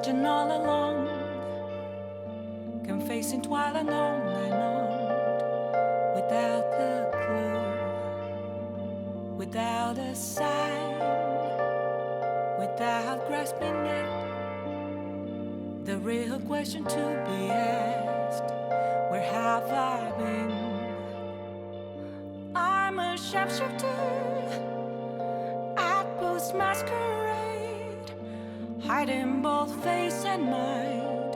searching all along, confessing while alone and on, without a clue, without a sign, without grasping it. The real question to be asked, where have I been? I'm a sharpshooter at post masquerade, hiding both face and mind,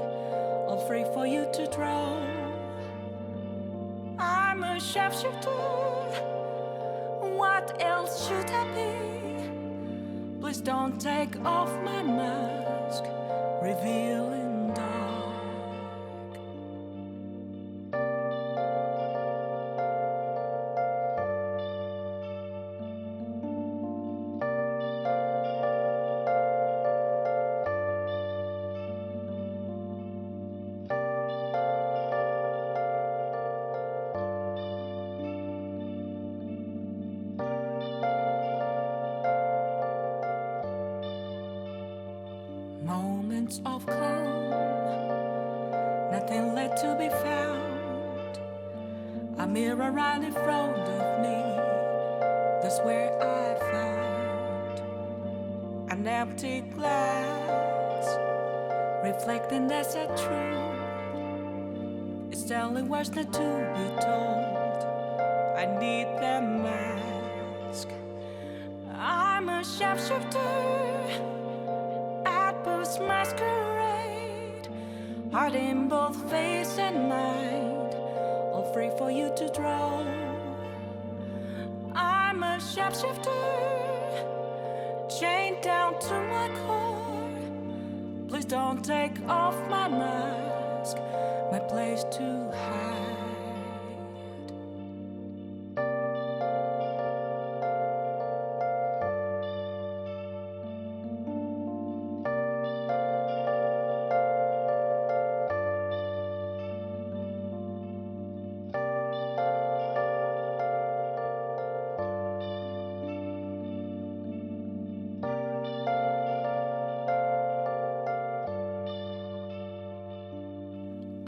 all free for you to draw. I'm a sharpshooter, what else should I be? Please don't take off my mask, revealing dark. Moments of calm, nothing left to be found. A mirror right in front of me, that's where I found an empty glass, reflecting that's a truth. It's telling words not to be told. I need the mask. I'm a sharpshooter, masquerade, heart in both face and mind, all free for you to draw. I'm a sharpshooter, chained down to my core. Please don't take off my mask, my place to hide.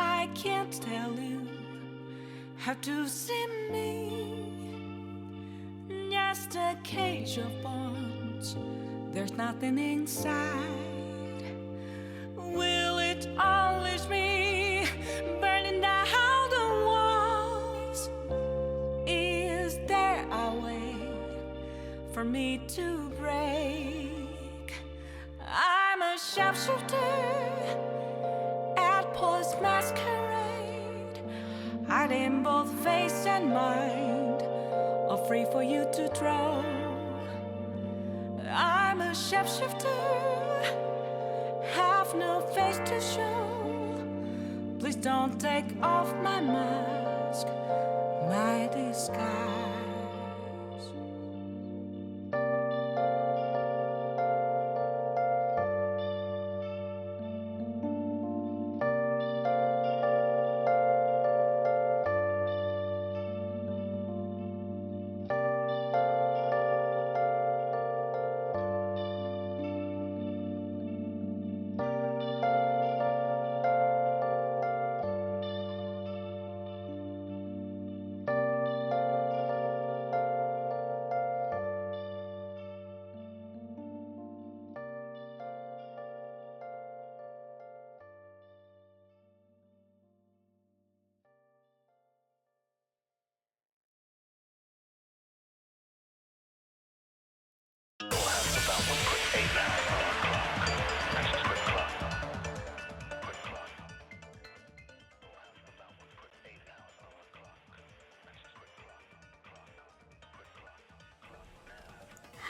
I can't tell you how to see me, just a cage of bones, there's nothing inside. Will it unleash me, burning down the walls? Is there a way for me to break? I'm a sharpshooter at post masquerade, hiding both face and mind, all free for you to draw. I'm a sharpshooter, have no face to show. Please don't take off my mask, my disguise.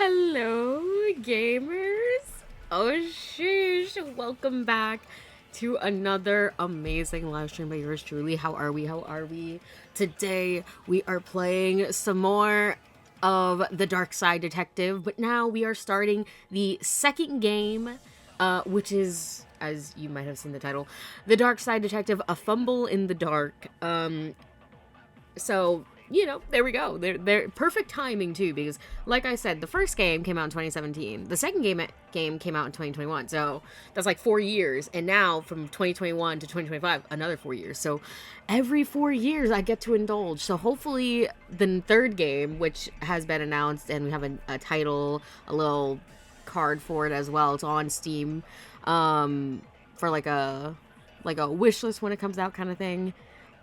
Hello, gamers! Oh, sheesh! Welcome back to another amazing live stream by yours truly. How are we? How are we? Today, we are playing some more of the Darkside Detective, but now we are starting the second game, which is, as you might have seen the title, the Darkside Detective, A Fumble in the Dark. So you know, there we go. They're perfect timing too, because like I said, the first game came out in 2017. The second game came out in 2021. So that's like 4 years. And now from 2021 to 2025, another 4 years. So every 4 years I get to indulge. So hopefully the third game, which has been announced, and we have a title, a little card for it as well. It's on Steam, for like a wish list when it comes out kind of thing.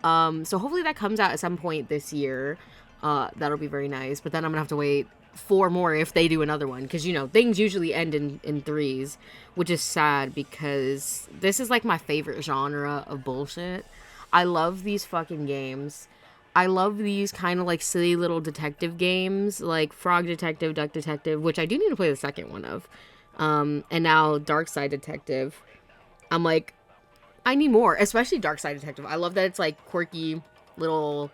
So hopefully that comes out at some point this year. That'll be very nice. But then I'm gonna have to wait 4 more if they do another one, because you know things usually end in threes, which is sad because this is like my favorite genre of bullshit. I love these fucking games. I love these kind of like silly little detective games, like Frog Detective, Duck Detective, which I do need to play the second one of. And now Darkside Detective. I'm like, I need more, especially Darkside Detective. I love that it's like quirky little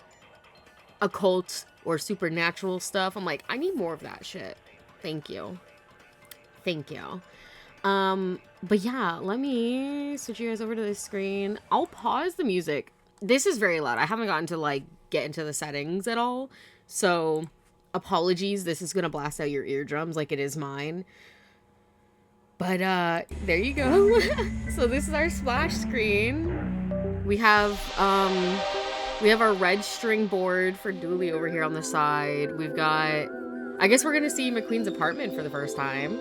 occult or supernatural stuff. I'm like, I need more of that shit. Thank you. Thank you. But yeah, let me switch you guys over to this screen. I'll pause the music. This is very loud. I haven't gotten to like get into the settings at all. So apologies. This is going to blast out your eardrums like it is mine. But there you go. So this is our splash screen. We have our red string board for Dooley over here on the side. We've got, I guess we're gonna see McQueen's apartment for the first time.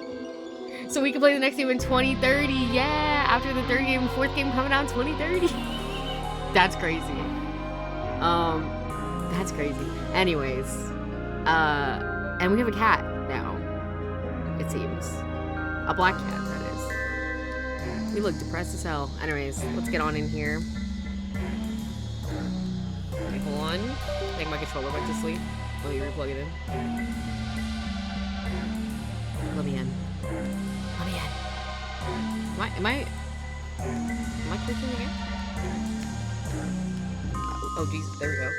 So we can play the next game in 2030. Yeah, after the third game, fourth game coming out in 2030. That's crazy. That's crazy. Anyways, and we have a cat now. It seems. A black cat, that is. We look depressed as hell. Anyways, let's get on in here. Okay, hold on. I think my controller went to sleep. Let me replug it in. Let me in. Let me in. Am I clicking again? Oh, jeez. There we go.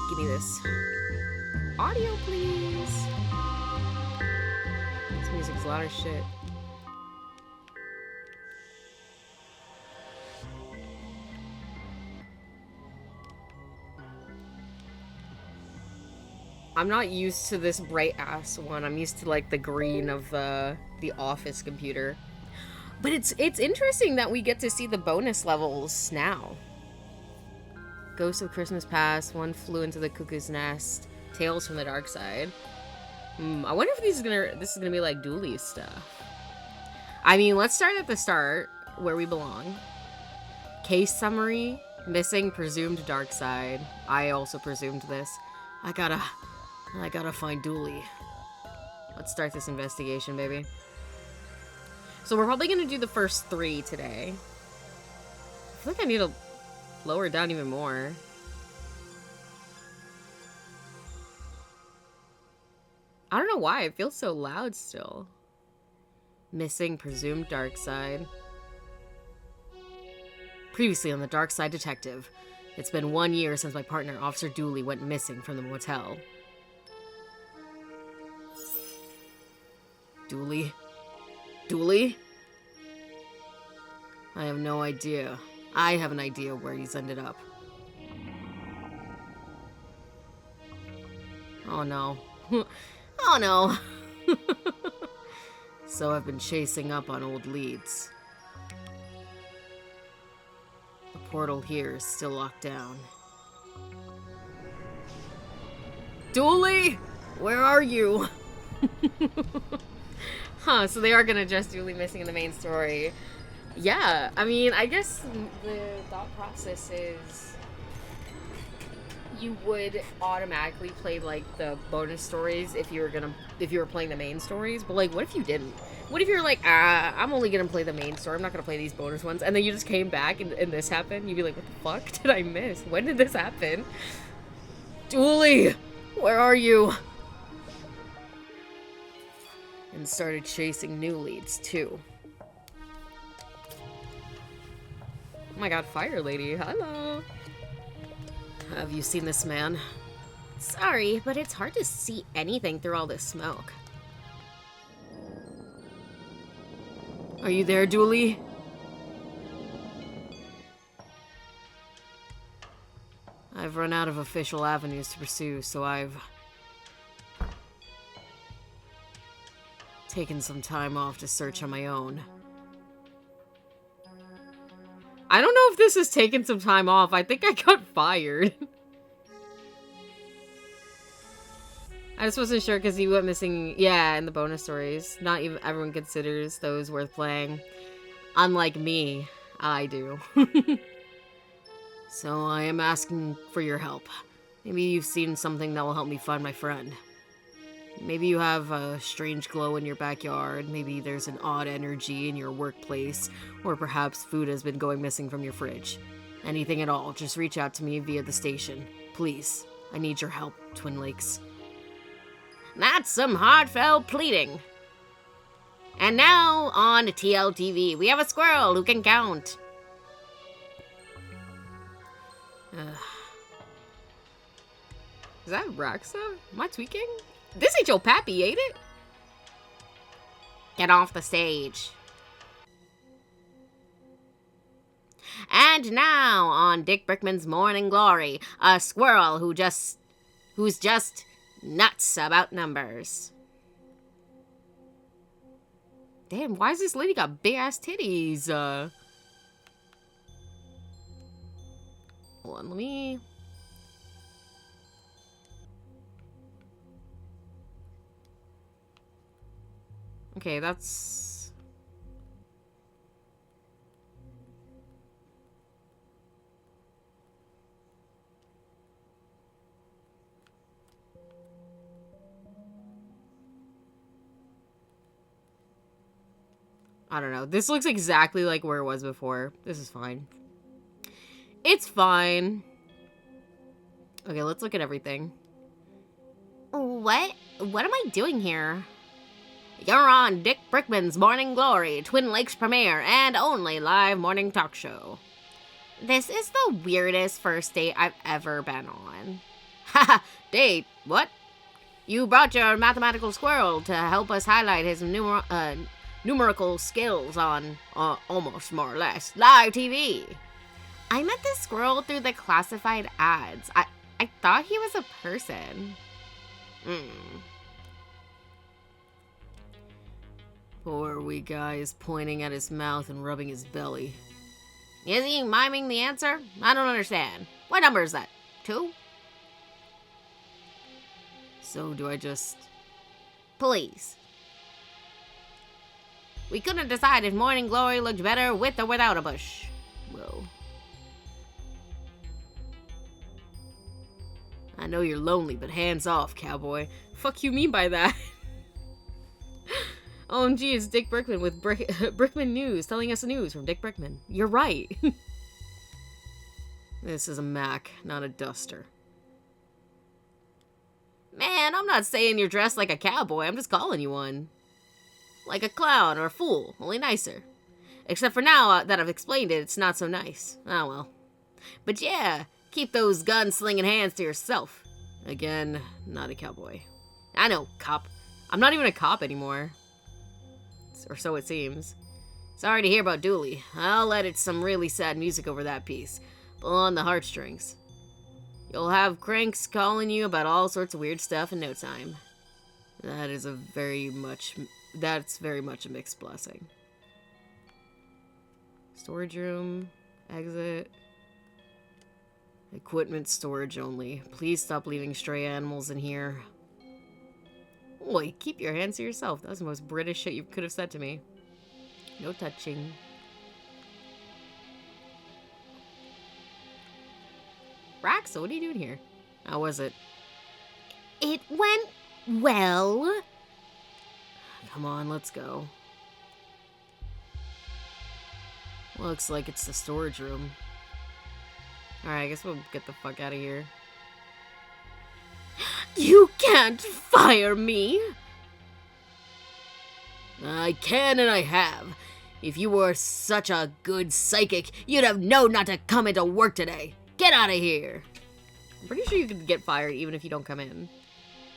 Give me this. Audio, please. This music's loud as shit. I'm not used to this bright ass one. I'm used to like the green of the office computer. But it's interesting that we get to see the bonus levels now. Ghost of Christmas Past, One Flew into the Cuckoo's Nest, Tales from the Dark Side. I wonder if this is gonna be like Dooley's stuff. I mean, let's start at the start where we belong. Case summary: missing presumed dark side. I also presumed this. I gotta find Dooley. Let's start this investigation, baby. So we're probably gonna do the first 3 today. I feel like I need to lower it down even more. I don't know why, it feels so loud still. Missing presumed dark side. Previously on the Darkside Detective. It's been 1 year since my partner, Officer Dooley, went missing from the motel. Dooley? Dooley? I have no idea. I have an idea where he's ended up. Oh no. Oh no. So I've been chasing up on old leads. The portal here is still locked down. Dooley! Where are you? Huh, so they are gonna address Dooley missing in the main story. Yeah, I mean, I guess the thought process is you would automatically play like the bonus stories if you were playing the main stories, but like what if you didn't? What if you're like, I'm only gonna play the main story, I'm not gonna play these bonus ones, and then you just came back and this happened? You'd be like, what the fuck did I miss? When did this happen? Dooley, where are you? And started chasing new leads too. Oh my god, Fire Lady, hello. Have you seen this man? Sorry, but it's hard to see anything through all this smoke. Are you there, Dooley? I've run out of official avenues to pursue, so I've taken some time off to search on my own. I don't know if this is taking some time off. I think I got fired. I just wasn't sure because he went missing, yeah, in the bonus stories. Not even everyone considers those worth playing. Unlike me, I do. So I am asking for your help. Maybe you've seen something that will help me find my friend. Maybe you have a strange glow in your backyard. Maybe there's an odd energy in your workplace. Or perhaps food has been going missing from your fridge. Anything at all, just reach out to me via the station. Please, I need your help, Twin Lakes. That's some heartfelt pleading. And now, on to TLTV, we have a squirrel who can count. Is that Raxa? Am I tweaking? This ain't your pappy, ain't it? Get off the stage. And now, on Dick Brickman's Morning Glory, a squirrel who's just nuts about numbers. Damn, why is this lady got big ass titties? Hold on, let me... Okay, that's... I don't know. This looks exactly like where it was before. This is fine. It's fine. Okay, let's look at everything. What am I doing here? You're on Dick Brickman's Morning Glory, Twin Lakes premiere, and only live morning talk show. This is the weirdest first date I've ever been on. Haha, date? What? You brought your mathematical squirrel to help us highlight his numerical skills on, almost more or less, live TV. I met this squirrel through the classified ads. I thought he was a person. Poor wee guy is pointing at his mouth and rubbing his belly. Is he miming the answer? I don't understand. What number is that? 2? So do I just... Please. We couldn't decide if Morning Glory looked better with or without a bush. Well... I know you're lonely, but hands off, cowboy. Fuck you mean by that? OMG, it's Dick Brickman with Brickman News, telling us the news from Dick Brickman. You're right. This is a Mac, not a duster. Man, I'm not saying you're dressed like a cowboy, I'm just calling you one. Like a clown or a fool, only nicer. Except for now that I've explained it, it's not so nice. Oh well. But yeah, keep those gun-slinging hands to yourself. Again, not a cowboy. I know, cop. I'm not even a cop anymore. Or so it seems. Sorry to hear about Dooley. I'll edit some really sad music over that piece. Pull on the heartstrings. You'll have cranks calling you about all sorts of weird stuff in no time. That's very much a mixed blessing. Storage room. Exit. Equipment storage only. Please stop leaving stray animals in here. Oi, keep your hands to yourself. That was the most British shit you could have said to me. No touching. Raxa, what are you doing here? How was it? It went well. Come on, let's go. Looks like it's the storage room. Alright, I guess we'll get the fuck out of here. You can't fire me! I can and I have. If you were such a good psychic, you'd have known not to come into work today. Get out of here! I'm pretty sure you could get fired even if you don't come in.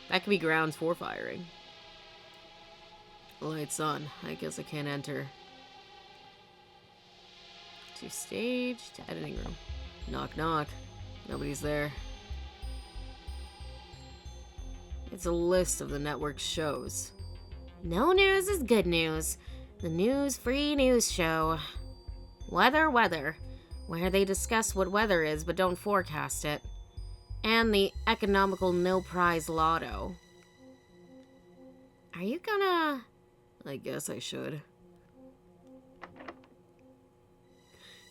That could be grounds for firing. Lights on. I guess I can't enter. To stage, to editing room. Knock knock. Nobody's there. It's a list of the network's shows. No news is good news. The news-free news show. Weather, where they discuss what weather is but don't forecast it. And the economical no-prize lotto. Are you gonna... I guess I should.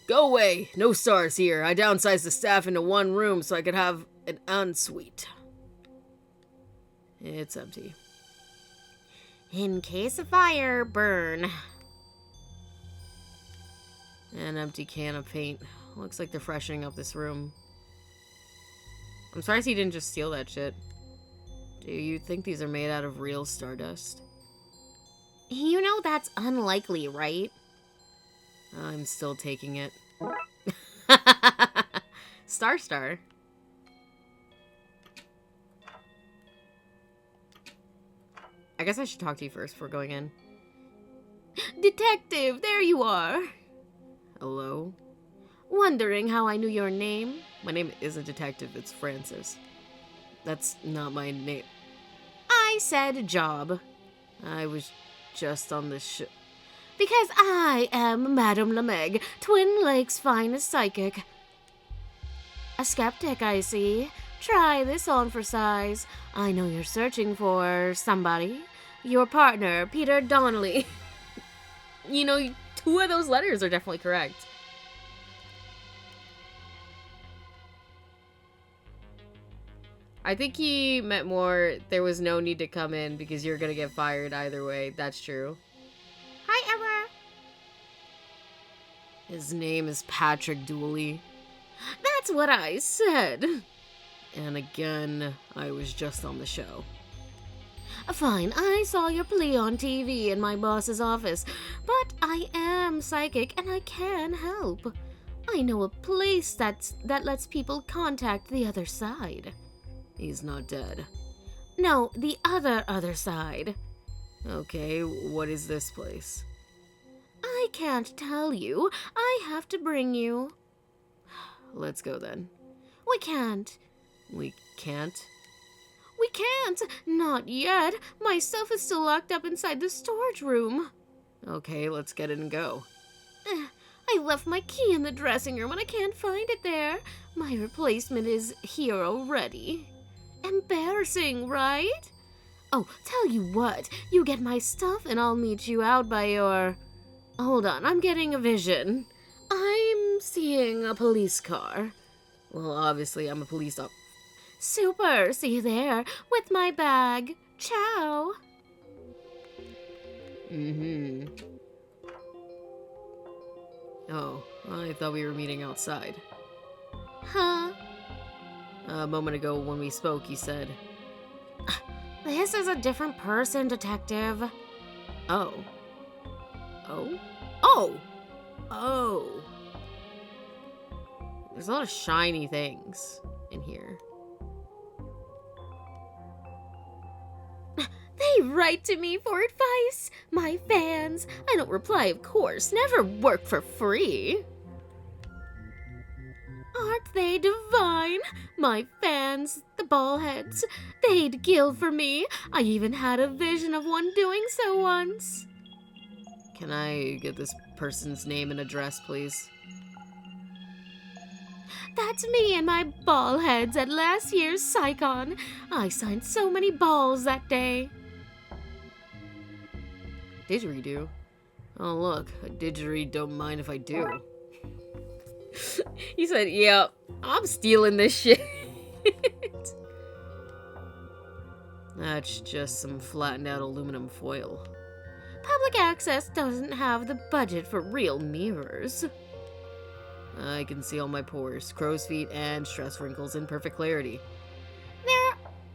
Go away! No stars here. I downsized the staff into one room so I could have an ensuite. It's empty. In case of fire, burn. An empty can of paint. Looks like they're freshening up this room. I'm surprised he didn't just steal that shit. Do you think these are made out of real stardust? You know that's unlikely, right? I'm still taking it. Star. I guess I should talk to you first before going in. Detective, there you are. Hello? Wondering how I knew your name? My name isn't Detective, it's Francis. That's not my name. I said job. I was just on the because I am Madame LeMeg, Twin Lakes' finest psychic. A skeptic, I see. Try this on for size. I know you're searching for somebody. Your partner, Peter Donnelly. You know, 2 of those letters are definitely correct. I think he meant more, there was no need to come in because you're gonna get fired either way. That's true. Hi, Emma. His name is Patrick Dooley. That's what I said. And again, I was just on the show. Fine, I saw your plea on TV in my boss's office, but I am psychic and I can help. I know a place that lets people contact the other side. He's not dead. No, the other side. Okay, what is this place? I can't tell you. I have to bring you. Let's go then. We can't. We can't? We can't! Not yet. My stuff is still locked up inside the storage room. Okay, let's get in and go. I left my key in the dressing room and I can't find it there. My replacement is here already. Embarrassing, right? Oh, tell you what. You get my stuff and I'll meet you out by your... Hold on, I'm getting a vision. I'm seeing a police car. Well, obviously I'm a police officer. Super, see you there, with my bag. Ciao. Oh, I thought we were meeting outside. Huh? A moment ago when we spoke, you said... This is a different person, Detective. Oh. Oh? Oh! Oh. There's a lot of shiny things in here. They write to me for advice. My fans. I don't reply, of course. Never work for free. Aren't they divine? My fans, the ballheads. They'd kill for me. I even had a vision of one doing so once. Can I get this person's name and address, please? That's me and my ballheads at last year's PsyCon. I signed so many balls that day. Didgeridoo? Oh, look. A didgeridoo don't mind if I do. He said, yeah, I'm stealing this shit. That's just some flattened out aluminum foil. Public access doesn't have the budget for real mirrors. I can see all my pores, crow's feet, and stress wrinkles in perfect clarity.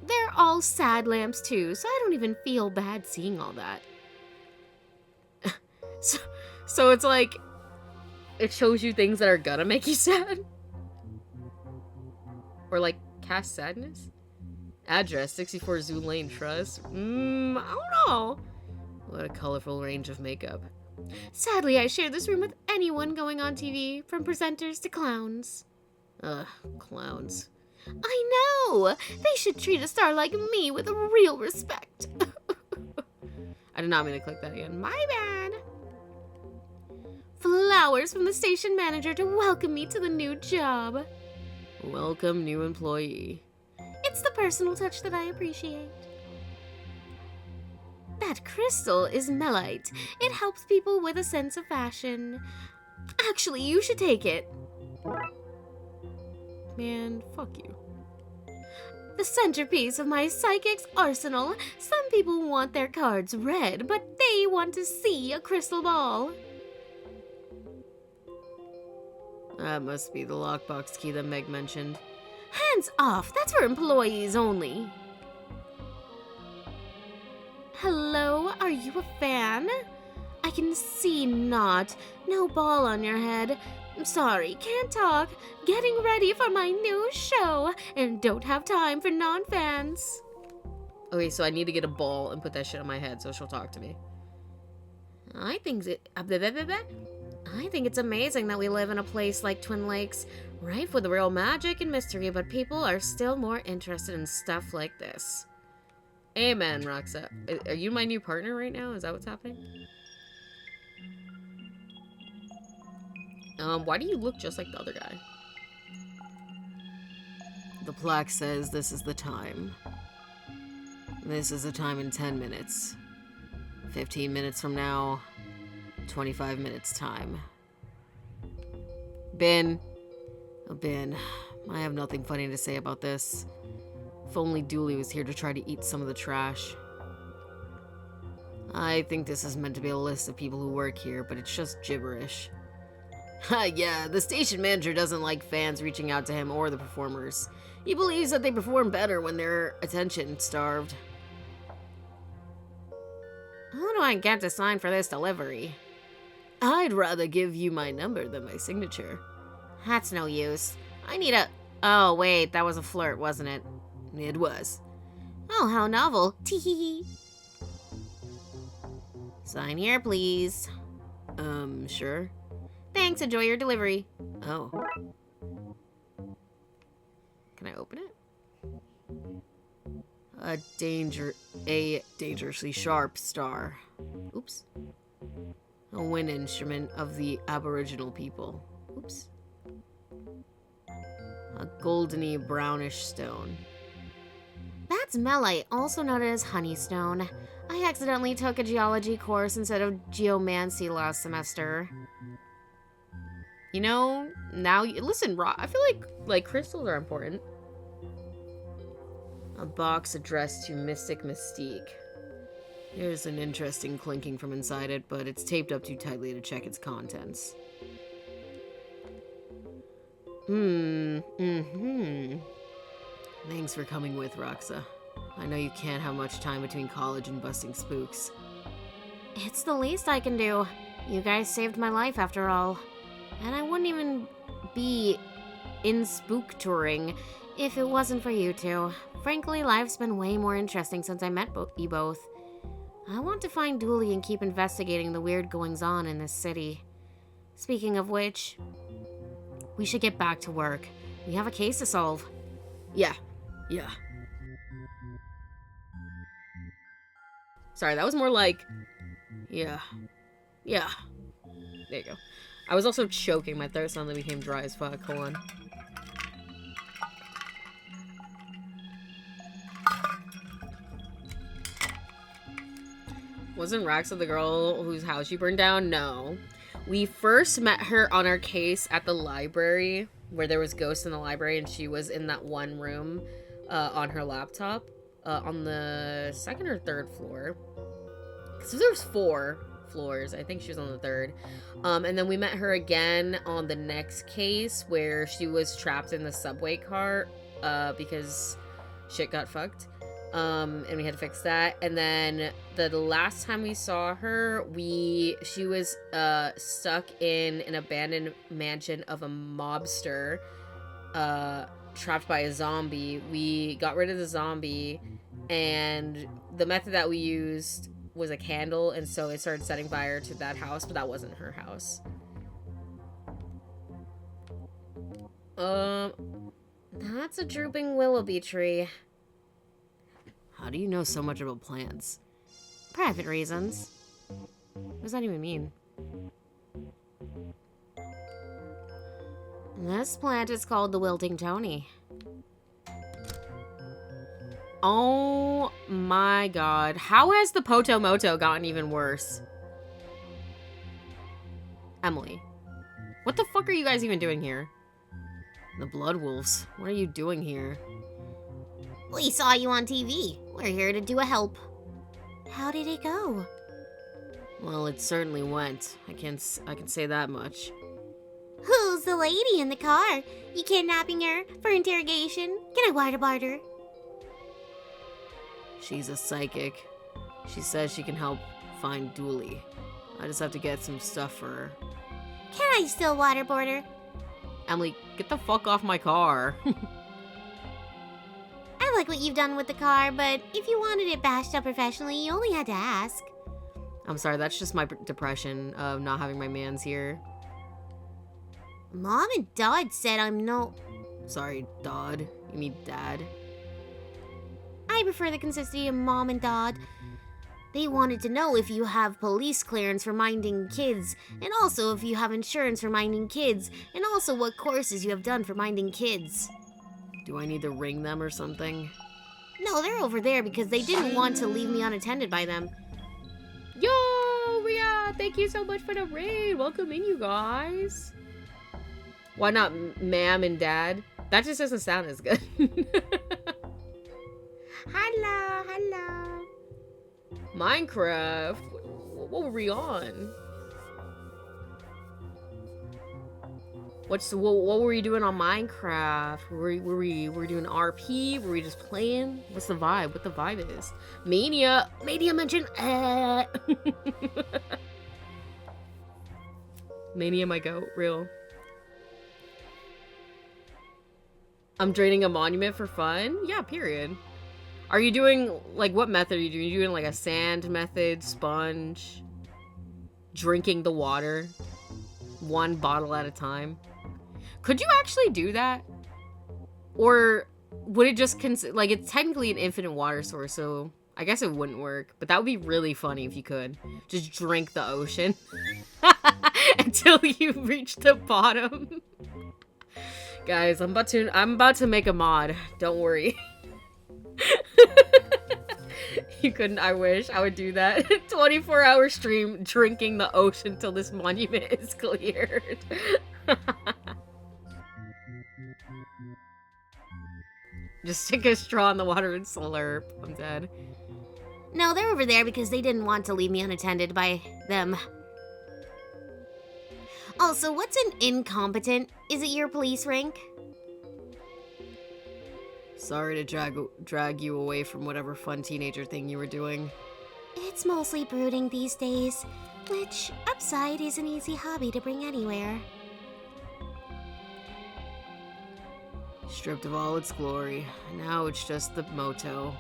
They're all sad lamps too, so I don't even feel bad seeing all that. So it's like, it shows you things that are gonna make you sad? Or like, cast sadness? Address, 64 Zoo Lane Trust? I don't know. What a colorful range of makeup. Sadly, I share this room with anyone going on TV, from presenters to clowns. Ugh, clowns. I know! They should treat a star like me with real respect. I did not mean to click that again. My bad. Flowers from the station manager to welcome me to the new job. Welcome, new employee. It's the personal touch that I appreciate. That crystal is melite. It helps people with a sense of fashion. Actually, you should take it. Man, fuck you. The centerpiece of my psychic's arsenal. Some people want their cards read, but they want to see a crystal ball. That must be the lockbox key that Meg mentioned. Hands off! That's for employees only. Hello, are you a fan? I can see not. No ball on your head. Sorry, can't talk. Getting ready for my new show and don't have time for non-fans. Okay, so I need to get a ball and put that shit on my head so she'll talk to me. I think it's amazing that we live in a place like Twin Lakes, rife with real magic and mystery, but people are still more interested in stuff like this. Amen, Roxa. Are you my new partner right now? Is that what's happening? Why do you look just like the other guy? The plaque says this is the time. This is the time in 10 minutes. 15 minutes from now, 25 minutes time. Ben. Oh, Ben. I have nothing funny to say about this. If only Dooley was here to try to eat some of the trash. I think this is meant to be a list of people who work here, but it's just gibberish. Yeah, the station manager doesn't like fans reaching out to him or the performers. He believes that they perform better when they're attention-starved. Who do I get to sign for this delivery? I'd rather give you my number than my signature. That's no use. I need a... Oh, wait, that was a flirt, wasn't it? It was. Oh, how novel. Tee-hee-hee. Sign here, please. Sure. Thanks, enjoy your delivery. Oh. Can I open it? A dangerously sharp star. Oops. A wind instrument of the Aboriginal people. Oops. A goldeny brownish stone. That's melite, also known as honeystone. I accidentally took a geology course instead of geomancy last semester. You know, now listen, I feel like crystals are important. A box addressed to Mystic Mystique. There's an interesting clinking from inside it, but it's taped up too tightly to check its contents. Thanks for coming with, Roxa. I know you can't have much time between college and busting spooks. It's the least I can do. You guys saved my life after all. And I wouldn't even be in spook touring if it wasn't for you two. Frankly, life's been way more interesting since I met you both. I want to find Dooley and keep investigating the weird goings-on in this city. Speaking of which, we should get back to work. We have a case to solve. Yeah. Sorry, that was more like... Yeah. There you go. I was also choking. My throat suddenly became dry as fuck. Hold on. Wasn't Raxa the girl whose house you burned down? No. We first met her on our case at the library, where there was ghosts in the library, and she was in that one room on her laptop on the second or third floor. So there was 4 floors. I think she was on the 3rd. And then we met her again on the next case where she was trapped in the subway car because shit got fucked. And we had to fix that. And then the last time we saw her, she was stuck in an abandoned mansion of a mobster, trapped by a zombie. We got rid of the zombie, and the method that we used was a candle, and so it started setting fire to that house, but that wasn't her house. That's a drooping willoughby tree. How do you know so much about plants? Private reasons. What does that even mean? This plant is called the wilting Tony. Oh my god. How has the Potomoto gotten even worse? Emily, what the fuck are you guys even doing here? The Blood Wolves, what are you doing here? We saw you on TV. We're here to do a help. How did it go? Well, it certainly went. I can say that much. Who's the lady in the car? You kidnapping her for interrogation? Can I waterboard her? She's a psychic. She says she can help find Dooley. I just have to get some stuff for her. Can I still waterboard her? Emily, get the fuck off my car. I like what you've done with the car, but if you wanted it bashed up professionally, you only had to ask. I'm sorry, that's just my depression of not having my mans here. Mom and Dad said I'm no... Sorry, Dodd. You mean Dad? I prefer the consistency of Mom and Dad. They wanted to know if you have police clearance for minding kids, and also if you have insurance for minding kids, and also what courses you have done for minding kids. Do I need to ring them or something? No, they're over there because they didn't want to leave me unattended by them. Yo, Ria! Thank you so much for the raid. Welcome in, you guys. Why not ma'am and dad? That just doesn't sound as good. Hello. Minecraft? What were we on? What were we doing on Minecraft? Were we doing RP? Were we just playing? What's the vibe? What the vibe is? Mania mentioned. Mania, my goat, real. I'm draining a monument for fun? Yeah, period. Are you doing, like, what method are you doing? Are you doing, like, a sand method, sponge, drinking the water, one bottle at a time? Could you actually do that? Or would it just, like, it's technically an infinite water source, so I guess it wouldn't work. But that would be really funny if you could. Just drink the ocean until you reach the bottom. Guys, I'm about to make a mod. Don't worry. You couldn't. I wish I would do that. 24-hour stream drinking the ocean till this monument is cleared. Just stick a straw in the water and slurp. I'm dead. No, they're over there because they didn't want to leave me unattended by them. Also, what's an incompetent? Is it your police rank? Sorry to drag you away from whatever fun teenager thing you were doing. It's mostly brooding these days, which, upside, is an easy hobby to bring anywhere. Stripped of all its glory. Now it's just the moto.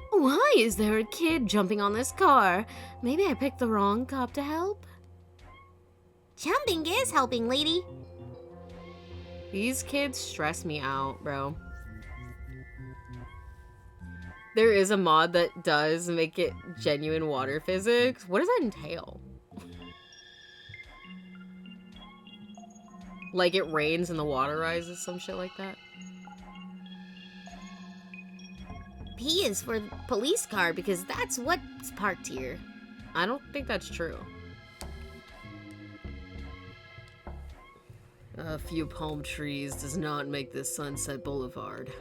Why is there a kid jumping on this car? Maybe I picked the wrong cop to help? Jumping is helping, lady. These kids stress me out, bro. There is a mod that does make it genuine water physics. What does that entail? Like it rains and the water rises, some shit like that? P is for police car because that's what's parked here. I don't think that's true. A few palm trees does not make this Sunset Boulevard.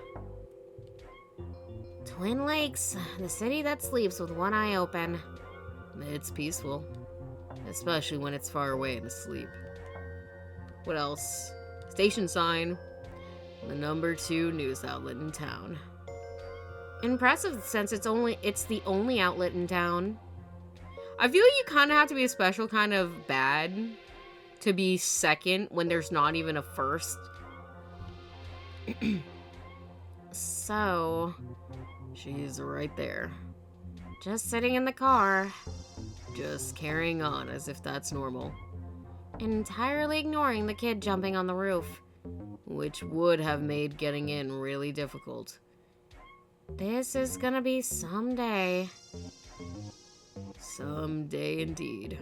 Twin Lakes, the city that sleeps with one eye open. It's peaceful. Especially when it's far away and asleep. What else? Station sign. The #2 news outlet in town. Impressive since it's the only outlet in town. I feel like you kind of have to be a special kind of bad to be second when there's not even a first. So, she's right there. Just sitting in the car. just carrying on as if that's normal. Entirely ignoring the kid jumping on the roof. Which would have made getting in really difficult. This is gonna be someday. Someday indeed.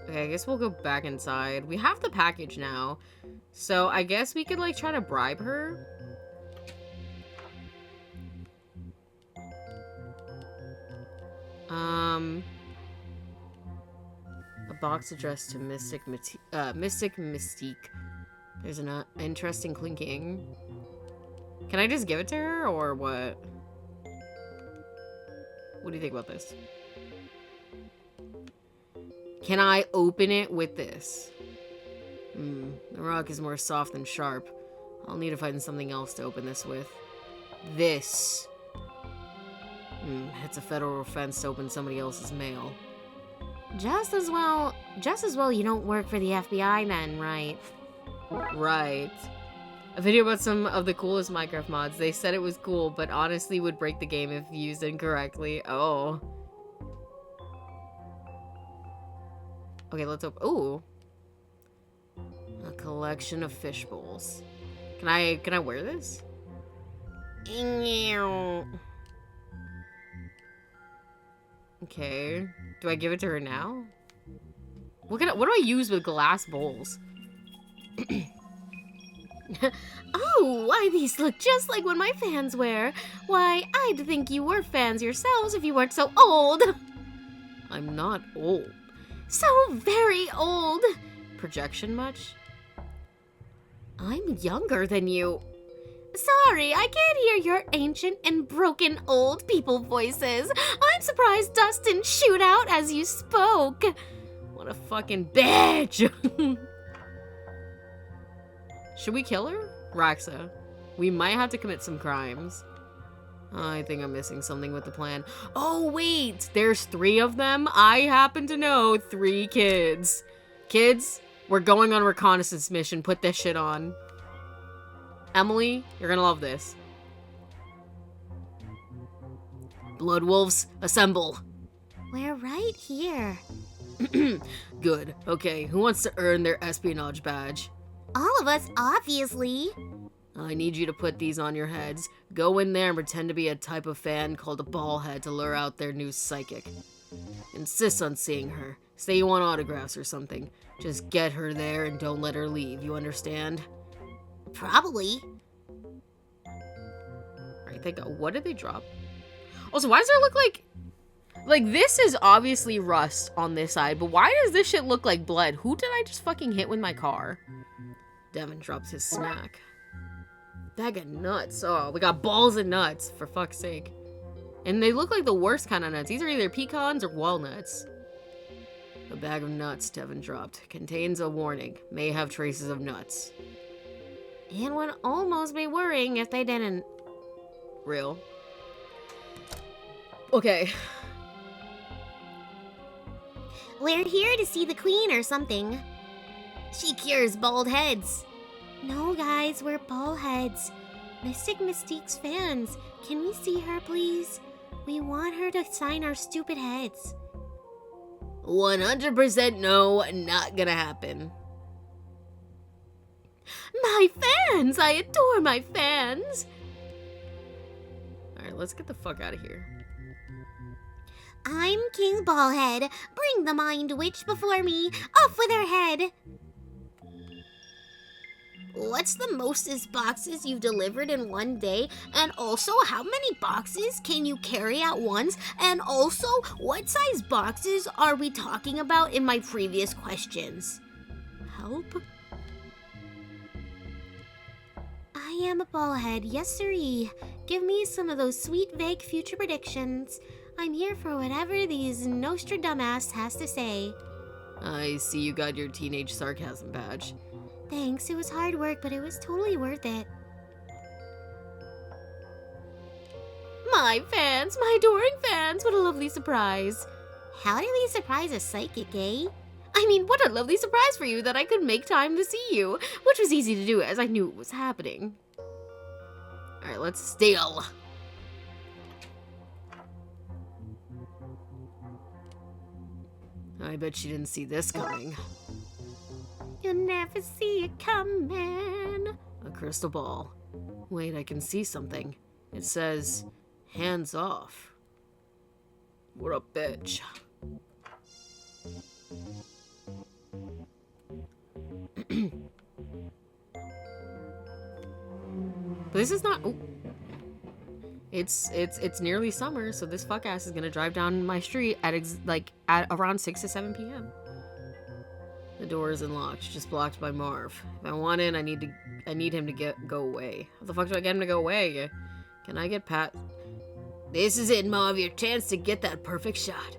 Okay, I guess we'll go back inside. We have the package now. So I guess we could like try to bribe her. A box addressed to Mystic Mystique. There's an interesting clinking. Can I just give it to her, or what? What do you think about this? Can I open it with this? The rock is more soft than sharp. I'll need to find something else to open this with. This. It's a federal offense to open somebody else's mail. Just as well you don't work for the FBI then, right? Right. A video about some of the coolest Minecraft mods. They said it was cool, but honestly would break the game if used incorrectly. Oh. Okay, let's open. Ooh. A collection of fish bowls. Can I wear this? Okay. Do I give it to her now? What do I use with glass bowls? Oh, why these look just like what my fans wear. Why, I'd think you were fans yourselves if you weren't so old. I'm not old. So very old. Projection much? I'm younger than you. Sorry, I can't hear your ancient and broken old people voices. I'm surprised dust didn't shoot out as you spoke. What a fucking bitch! Should we kill her? Raxa. We might have to commit some crimes. I think I'm missing something with the plan. Oh, wait! There's 3 of them? I happen to know 3 kids. Kids, we're going on a reconnaissance mission. Put this shit on. Emily, you're gonna love this. Blood wolves, assemble. We're right here. Good. Okay, who wants to earn their espionage badge? All of us, obviously. I need you to put these on your heads. Go in there and pretend to be a type of fan called a ballhead to lure out their new psychic. Insist on seeing her. Say you want autographs or something. Just get her there and don't let her leave, you understand? Probably. Alright, they go. What did they drop? Also, why does it look like... Like, this is obviously rust on this side, but why does this shit look like blood? Who did I just fucking hit with my car? Devin drops his snack. Bag of nuts. Oh, we got balls and nuts, for fuck's sake. And they look like the worst kind of nuts. These are either pecans or walnuts. A bag of nuts Devin dropped. Contains a warning. May have traces of nuts. It would almost be worrying if they didn't. Real. Okay. We're here to see the queen or something. She cures bald heads. No, guys, we're bald heads. Mystic Mystique's fans. Can we see her, please? We want her to sign our stupid heads. 100% no, not gonna happen. My fans! I adore my fans! Alright, let's get the fuck out of here. I'm King Ballhead. Bring the Mind Witch before me. Off with her head! What's the mostest boxes you've delivered in one day? And also, how many boxes can you carry at once? And also, what size boxes are we talking about in my previous questions? Help? I am a ballhead, yes sirree. Give me some of those sweet vague future predictions. I'm here for whatever these Nostradamus has to say. I see you got your teenage sarcasm badge. Thanks, it was hard work, but it was totally worth it. My fans, my adoring fans, what a lovely surprise. How did we surprise a psychic, eh? I mean, what a lovely surprise for you that I could make time to see you, which was easy to do as I knew it was happening. Alright, let's steal. I bet she didn't see this coming. You'll never see it coming. A crystal ball. Wait, I can see something. It says, hands off. What a bitch. But this is not... Oh. It's nearly summer, so this fuck ass is gonna drive down my street at at around 6 to 7 p.m. The door is unlocked, just blocked by Marv. If I want in, I need him to go away. How the fuck do I get him to go away? Can I get Pat? This is it, Marv, your chance to get that perfect shot.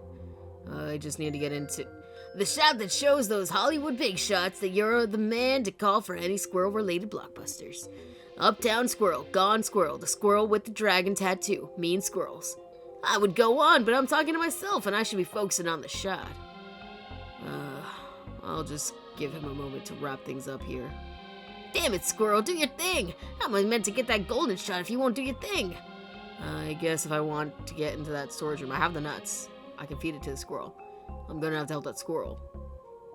I just need to get into the shot that shows those Hollywood big shots that you're the man to call for any squirrel-related blockbusters. Uptown Squirrel, Gone Squirrel, the squirrel with the dragon tattoo, Mean Squirrels. I would go on, but I'm talking to myself and I should be focusing on the shot. I'll just give him a moment to wrap things up here. Damn it, Squirrel, do your thing! How am I meant to get that golden shot if you won't do your thing? I guess if I want to get into that storage room, I have the nuts. I can feed it to the squirrel. I'm gonna have to help that squirrel.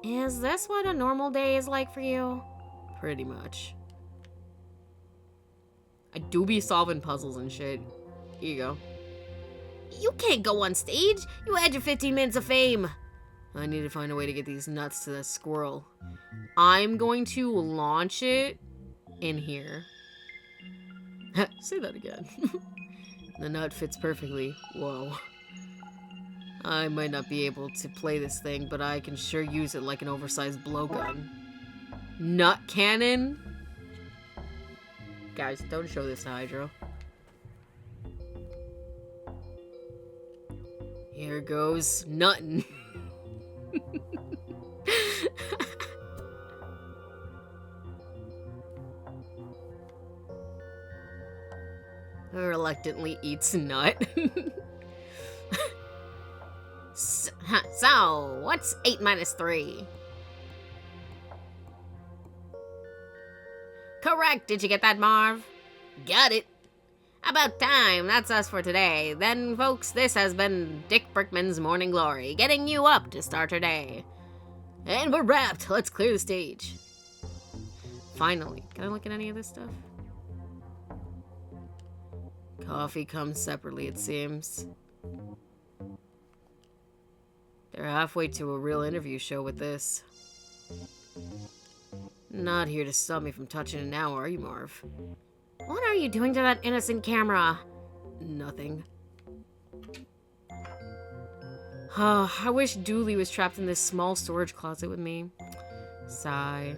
Is this what a normal day is like for you? Pretty much. I do be solving puzzles and shit. Here you go. You can't go on stage. You had your 15 minutes of fame. I need to find a way to get these nuts to that squirrel. I'm going to launch it in here. Say that again. The nut fits perfectly. Whoa. I might not be able to play this thing, but I can sure use it like an oversized blowgun. Nut cannon? Guys, don't show this to Hydro. Here goes nuttin'. Reluctantly eats nut. So, what's 8 minus 3? Correct. Did you get that, Marv? Got it. About time. That's us for today. Then, folks, this has been Dick Brickman's Morning Glory, getting you up to start your day. And we're wrapped. Let's clear the stage. Finally. Can I look at any of this stuff? Coffee comes separately, it seems. They're halfway to a real interview show with this. Not here to stop me from touching it now, are you, Marv? What are you doing to that innocent camera? Nothing. I wish Dooley was trapped in this small storage closet with me. Sigh.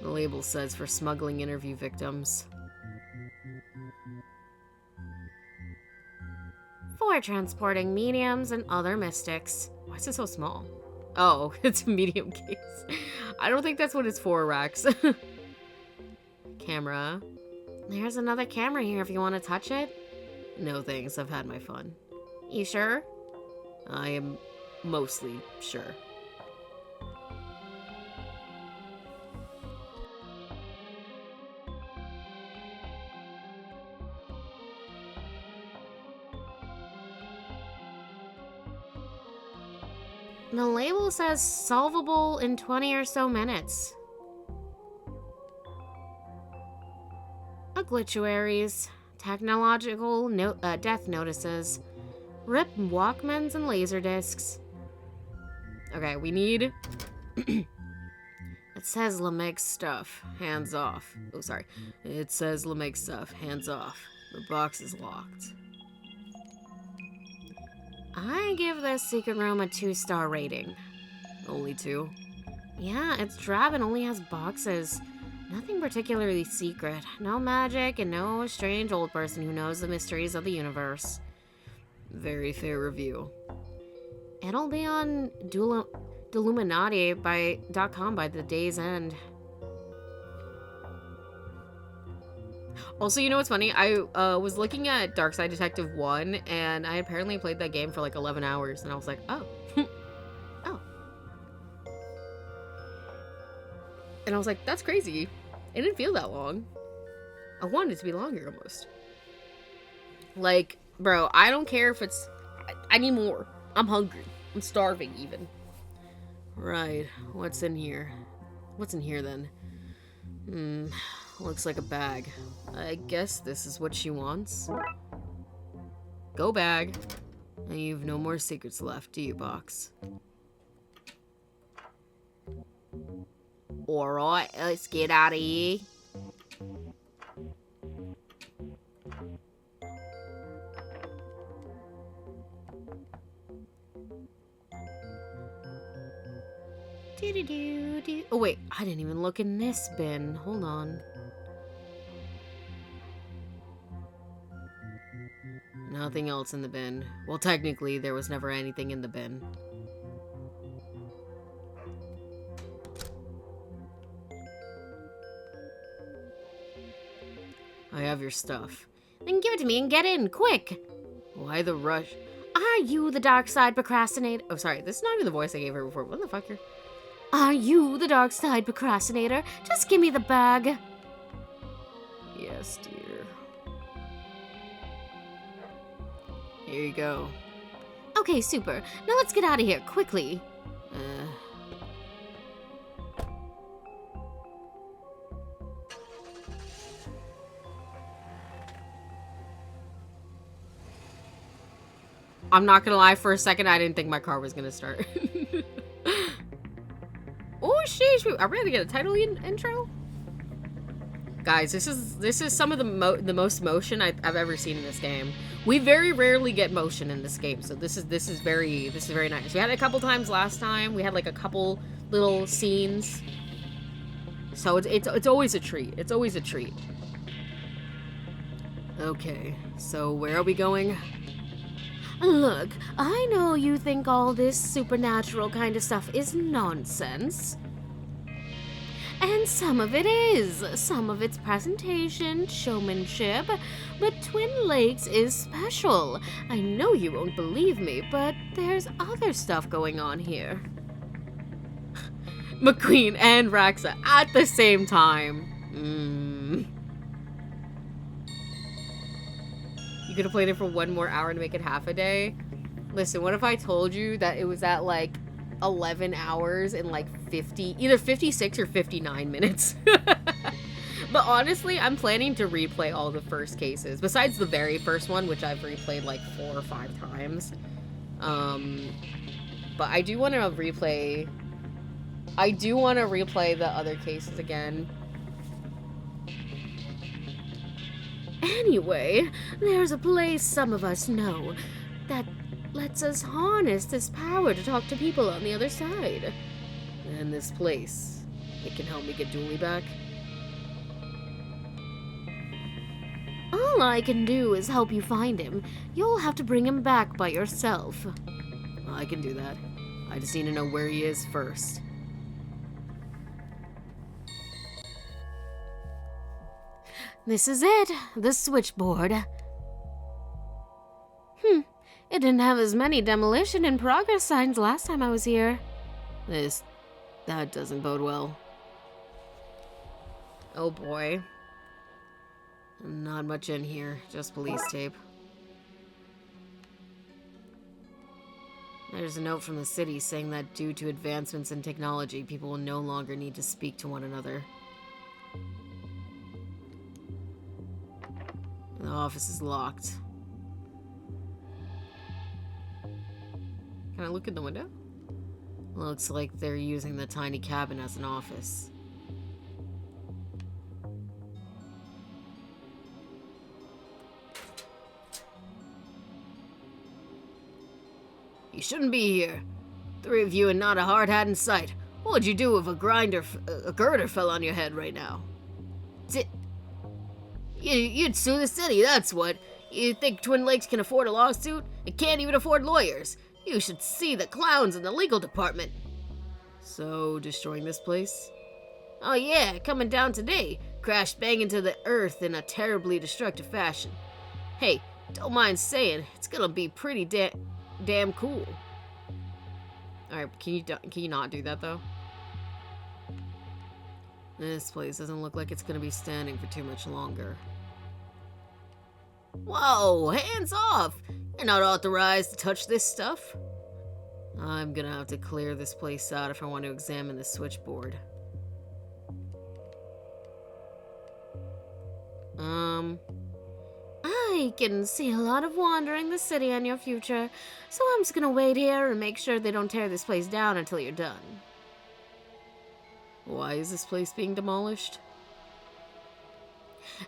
The label says for smuggling interview victims. For transporting mediums and other mystics. Why is it so small? Oh, it's a medium case. I don't think that's what it's for, Rex. Camera. There's another camera here if you want to touch it. No thanks, I've had my fun. You sure? I am mostly sure. The label says solvable in 20 or so minutes. Obituaries, technological death notices, ripped Walkmans and Laserdiscs. Okay, we need... It says Lemeg's stuff. Hands off. Oh, sorry. It says Lemeg's stuff. Hands off. The box is locked. I give this secret room a 2-star rating. Only 2? Yeah, it's drab and only has boxes. Nothing particularly secret. No magic and no strange old person who knows the mysteries of the universe. Very fair review. It'll be on Deluminati.com by the day's end. Also, you know what's funny? I was looking at Darkside Detective 1, and I apparently played that game for like 11 hours, and I was like, oh. Oh. And I was like, that's crazy. It didn't feel that long. I wanted it to be longer, almost. Like, bro, I don't care if it's... I need more. I'm hungry. I'm starving, even. Right. What's in here? What's in here then? Looks like a bag. I guess this is what she wants. Go bag. And you've no more secrets left, do you, Box? Alright, let's get out of here. Oh wait, I didn't even look in this bin. Hold on. Nothing else in the bin. Well, technically, there was never anything in the bin. I have your stuff. Then give it to me and get in, quick. Why the rush? Are you the Darkside procrastinator? Oh, sorry. This is not even the voice I gave her before. What the fuck? Are you the Darkside procrastinator? Just give me the bag. Yes, dear. Here you go. Okay, super. Now let's get out of here, quickly. I'm not gonna lie, for a second I didn't think my car was gonna start. Oh sheesh, are we gonna get a title intro? Guys, this is some of the most motion I've ever seen in this game. We very rarely get motion in this game, so this is very nice. We had it a couple times last time. We had like a couple little scenes. So it's always a treat. It's always a treat. Okay, so where are we going? Look, I know you think all this supernatural kind of stuff is nonsense. And some of it is. Some of it's presentation, showmanship, but Twin Lakes is special. I know you won't believe me, but there's other stuff going on here. McQueen and Raxa at the same time. You could have played it for one more hour to make it half a day. Listen, what if I told you that it was at like 11 hours and like either 56 or 59 minutes? But honestly, I'm planning to replay all the first cases, besides the very first one, which I've replayed like 4 or 5 times. But I do want to replay the other cases again. Anyway, there's a place some of us know that lets us harness this power to talk to people on the other side. And this place, it can help me get Dooley back? All I can do is help you find him. You'll have to bring him back by yourself. I can do that. I just need to know where he is first. This is it, the switchboard. It didn't have as many demolition and progress signs last time I was here. That doesn't bode well. Oh boy. Not much in here, just police tape. There's a note from the city saying that due to advancements in technology, people will no longer need to speak to one another. The office is locked. Can I look in the window? Looks like they're using the tiny cabin as an office. You shouldn't be here. 3 of you and not a hard hat in sight. What would you do if a girder fell on your head right now? You'd sue the city, that's what. You think Twin Lakes can afford a lawsuit? It can't even afford lawyers. You should see the clowns in the legal department. So, destroying this place? Oh yeah, coming down today. Crash bang into the earth in a terribly destructive fashion. Hey, don't mind saying, it's gonna be pretty damn cool. Alright, can you not do that though? This place doesn't look like it's gonna be standing for too much longer. Whoa, hands off! You're not authorized to touch this stuff. I'm gonna have to clear this place out if I want to examine the switchboard. I can see a lot of wandering the city in your future, so I'm just gonna wait here and make sure they don't tear this place down until you're done. Why is this place being demolished?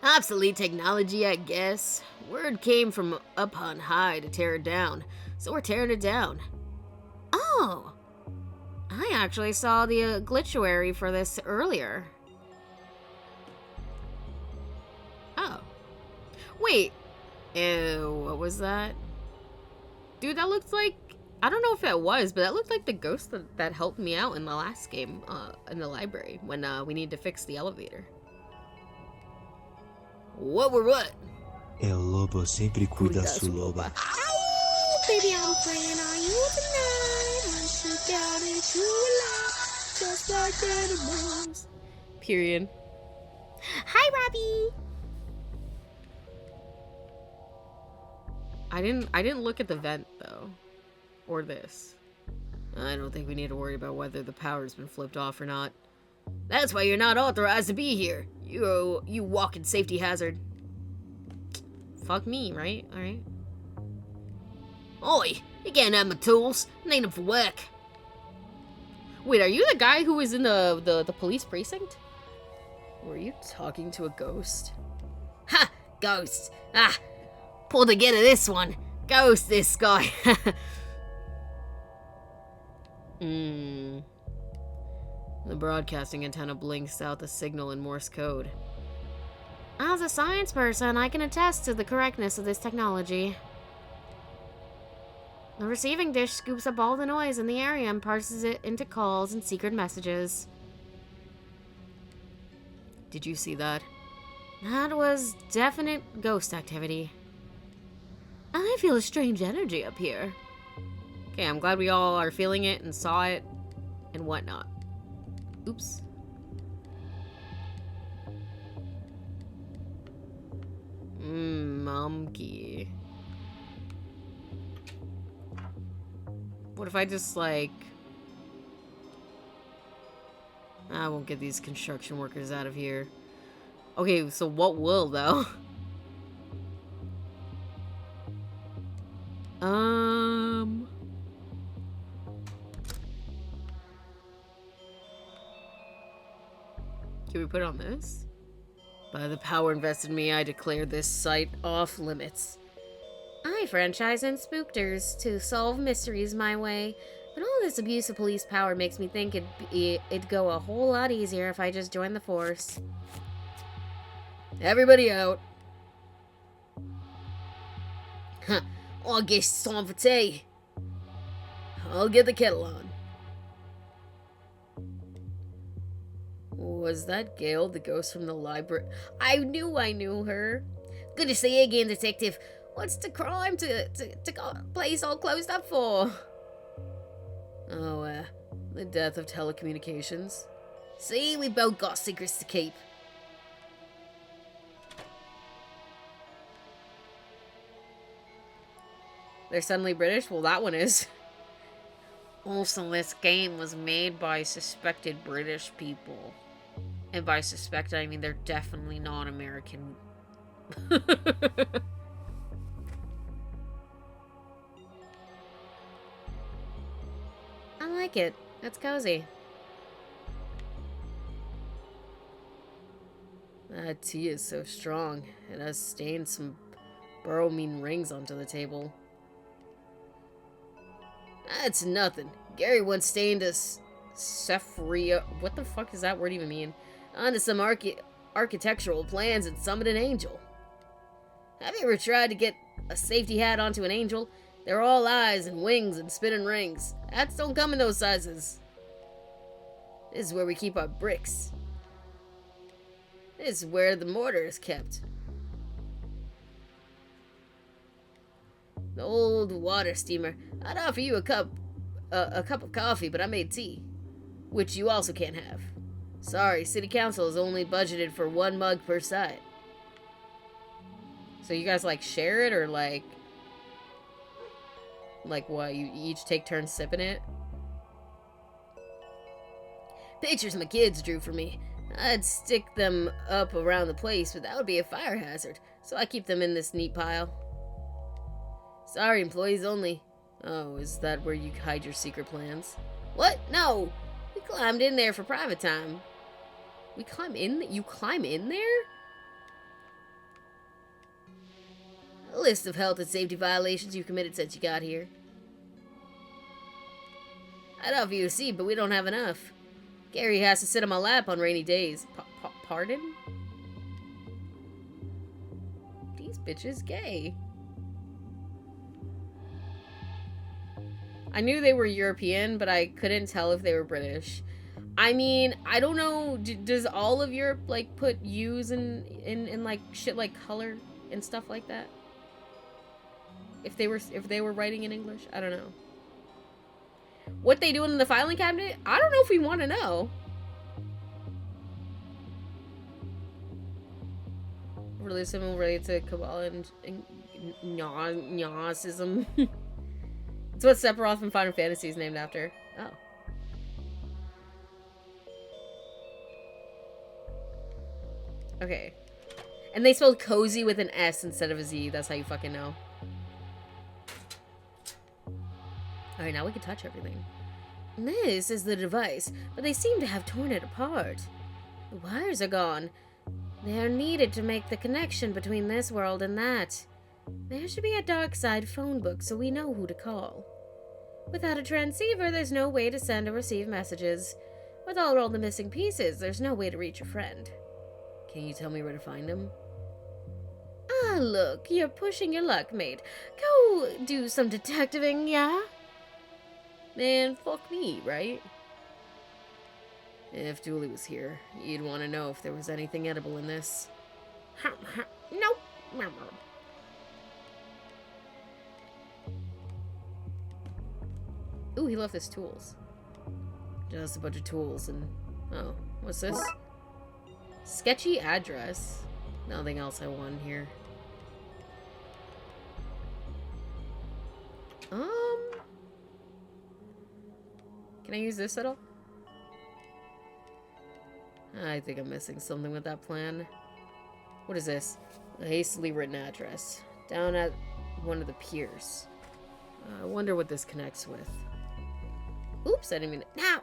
Obsolete technology, I guess. Word came from up on high to tear it down, so we're tearing it down. Oh! I actually saw the glitchuary for this earlier. Oh. Wait. Ew, what was that? Dude, that looked like... I don't know if it was, but that looked like the ghost that helped me out in the last game, in the library, when we needed to fix the elevator. What were what? El lobo sempre cuida su loba. Oh, baby, I'm praying on you tonight. Once you got into a lie, just like animals. Period. Hi, Robbie. I didn't look at the vent, though. Or this. I don't think we need to worry about whether the power's been flipped off or not. That's why you're not authorized to be here. You walking safety hazard. Fuck me, right? Alright. Oi, you can't have my tools. Need them for work. Wait, are you the guy who was in the police precinct? Were you talking to a ghost? Ha! Ghost. Ah! Pull together this one. Ghost this guy. The broadcasting antenna blinks out the signal in Morse code. As a science person, I can attest to the correctness of this technology. The receiving dish scoops up all the noise in the area and parses it into calls and secret messages. Did you see that? That was definite ghost activity. I feel a strange energy up here. Okay, I'm glad we all are feeling it and saw it and whatnot. Oops. Monkey. What if I just, like... I won't get these construction workers out of here. Okay, so what will, though? Can we put it on this? By the power invested in me, I declare this site off limits. I franchise in spookters to solve mysteries my way, but all this abuse of police power makes me think it'd go a whole lot easier if I just joined the force. Everybody out. Huh. I guess it's time for tea. I'll get the kettle on. Was that Gail, the ghost from the library? I knew her. Good to see you again, Detective. What's the crime to place all closed up for? Oh, the death of telecommunications. See, we both got secrets to keep. They're suddenly British? Well, that one is. Also, this game was made by suspected British people. And by suspected, I mean they're definitely not American. I like it. It's cozy. That tea is so strong. It has stained some bromine rings onto the table. That's nothing. Gary once stained a Sephria. What the fuck does that word even mean? Onto some architectural plans and summoned an angel. Have you ever tried to get a safety hat onto an angel? They're all eyes and wings and spinning rings. Hats don't come in those sizes. This is where we keep our bricks. This is where the mortar is kept. The old water steamer. I'd offer you a cup of coffee, but I made tea, which you also can't have. Sorry, City Council is only budgeted for 1 mug per side. So you guys like share it or like Like what? You each take turns sipping it? Pictures my kids drew for me. I'd stick them up around the place, but that would be a fire hazard, so I keep them in this neat pile. Sorry, employees only. Oh, is that where you hide your secret plans? What? No! We climbed in there for private time. We climb in? You climb in there? A list of health and safety violations you've committed since you got here. I'd offer you a seat, but we don't have enough. Gary has to sit on my lap on rainy days. Pardon? These bitches gay. I knew they were European, but I couldn't tell if they were British. I mean, I don't know. Does all of Europe like put U's in like shit like color and stuff like that? If they were writing in English, I don't know. What they doing in the filing cabinet? I don't know if we want to know. Realism related to Kabbalah and Gnosticism. It's what Sephiroth from Final Fantasy is named after. Oh. Okay. And they spelled cozy with an S instead of a Z. That's how you fucking know. Alright, now we can touch everything. This is the device, but they seem to have torn it apart. The wires are gone. They are needed to make the connection between this world and that. There should be a Darkside phone book so we know who to call. Without a transceiver, there's no way to send or receive messages. With all the missing pieces, there's no way to reach a friend. Can you tell me where to find them? Ah, look, you're pushing your luck, mate. Go do some detectiving, yeah? Man, fuck me, right? If Dooley was here, you'd want to know if there was anything edible in this. Nope. Ooh, he left his tools. Just a bunch of tools and... Oh, what's this? Sketchy address. Nothing else I want here. Can I use this at all? I think I'm missing something with that plan. What is this? A hastily written address. Down at one of the piers. I wonder what this connects with. Oops, I didn't mean it. Now!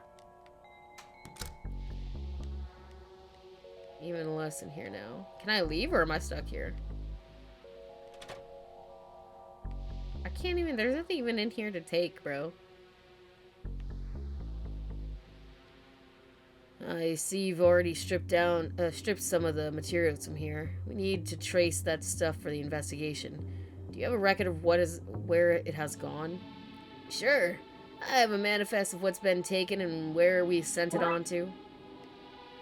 Even less in here now. Can I leave or am I stuck here? I can't even... There's nothing even in here to take, bro. I see you've already stripped some of the materials from here. We need to trace that stuff for the investigation. Do you have a record of where it has gone? Sure. I have a manifest of what's been taken and where we sent it on to.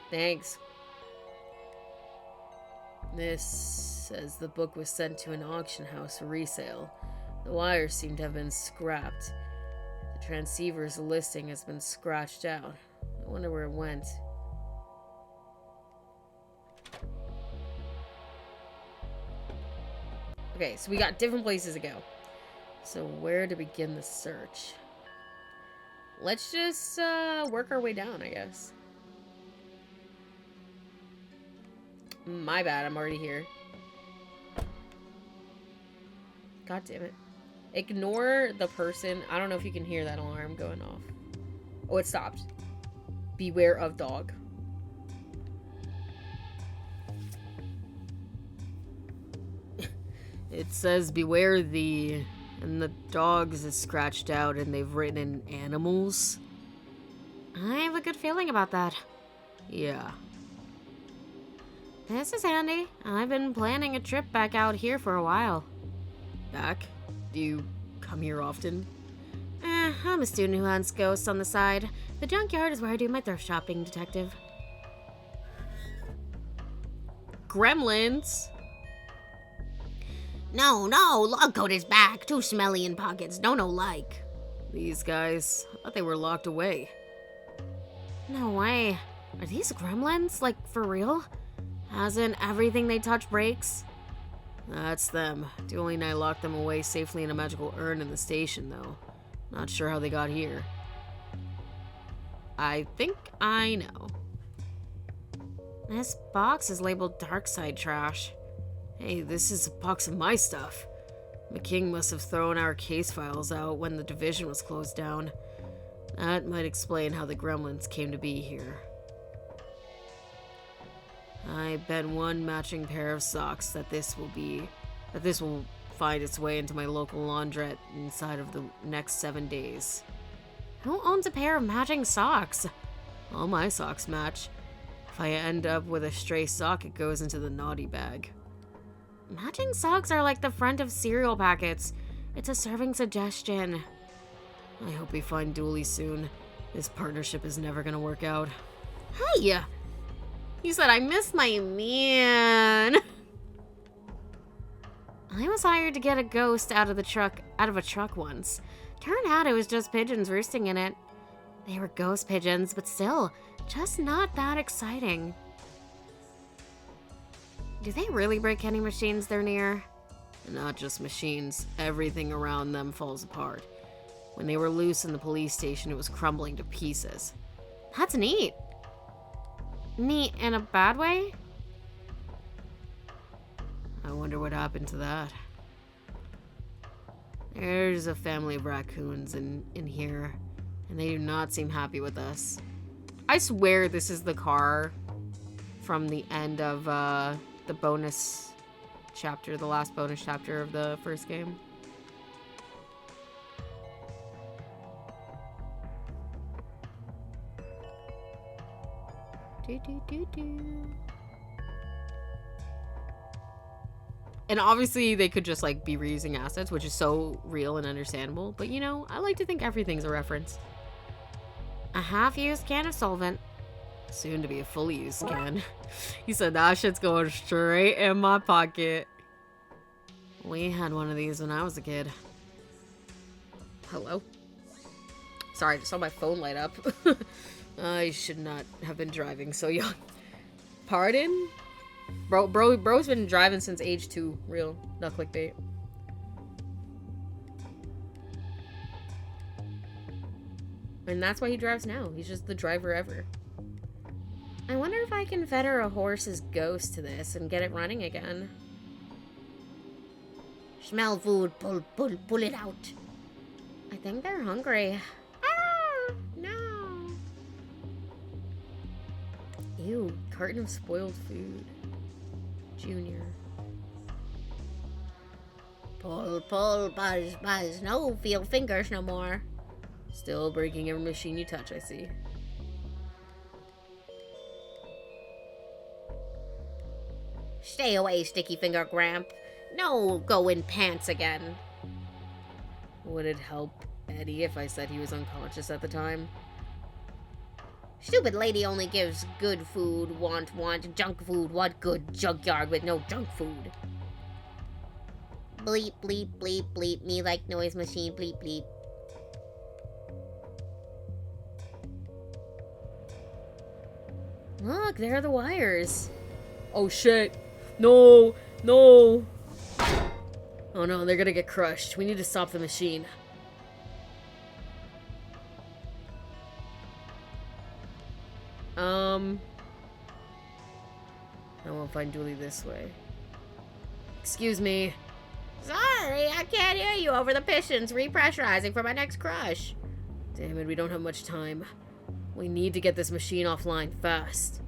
Thanks. This says the book was sent to an auction house for resale. The wires seem to have been scrapped. The transceiver's listing has been scratched out. I wonder where it went. Okay, so we got different places to go. So where to begin the search? Let's just work our way down, I guess. My bad, I'm already here. God damn it. Ignore the person. I don't know if you can hear that alarm going off. Oh, it stopped. Beware of dog. It says beware the... And the dogs is scratched out and they've written in animals. I have a good feeling about that. Yeah. This is handy. I've been planning a trip back out here for a while. Back? Do you come here often? I'm a student who hunts ghosts on the side. The junkyard is where I do my thrift shopping, detective. Gremlins? No, log coat is back. Too smelly in pockets. No like. These guys, I thought they were locked away. No way. Are these gremlins? Like, for real? Hasn't everything they touch breaks? That's them. Dooley and I locked them away safely in a magical urn in the station, though. Not sure how they got here. I think I know. This box is labeled Darkside trash. Hey, this is a box of my stuff. McKing must have thrown our case files out when the division was closed down. That might explain how the gremlins came to be here. I bet one matching pair of socks that this will find its way into my local laundrette inside of the next 7 days. Who owns a pair of matching socks? All my socks match. If I end up with a stray sock, it goes into the naughty bag. Matching socks are like the front of cereal packets. It's a serving suggestion. I hope we find Dooley soon. This partnership is never gonna work out. Hey! You said I missed my man. I was hired to get a ghost out of a truck once. Turned out it was just pigeons roosting in it. They were ghost pigeons, but still, just not that exciting. Do they really break any machines they're near? Not just machines. Everything around them falls apart. When they were loose in the police station, it was crumbling to pieces. That's neat. Neat in a bad way? I wonder what happened to that. There's a family of raccoons in here, and they do not seem happy with us. I swear this is the car from the end of the bonus chapter, the last bonus chapter of the first game. And obviously they could just like be reusing assets, which is so real and understandable, but you know, I like to think everything's a reference. A half-used can of solvent. Soon to be a fully used can. He said that shit's going straight in my pocket. We had one of these when I was a kid. Hello? Sorry, I just saw my phone light up. I should not have been driving so young. Pardon? Bro's been driving since age 2. Real, not clickbait. And that's why he drives now. He's just the driver ever. I wonder if I can fetter a horse's ghost to this and get it running again. Smell food, pull it out. I think they're hungry. Ah, no. Ew, carton of spoiled food. Junior. Pull, buzz, no feel fingers no more. Still breaking every machine you touch, I see. Stay away, sticky finger Gramp. No go in pants again. Would it help Eddie if I said he was unconscious at the time? Stupid lady only gives good food, want, junk food, what good junkyard with no junk food. Bleep, bleep, bleep, bleep, me like noise machine, bleep, bleep. Look, there are the wires. Oh shit. No, no. Oh no, they're gonna get crushed. We need to stop the machine. I won't find Dooley this way. Excuse me. Sorry, I can't hear you over the pistons repressurizing for my next crush. Damn it, we don't have much time. We need to get this machine offline fast.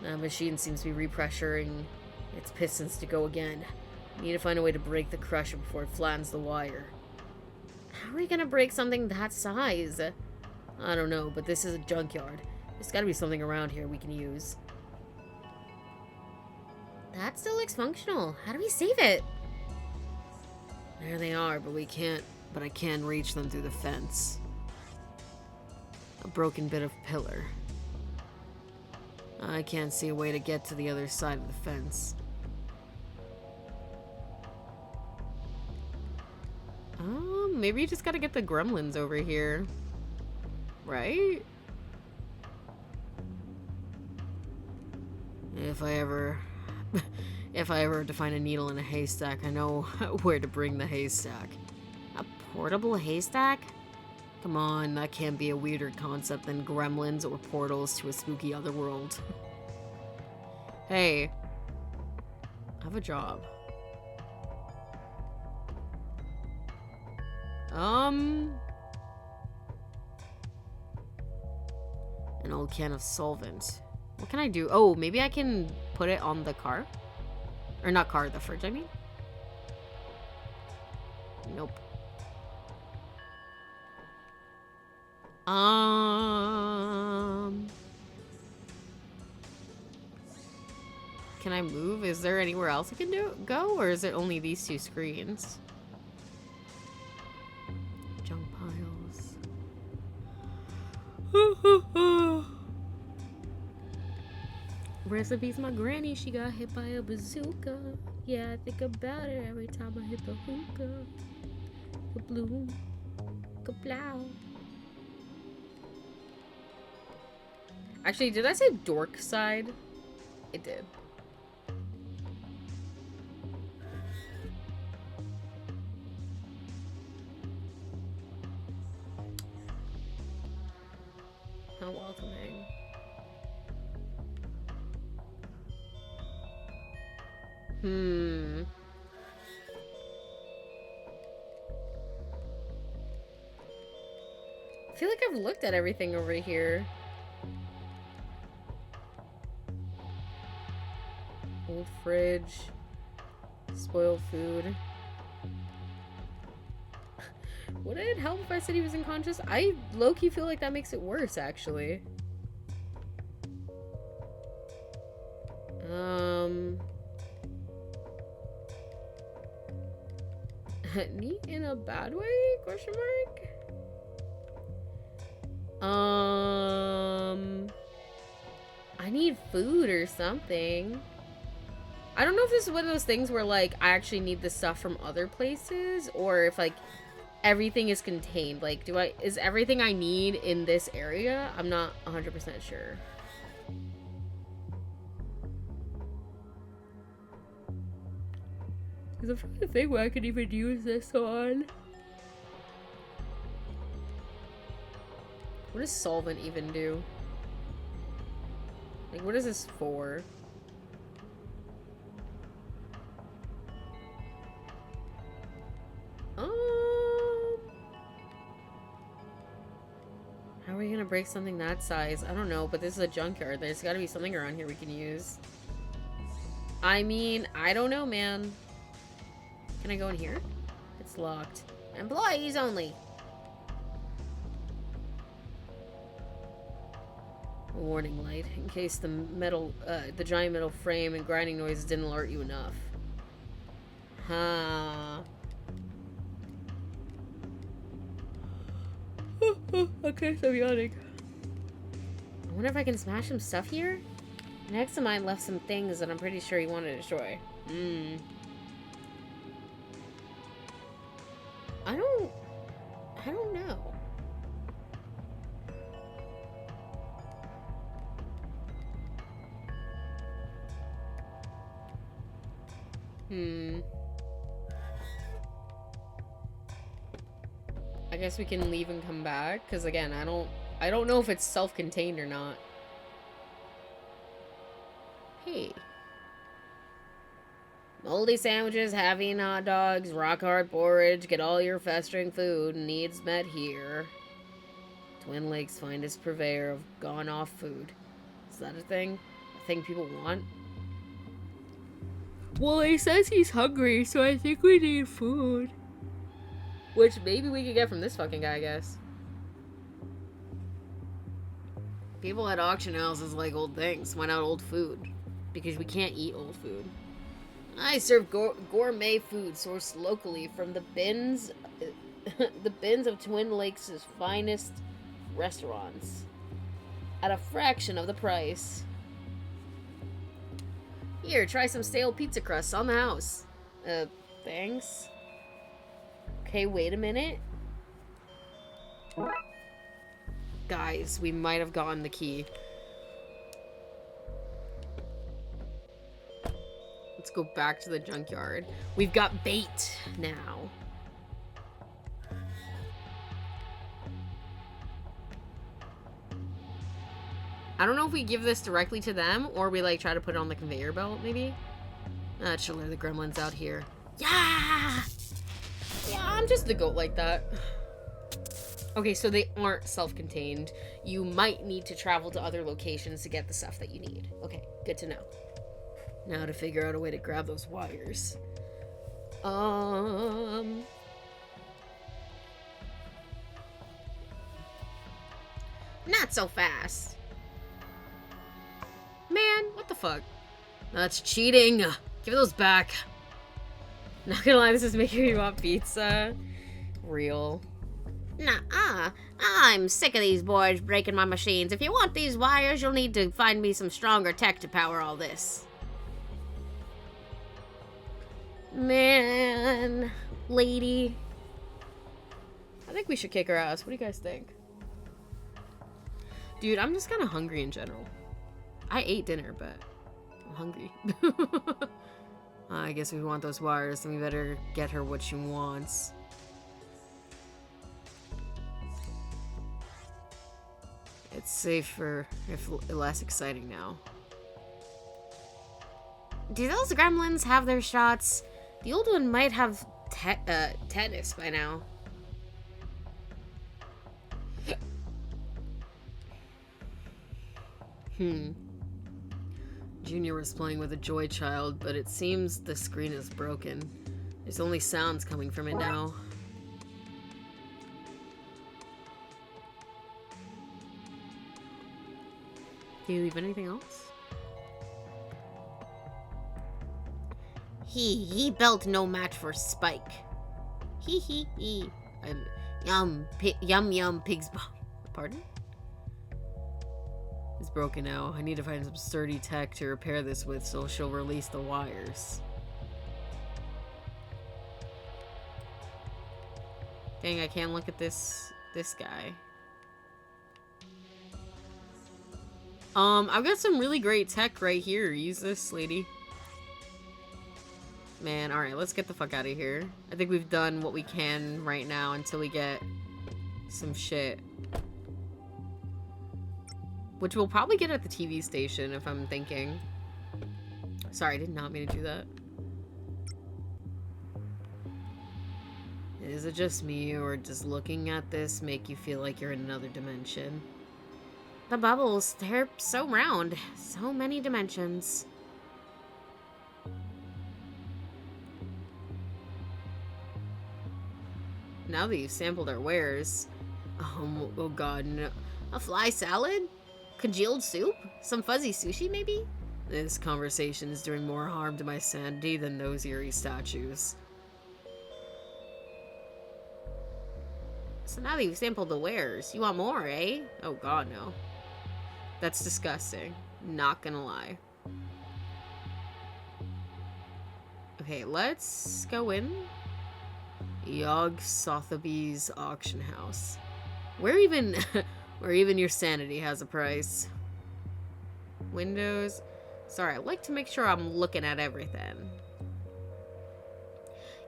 That machine seems to be repressuring its pistons to go again. We need to find a way to break the crusher before it flattens the wire. How are we gonna break something that size? I don't know, but this is a junkyard. There's gotta be something around here we can use. That still looks functional. How do we save it? There they are, but I can't reach them through the fence. A broken bit of pillar. I can't see a way to get to the other side of the fence. Maybe you just gotta get the gremlins over here. Right? If I ever were to find a needle in a haystack, I know where to bring the haystack. A portable haystack? Come on, that can't be a weirder concept than gremlins or portals to a spooky otherworld. Hey, I have a job. An old can of solvent. What can I do? Oh, maybe I can put it on the car? Or not car, the fridge, I mean? Nope. Can I move? Is there anywhere else I can go? Or is it only these two screens? Junk piles. Recipes my granny, she got hit by a bazooka. Yeah, I think about it every time I hit the hookah. Kabloom. Kablow. Actually, did I say Darkside? It did. How welcoming. I feel like I've looked at everything over here. Old fridge. Spoiled food. Would it help if I said he was unconscious? I low-key feel like that makes it worse, actually. Neat in a bad way? Question mark? I need food or something. I don't know if this is one of those things where, like, I actually need the stuff from other places, or if, like, everything is contained. Like, is everything I need in this area? I'm not 100% sure. Because I'm trying to think what I could even use this on. What does solvent even do? Like, what is this for? How are we gonna break something that size? I don't know, but this is a junkyard. There's gotta be something around here we can use. I mean, I don't know, man. Can I go in here? It's locked. Employees only. A warning light, in case the giant metal frame and grinding noises didn't alert you enough. Huh. Okay, so I'm yawning. I wonder if I can smash some stuff here? An ex of mine left some things that I'm pretty sure he wanted to destroy. I don't know. I guess we can leave and come back, because again, I don't know if it's self-contained or not. Hey. Moldy sandwiches, heavy hot dogs, rock-hard porridge, get all your festering food needs met here. Twin Lakes' finest purveyor of gone-off food. Is that a thing? A thing people want? Well, he says he's hungry, so I think we need food. Which maybe we could get from this fucking guy, I guess. People at auction houses like old things. Why not old food? Because we can't eat old food. I serve gourmet food sourced locally from the bins of Twin Lakes' finest restaurants. At a fraction of the price. Here, try some stale pizza crusts on the house. Thanks. Okay, wait a minute. Guys, we might have gotten the key. Let's go back to the junkyard. We've got bait now. I don't know if we give this directly to them or we like try to put it on the conveyor belt, maybe. That should lure the gremlins out here. Yeah! Yeah, I'm just the goat like that. Okay, so they aren't self-contained. You might need to travel to other locations to get the stuff that you need. Okay, good to know. Now to figure out a way to grab those wires. Not so fast. Man, what the fuck? That's cheating. Give those back. Not gonna lie, this is making me want pizza. Real. Nuh-uh. I'm sick of these boys breaking my machines. If you want these wires, you'll need to find me some stronger tech to power all this. Man, lady. I think we should kick her ass. What do you guys think? Dude, I'm just kind of hungry in general. I ate dinner, but I'm hungry. I guess if we want those wires, then we better get her what she wants. It's safer, if less exciting now. Do those gremlins have their shots? The old one might have tetanus by now. Junior was playing with a Joy Child, but it seems the screen is broken. There's only sounds coming from it now. Do you leave anything else? He built no match for Spike. He. Yum pig's bum. Pardon? It's broken now. I need to find some sturdy tech to repair this with so she'll release the wires. Dang, I can't look at this guy. I've got some really great tech right here. Use this, lady. Man, alright, let's get the fuck out of here. I think we've done what we can right now until we get some shit. Which we'll probably get at the TV station, if I'm thinking. Sorry, I did not mean to do that. Is it just me, or does looking at this make you feel like you're in another dimension? The bubbles, they're so round. So many dimensions. Now that you've sampled our wares... oh god, no. A fly salad? Congealed soup? Some fuzzy sushi, maybe? This conversation is doing more harm to my sanity than those eerie statues. So now that you've sampled the wares, you want more, eh? Oh god, no. That's disgusting. Not gonna lie. Okay, let's go in. Yog Sotheby's auction house. Where even your sanity has a price. Windows. Sorry, I like to make sure I'm looking at everything.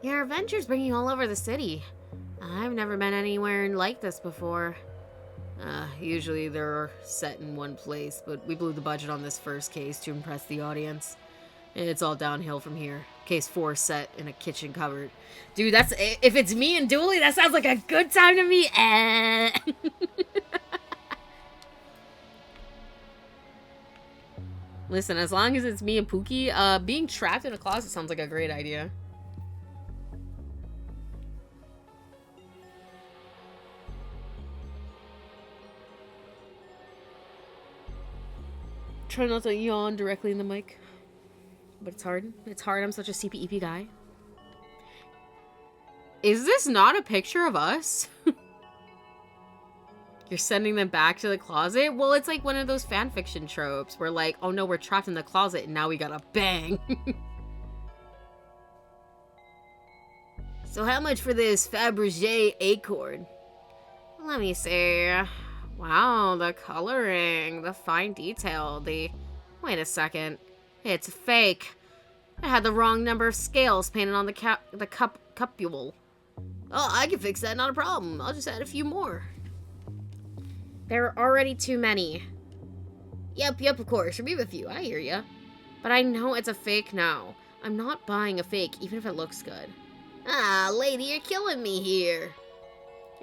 Your adventures bring you all over the city. I've never been anywhere like this before. Usually they're set in one place, but we blew the budget on this first case to impress the audience. It's all downhill from here. Case 4 set in a kitchen cupboard. Dude, that's... if it's me and Dooley, that sounds like a good time to me. Listen, as long as it's me and Pookie, being trapped in a closet sounds like a great idea. Try not to yawn directly in the mic. But it's hard. It's hard. I'm such a CPEP guy. Is this not a picture of us? You're sending them back to the closet? Well, it's like one of those fanfiction tropes where like, oh no, we're trapped in the closet and now we gotta bang. So how much for this Fabergé acorn? Let me see. Wow, the coloring, the fine detail, the... Wait a second. It's fake. I had the wrong number of scales painted on the cupule. Oh, I can fix that, not a problem. I'll just add a few more. There are already too many. Yep, of course. Remove a few. I hear ya. But I know it's a fake now. I'm not buying a fake, even if it looks good. Ah, lady, you're killing me here.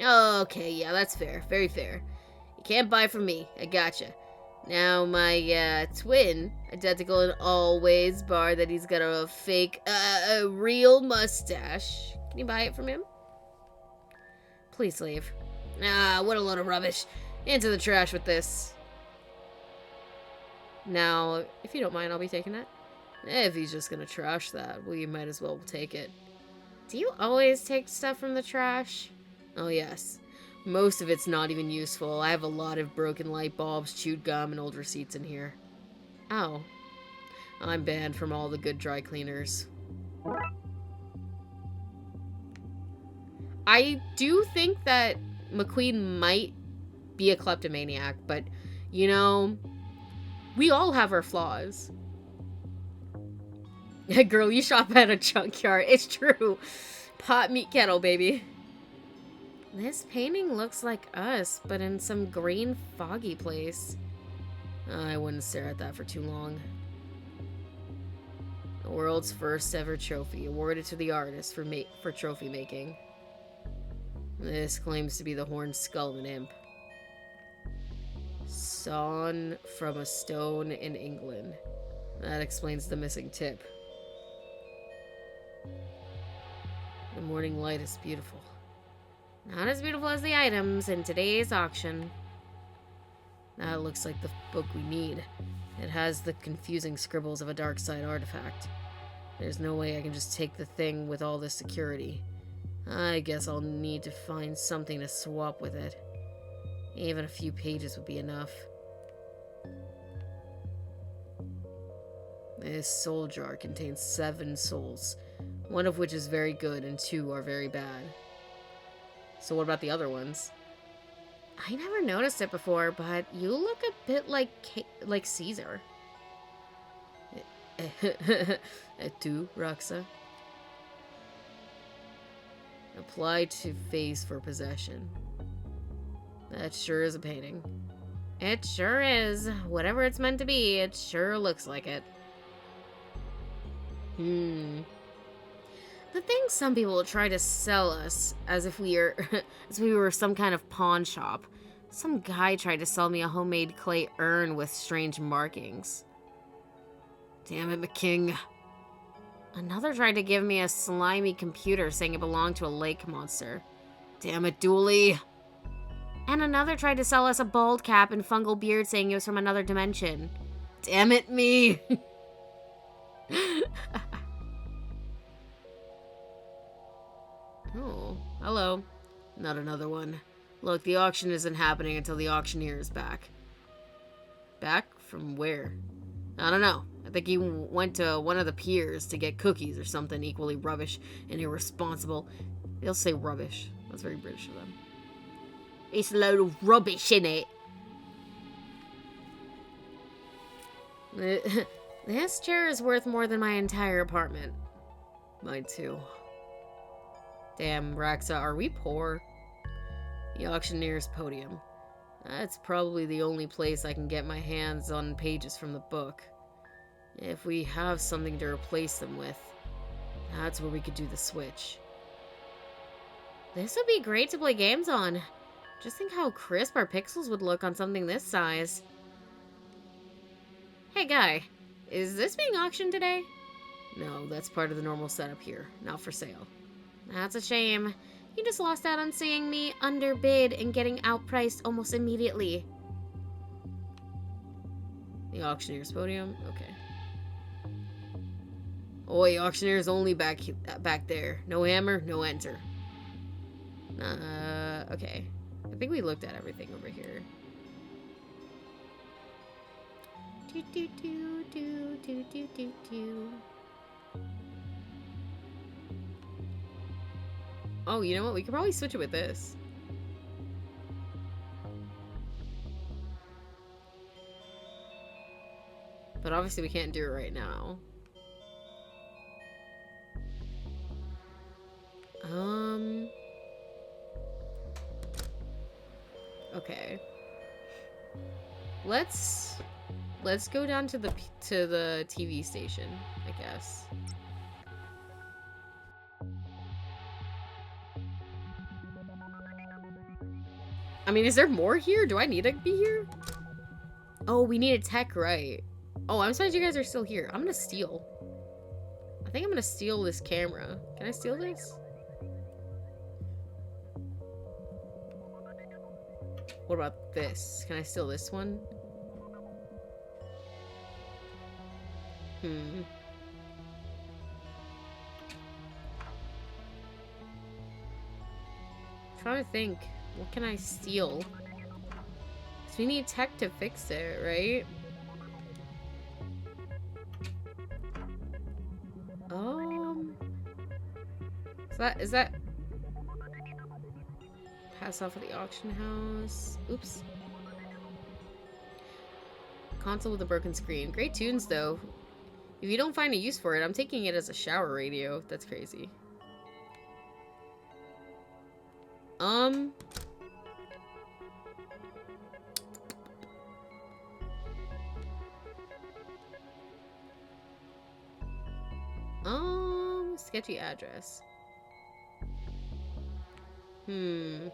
Okay, yeah, that's fair. Very fair. You can't buy from me. I gotcha. Now, my, twin, identical in all ways, bar that he's got a fake, a real mustache. Can you buy it from him? Please leave. Ah, what a load of rubbish. Into the trash with this. Now, if you don't mind, I'll be taking it. If he's just gonna trash that, well, you might as well take it. Do you always take stuff from the trash? Oh, yes. Most of it's not even useful. I have a lot of broken light bulbs, chewed gum, and old receipts in here. Oh. I'm banned from all the good dry cleaners. I do think that McQueen might be a kleptomaniac, but, you know, we all have our flaws. Girl, you shop at a junkyard. It's true. Pot meat kettle, baby. This painting looks like us, but in some green, foggy place. I wouldn't stare at that for too long. The world's first ever trophy, awarded to the artist for trophy making. This claims to be the horned skull of an imp. Sawn from a stone in England. That explains the missing tip. The morning light is beautiful. Not as beautiful as the items in today's auction. That looks like the book we need. It has the confusing scribbles of a Darkside artifact. There's no way I can just take the thing with all this security. I guess I'll need to find something to swap with it. Even a few pages would be enough. This soul jar contains 7 souls, one of which is very good and 2 are very bad. So what about the other ones? I never noticed it before, but you look a bit like Caesar. Tu, Roxa? Apply to face for possession. That sure is a painting. It sure is. Whatever it's meant to be, it sure looks like it. The things some people try to sell us as if we were some kind of pawn shop. Some guy tried to sell me a homemade clay urn with strange markings. Damn it, McKing. Another tried to give me a slimy computer saying it belonged to a lake monster. Damn it, Dooley. And another tried to sell us a bald cap and fungal beard saying it was from another dimension. Damn it, me. Oh, hello. Not another one. Look, the auction isn't happening until the auctioneer is back. Back? From where? I don't know. I think he went to one of the piers to get cookies or something equally rubbish and irresponsible. They'll say rubbish. That's very British of them. It's a load of rubbish, innit? This chair is worth more than my entire apartment. Mine too. Damn, Raxa, are we poor? The auctioneer's podium. That's probably the only place I can get my hands on pages from the book. If we have something to replace them with, that's where we could do the switch. This would be great to play games on. Just think how crisp our pixels would look on something this size. Hey guy, is this being auctioned today? No, that's part of the normal setup here, not for sale. That's a shame. You just lost out on seeing me underbid and getting outpriced almost immediately. The auctioneer's podium? Okay. Oi, auctioneer's only back there. No hammer, no enter. Okay. I think we looked at everything over here. Do do do do do do do do. Oh, you know what? We could probably switch it with this. But obviously we can't do it right now. let's go down to the TV station, I guess. I mean, is there more here? Do I need to be here? Oh, we need a tech, right? Oh, I'm surprised you guys are still here. I'm gonna steal. I think I'm gonna steal this camera. Can I steal this? What about this? Can I steal this one? I'm trying to think. What can I steal? So we need tech to fix it, right? Is that pass off at the auction house? Oops. Console with a broken screen. Great tunes though. If you don't find a use for it, I'm taking it as a shower radio. That's crazy. Sketchy address. I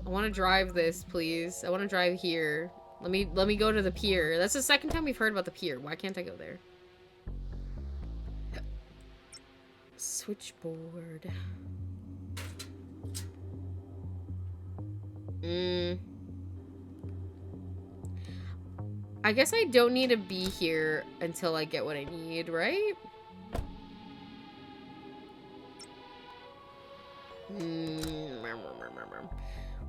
want to drive this, please. I want to drive here. Let me go to the pier. That's the second time we've heard about the pier. Why can't I go there? Switchboard. I guess I don't need to be here until I get what I need, right?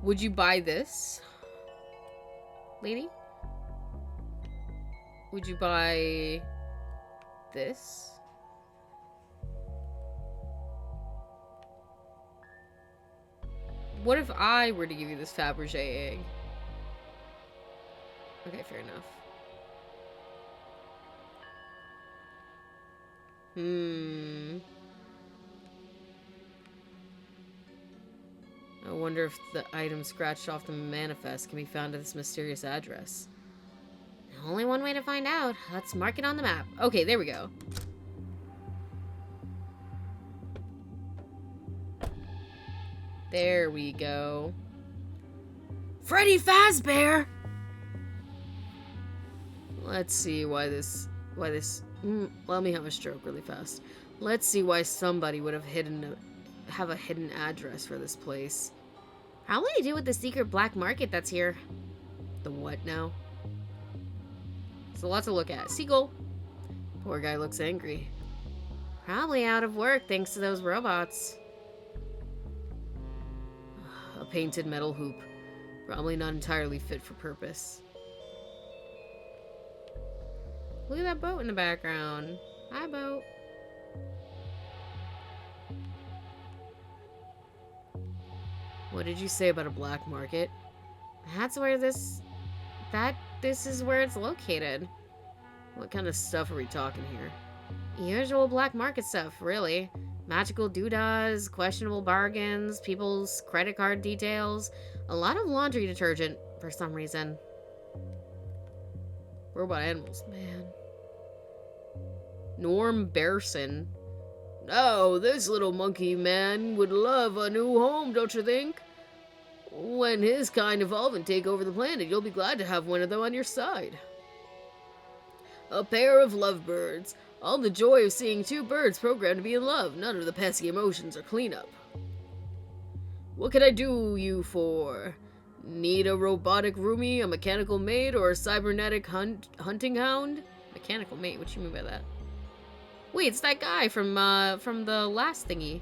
Would you buy this, lady? Would you buy this? What if I were to give you this Fabergé egg? Okay, fair enough. I wonder if the item scratched off the manifest can be found at this mysterious address. Only one way to find out. Let's mark it on the map. Okay, there we go. There we go. Freddy Fazbear! Let's see why this... let me have a stroke really fast. Let's see why somebody would have have a hidden address for this place. Probably to do with the secret black market that's here. The what now? There's a lot to look at. Seagull. Poor guy looks angry. Probably out of work thanks to those robots. A painted metal hoop. Probably not entirely fit for purpose. Look at that boat in the background. Hi, boat. What did you say about a black market? That's where this is where it's located. What kind of stuff are we talking here? Usual black market stuff, really. Magical doodahs, questionable bargains, people's credit card details, a lot of laundry detergent for some reason. Robot animals, man. Norm Bearson. Oh, this little monkey man would love a new home, don't you think? When his kind evolve and take over the planet, you'll be glad to have one of them on your side. A pair of lovebirds. All the joy of seeing two birds programmed to be in love. None of the pesky emotions or cleanup. What can I do you for? Need a robotic roomie, a mechanical maid, or a cybernetic hunting hound? Mechanical maid? What you mean by that? Wait, it's that guy from the last thingy.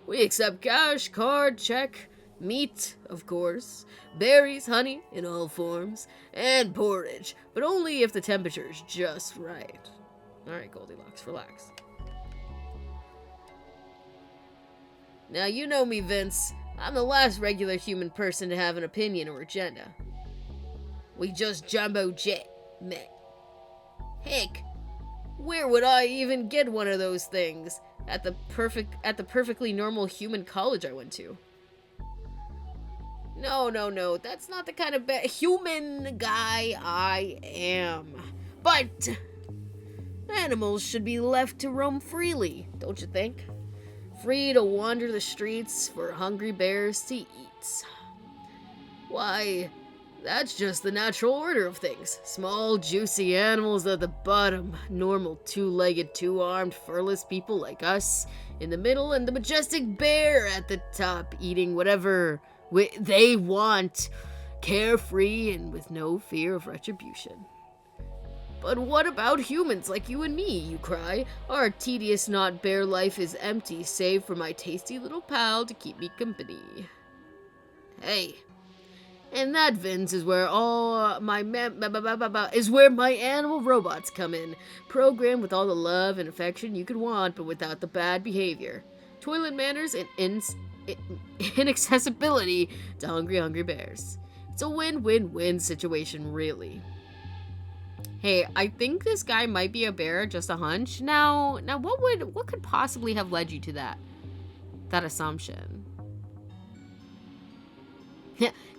We accept cash, card, check, meat, of course, berries, honey in all forms, and porridge, but only if the temperature's just right. Alright, Goldilocks, relax. Now, you know me, Vince. I'm the last regular human person to have an opinion or agenda. We just jumbo jet, meh. Heck, where would I even get one of those things? At the perfectly normal human college I went to. No, no, no. That's not the kind of human guy I am. But animals should be left to roam freely, don't you think? Free to wander the streets for hungry bears to eat. Why, that's just the natural order of things. Small, juicy animals at the bottom, normal two-legged, two-armed, furless people like us in the middle, and the majestic bear at the top, eating whatever they want, carefree and with no fear of retribution. But what about humans like you and me, you cry? Our tedious not-bear life is empty, save for my tasty little pal to keep me company. Hey. And that, Vince, is where all my is where my animal robots come in, programmed with all the love and affection you could want, but without the bad behavior, toilet manners, and inaccessibility to hungry bears. It's a win-win-win situation, really. Hey, I think this guy might be a bear, just a hunch. Now, what could possibly have led you to that assumption?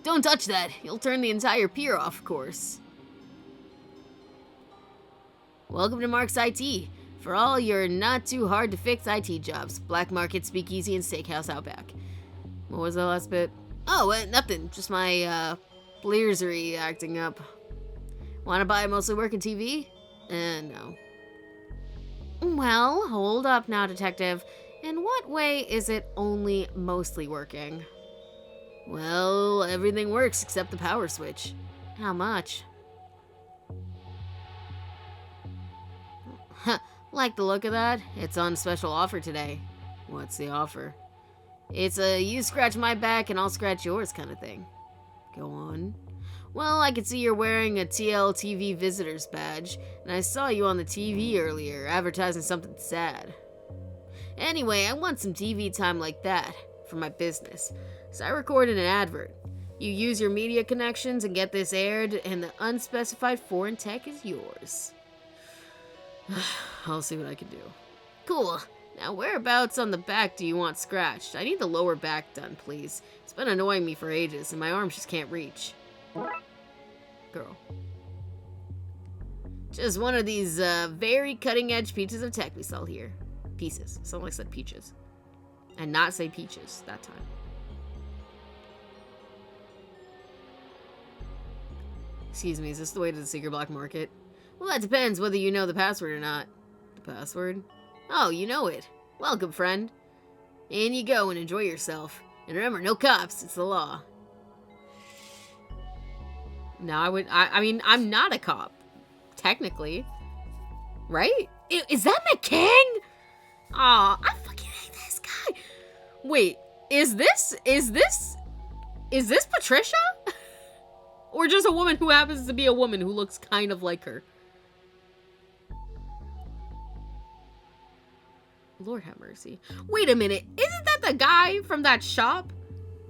Don't touch that. You'll turn the entire pier off course. Welcome to Mark's IT. For all your not too hard to fix IT jobs. Black market, speakeasy, and steakhouse out back. What was that last bit? Oh, nothing. Just my, blearsery acting up. Wanna buy mostly working TV? No. Well, hold up now, Detective. In what way is it only mostly working? Well, everything works except the power switch. How much? Like the look of that? It's on special offer today. What's the offer? It's a you scratch my back and I'll scratch yours kind of thing. Go on. Well, I can see you're wearing a TLTV visitor's badge, and I saw you on the TV earlier, advertising something sad. Anyway, I want some TV time like that for my business, so I recorded an advert. You use your media connections and get this aired, and the unspecified foreign tech is yours. I'll see what I can do. Cool. Now, whereabouts on the back do you want scratched? I need the lower back done, please. It's been annoying me for ages, and my arms just can't reach. Girl. Just one of these very cutting-edge pieces of tech we sell here. Pieces. Someone like said peaches. And not say peaches that time. Excuse me, is this the way to the secret black market? Well, that depends whether you know the password or not. The password? Oh, you know it. Welcome, friend. In you go and enjoy yourself. And remember, no cops, it's the law. No, I mean, I'm not a cop. Technically. Right? Is that McKing? Aw, I fucking hate this guy. Wait, is this Patricia? Or just a woman who happens to be a woman who looks kind of like her? Lord have mercy. Wait a minute. Isn't that the guy from that shop?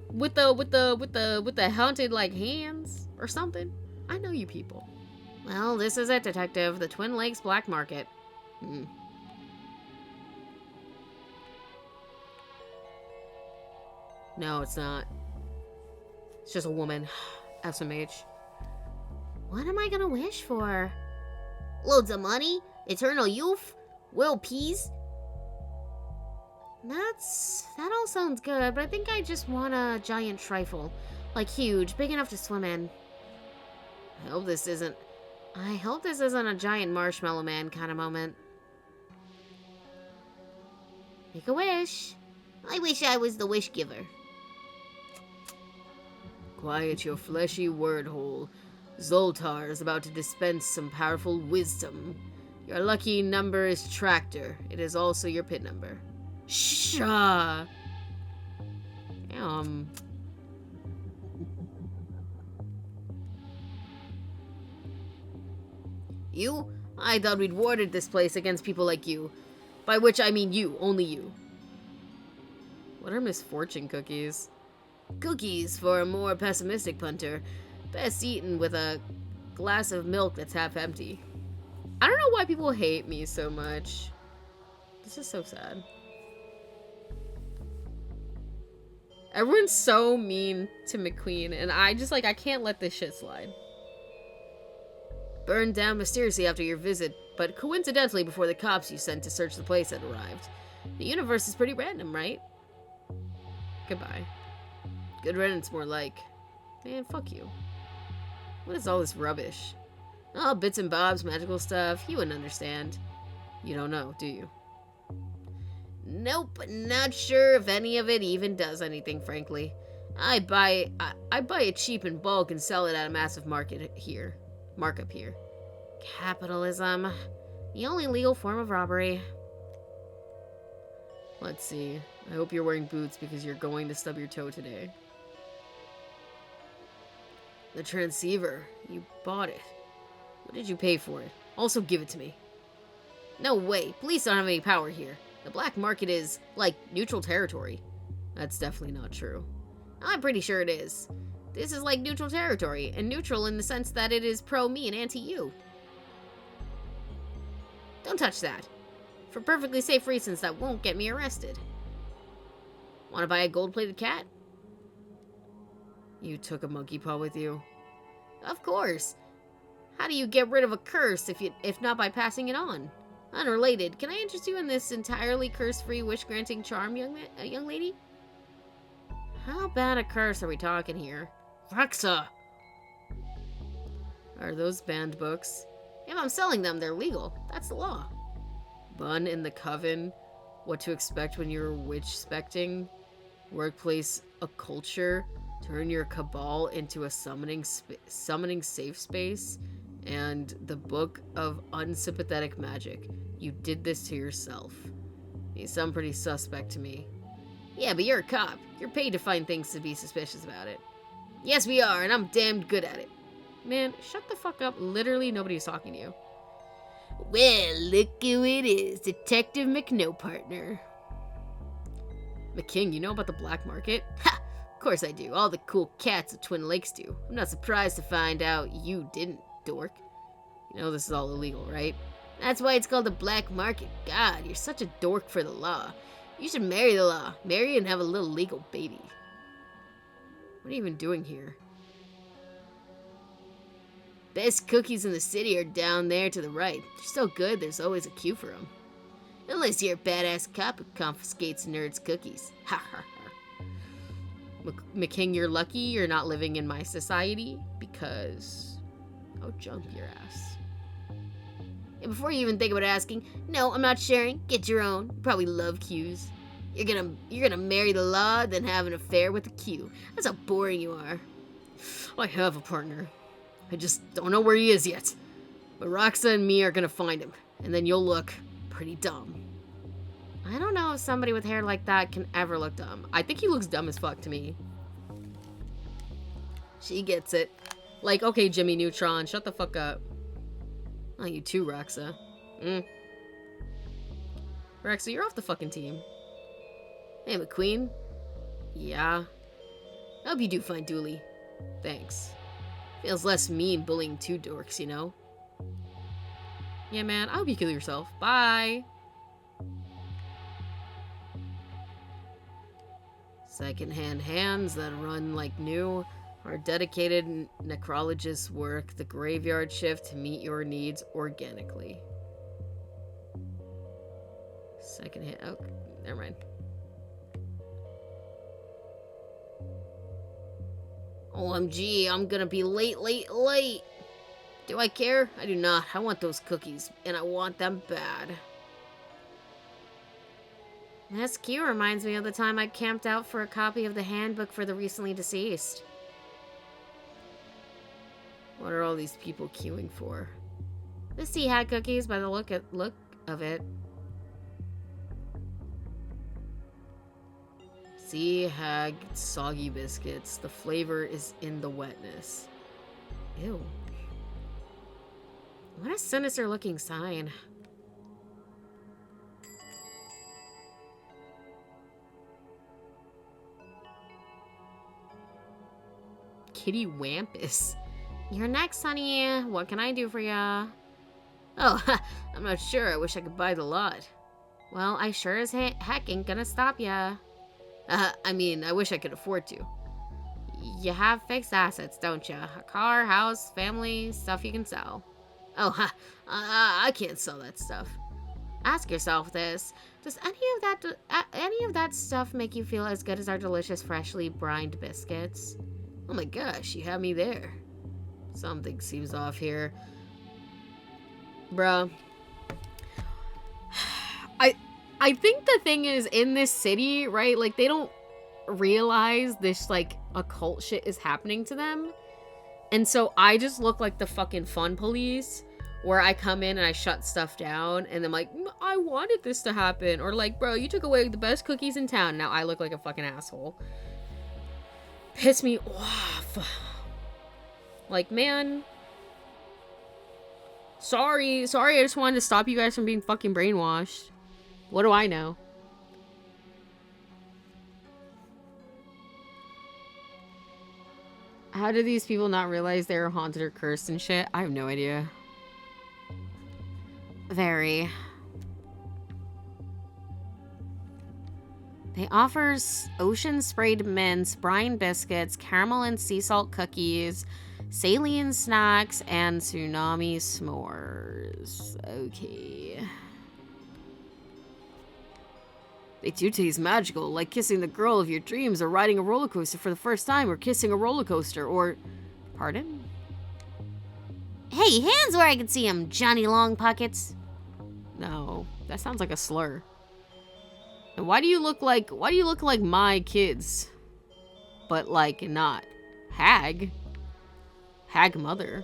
With the haunted like hands or something? I know you people. Well, this is it, Detective. The Twin Lakes Black Market. No, it's not. It's just a woman. SMH. What am I gonna wish for? Loads of money, eternal youth, world peace. That all sounds good, but I think I just want a giant trifle. Like huge, big enough to swim in. I hope this isn't a giant marshmallow man kind of moment. Make a wish. I wish I was the wish giver. Quiet your fleshy word hole. Zoltar is about to dispense some powerful wisdom. Your lucky number is Tractor. It is also your pin number. Shh. You? I thought we'd warded this place against people like you. By which I mean you, only you. What are misfortune cookies? Cookies for a more pessimistic punter. Best eaten with a glass of milk that's half empty. I don't know why people hate me so much. This is so sad. Everyone's so mean to McQueen, and I just, like, I can't let this shit slide. Burned down mysteriously after your visit, but coincidentally before the cops you sent to search the place had arrived. The universe is pretty random, right? Goodbye. Good riddance, more like. Man, fuck you. What is all this rubbish? Oh, bits and bobs, magical stuff. You wouldn't understand. You don't know, do you? Nope, not sure if any of it even does anything, frankly. I buy it cheap in bulk and sell it at a massive markup here. Capitalism. The only legal form of robbery. Let's see. I hope you're wearing boots because you're going to stub your toe today. The transceiver. You bought it. What did you pay for it? Also give it to me. No way, police don't have any power here. The black market is, like, neutral territory. That's definitely not true. I'm pretty sure it is. This is like neutral territory, and neutral in the sense that it is pro-me and anti-you. Don't touch that. For perfectly safe reasons that won't get me arrested. Want to buy a gold-plated cat? You took a monkey paw with you? Of course. How do you get rid of a curse if not by passing it on? Unrelated, can I interest you in this entirely curse-free wish-granting charm, young lady? How bad a curse are we talking here? Raxa! Are those banned books? If I'm selling them, they're legal. That's the law. Bun in the Coven, What to Expect When You're Witch-specting, Workplace a Culture, Turn Your Cabal into a Summoning Safe Space, and the Book of Unsympathetic Magic. You did this to yourself. You sound pretty suspect to me. Yeah, but you're a cop. You're paid to find things to be suspicious about it. Yes, we are, and I'm damned good at it. Man, shut the fuck up. Literally, nobody's talking to you. Well, look who it is. Detective McNo-partner. McKing, you know about the black market? Ha! Of course I do. All the cool cats of Twin Lakes do. I'm not surprised to find out you didn't, dork. You know this is all illegal, right? That's why it's called the black market. God, you're such a dork for the law. You should marry the law. Marry and have a little legal baby. What are you even doing here? Best cookies in the city are down there to the right. They're so good, there's always a queue for them. Unless you're a badass cop who confiscates nerds' cookies. Ha ha ha. McKing, you're lucky you're not living in my society, because I'll jump your ass. And before you even think about asking, no, I'm not sharing. Get your own. You probably love queues. You're gonna marry the law, then have an affair with the queue. That's how boring you are. I have a partner. I just don't know where he is yet. But Roxa and me are gonna find him, and then you'll look pretty dumb. I don't know if somebody with hair like that can ever look dumb. I think he looks dumb as fuck to me. She gets it. Like, okay, Jimmy Neutron, shut the fuck up. Oh, you too, Roxa. Roxa, you're off the fucking team. Hey, McQueen. Yeah? I hope you do find Dooley. Thanks. Feels less mean bullying two dorks, you know? Yeah, man, I hope you kill yourself. Bye! Second-hand hands that run like new. Our dedicated necrologists work the graveyard shift to meet your needs organically. Second-hand... Oh, never mind. OMG, I'm gonna be late. Do I care? I do not. I want those cookies, and I want them bad. This queue reminds me of the time I camped out for a copy of the handbook for the recently deceased. What are all these people queuing for? The sea hat cookies by the look of it. Sea hag soggy biscuits. The flavor is in the wetness. Ew. What a sinister looking sign. Kitty Wampus. You're next, honey. What can I do for ya? Oh, I'm not sure. I wish I could buy the lot. Well, I sure as heck ain't gonna stop ya. I mean, I wish I could afford to. You have fixed assets, don't you? A car, house, family, stuff you can sell. Oh, I can't sell that stuff. Ask yourself this. Does any of that stuff make you feel as good as our delicious freshly brined biscuits? Oh my gosh, you have me there. Something seems off here. Bruh. I think the thing is, in this city, right, like, they don't realize this, like, occult shit is happening to them. And so I just look like the fucking fun police, where I come in and I shut stuff down, and I'm like, I wanted this to happen. Or like, bro, you took away the best cookies in town. Now I look like a fucking asshole. Piss me off. Like, man. Sorry, I just wanted to stop you guys from being fucking brainwashed. What do I know? How do these people not realize they're haunted or cursed and shit? I have no idea. Very. They offer ocean sprayed mints, brine biscuits, caramel and sea salt cookies, saline snacks, and tsunami s'mores. Okay. They do taste magical, like kissing the girl of your dreams, or riding a roller coaster for the first time, or kissing a roller coaster, or... Pardon? Hey, hands where I can see 'em, Johnny Long Pockets. No, that sounds like a slur. And why do you look like my kids? But like not hag mother.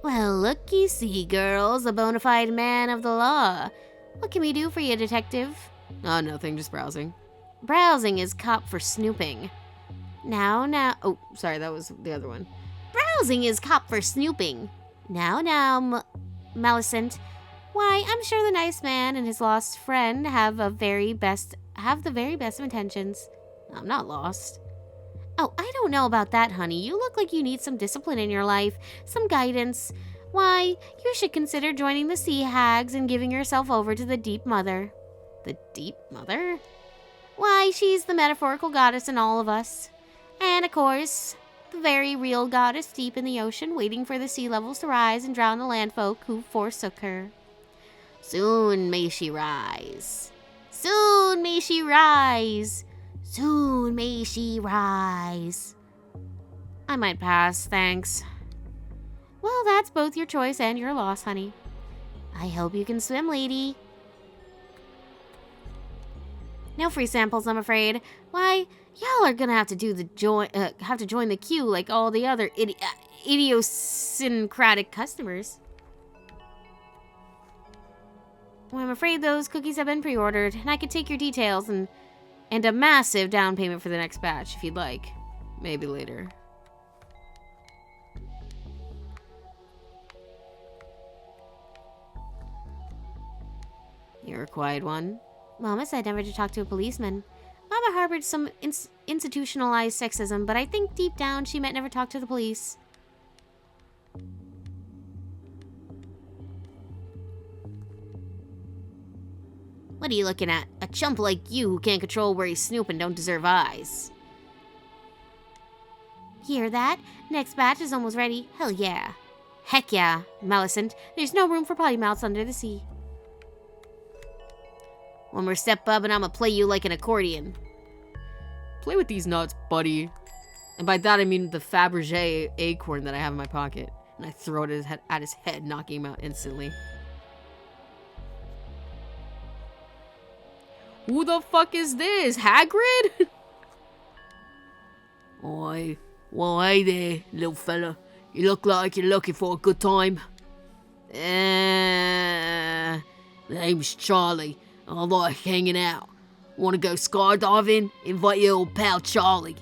Well, looky see, girls, a bona fide man of the law. What can we do for you, detective? Nothing, just browsing. Browsing is cop for snooping. Now. Oh, sorry, that was the other one. Browsing is cop for snooping. Now, Millicent. Why, I'm sure the nice man and his lost friend have the very best of intentions. I'm not lost. Oh, I don't know about that, honey. You look like you need some discipline in your life, some guidance. Why, you should consider joining the Sea Hags and giving yourself over to the Deep Mother. The Deep Mother? Why, she's the metaphorical goddess in all of us. And, of course, the very real goddess deep in the ocean, waiting for the sea levels to rise and drown the landfolk who forsook her. Soon may she rise. Soon may she rise. Soon may she rise. I might pass, thanks. Well, that's both your choice and your loss, honey. I hope you can swim, lady. No free samples, I'm afraid. Why, y'all are gonna have to join the queue like all the other idiosyncratic customers. Well, I'm afraid those cookies have been pre-ordered, and I could take your details and a massive down payment for the next batch if you'd like. Maybe later. You're a quiet one. Mama said never to talk to a policeman. Mama harbored some institutionalized sexism, but I think deep down she meant never talk to the police. What are you looking at? A chump like you who can't control where he's snooping don't deserve eyes. Hear that? Next batch is almost ready. Hell yeah. Heck yeah, Millicent. There's no room for potty mouths under the sea. One more step, bub, and I'ma play you like an accordion. Play with these nuts, buddy. And by that I mean the Fabergé acorn that I have in my pocket. And I throw it at his head, knocking him out instantly. Who the fuck is this? Hagrid? Oi. Well, hey there, little fella. You look like you're looking for a good time. The name's Charlie. I like hanging out. Want to go skydiving? Invite your old pal Charlie.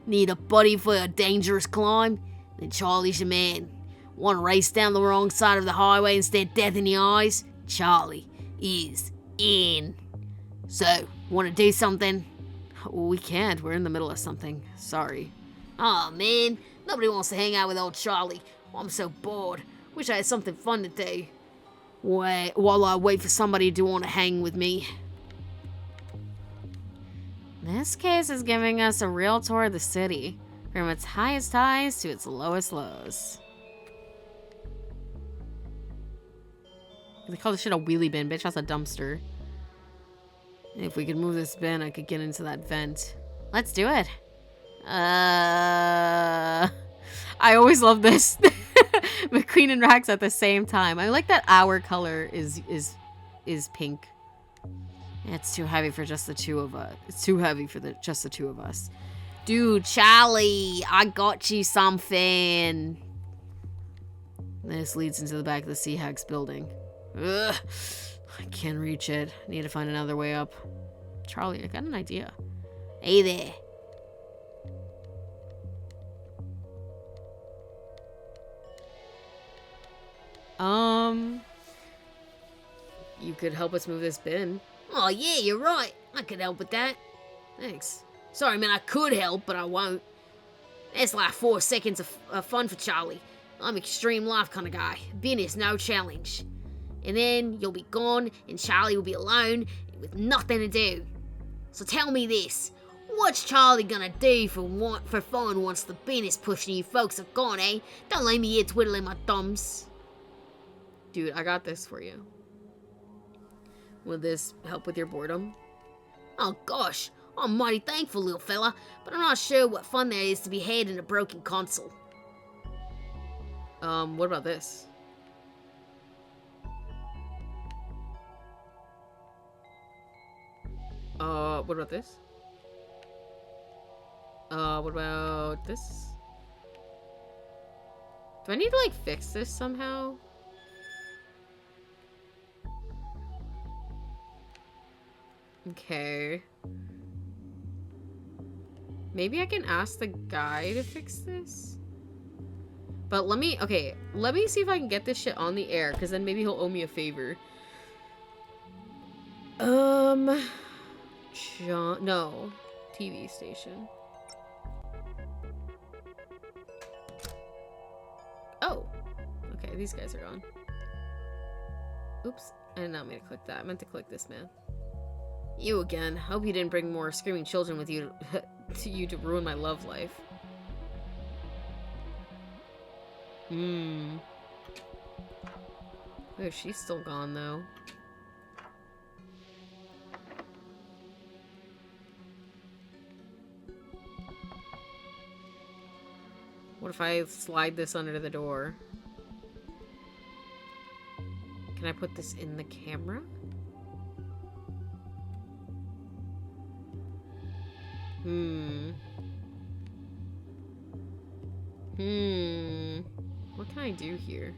Need a buddy for a dangerous climb? Then Charlie's your man. Want to race down the wrong side of the highway and stare death in the eyes? Charlie is in. So, want to do something? We can't. We're in the middle of something. Sorry. Aw, man. Nobody wants to hang out with old Charlie. I'm so bored. Wish I had something fun to do. While I wait for somebody to want to hang with me. This case is giving us a real tour of the city, from its highest highs to its lowest lows. They call this shit a wheelie bin, bitch. That's a dumpster. If we could move this bin, I could get into that vent. Let's do it. I always love this. McQueen and Rax at the same time. I like that our color is pink. It's too heavy for just the two of us. It's too heavy for just the two of us. Dude, Charlie, I got you something. This leads into the back of the Sea Hags building. Ugh, I can't reach it. Need to find another way up. Charlie, I got an idea. Hey there. You could help us move this bin. Oh, yeah, you're right. I could help with that. Thanks. Sorry, man, I could help, but I won't. That's like 4 seconds of fun for Charlie. I'm an extreme life kind of guy. Business, no challenge. And then you'll be gone, and Charlie will be alone with nothing to do. So tell me this. What's Charlie gonna do for fun once the business pushing you folks are gone, eh? Don't leave me here twiddling my thumbs. Dude, I got this for you. Will this help with your boredom? Oh gosh, I'm mighty thankful, little fella, but I'm not sure what fun there is to be had in a broken console. What about this? What about this? What about this? Do I need to, like, fix this somehow? Okay. Maybe I can ask the guy to fix this? But let me see if I can get this shit on the air, because then maybe he'll owe me a favor. No. TV station. Oh. Okay, these guys are gone. Oops. I did not mean to click that. I meant to click this, man. You again. Hope you didn't bring more screaming children with you to ruin my love life. Oh, she's still gone, though. What if I slide this under the door? Can I put this in the camera? What can I do here?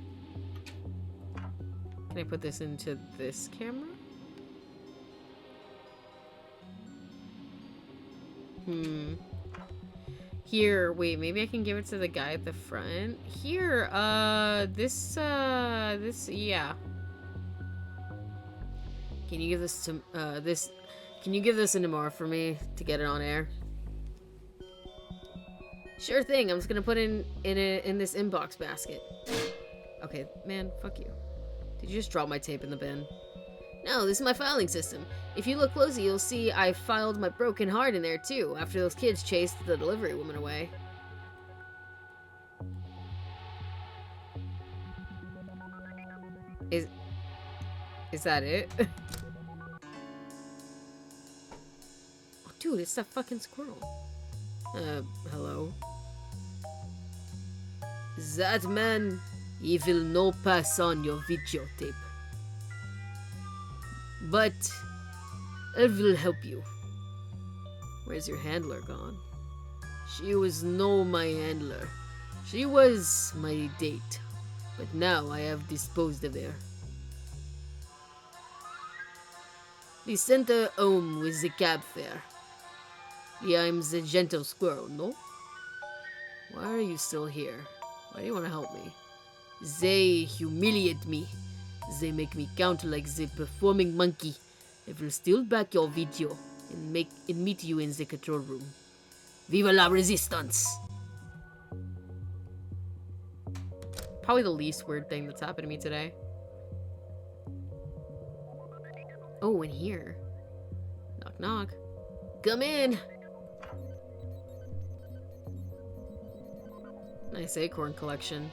Can I put this into this camera? Here, wait, maybe I can give it to the guy at the front. Here, this, yeah. Can you give this to, can you give this into Mar for me to get it on air? Sure thing, I'm just gonna put in this inbox basket. Okay, man, fuck you. Did you just drop my tape in the bin? No, this is my filing system. If you look closely, you'll see I filed my broken heart in there too, after those kids chased the delivery woman away. Is that it? Oh, dude, it's that fucking squirrel. Hello? That man, he will no pass on your videotape. But I will help you. Where's your handler gone? She was no my handler. She was my date. But now I have disposed of her. We sent her home with the cab fare. Yeah, I'm the gentle squirrel, no? Why are you still here? Why do you want to help me? They humiliate me. They make me count like the performing monkey. I will steal back your video and meet you in the control room. Viva la resistance! Probably the least weird thing that's happened to me today. Oh, in here. Knock, knock. Come in. Nice acorn collection.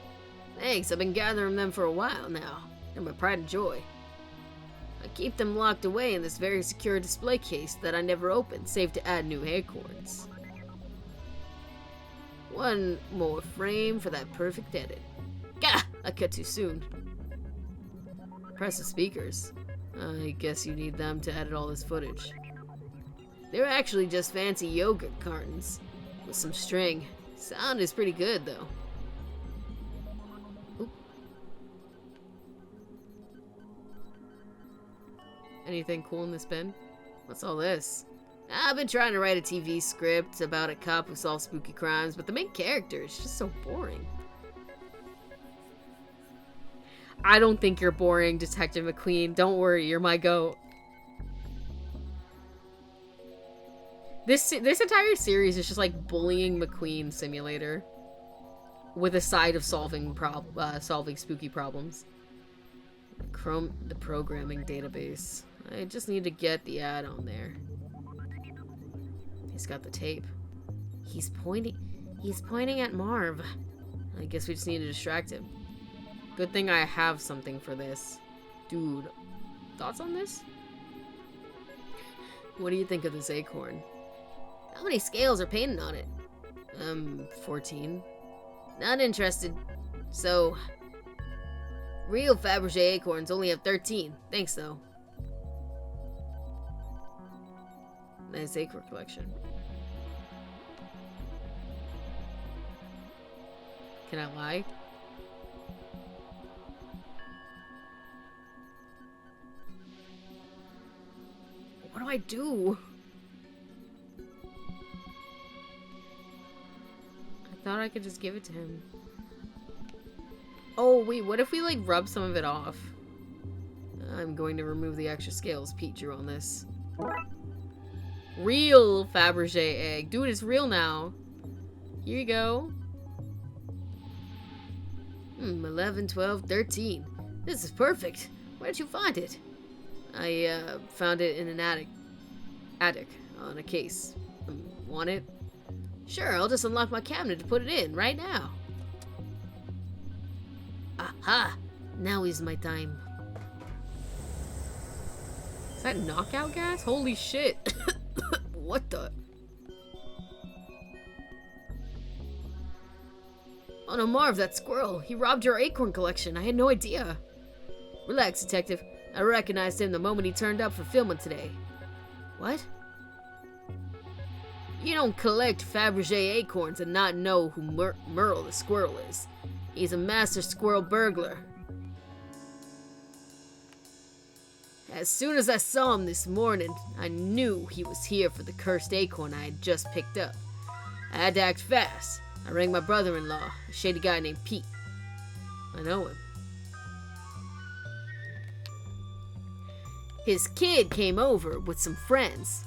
Thanks, I've been gathering them for a while now. They're my pride and joy. I keep them locked away in this very secure display case that I never open, save to add new acorns. One more frame for that perfect edit. Gah! I cut too soon. Impressive speakers. I guess you need them to edit all this footage. They're actually just fancy yogurt cartons with some string. Sound is pretty good, though. Oop. Anything cool in this bin? What's all this? I've been trying to write a TV script about a cop who solves spooky crimes, but the main character is just so boring. I don't think you're boring, Detective McQueen. Don't worry, you're my goat. This entire series is just like bullying McQueen simulator with a side of solving spooky problems. The programming database. I just need to get the ad on there. He's got the tape. He's pointing at Marv. I guess we just need to distract him. Good thing I have something for this. Dude, thoughts on this? What do you think of this acorn? How many scales are painted on it? 14. Not interested. So, real Fabergé acorns only have 13. Thanks, though. Nice acorn collection. Can I lie? What do I do? I thought I could just give it to him. Oh, wait, what if we, like, rub some of it off? I'm going to remove the extra scales Pete drew on this. Real Fabergé egg. Dude, it's real now. Here you go. 11, 12, 13. This is perfect. Where did you find it? I found it in an attic on a case. Want it? Sure, I'll just unlock my cabinet to put it in right now. Aha! Now is my time. Is that knockout gas? Holy shit. What the? Oh no, Marv, that squirrel. He robbed your acorn collection. I had no idea. Relax, Detective. I recognized him the moment he turned up for filming today. What? You don't collect Fabergé acorns and not know who Merle the squirrel is. He's a master squirrel burglar. As soon as I saw him this morning, I knew he was here for the cursed acorn I had just picked up. I had to act fast. I rang my brother-in-law, a shady guy named Pete. I know him. His kid came over with some friends.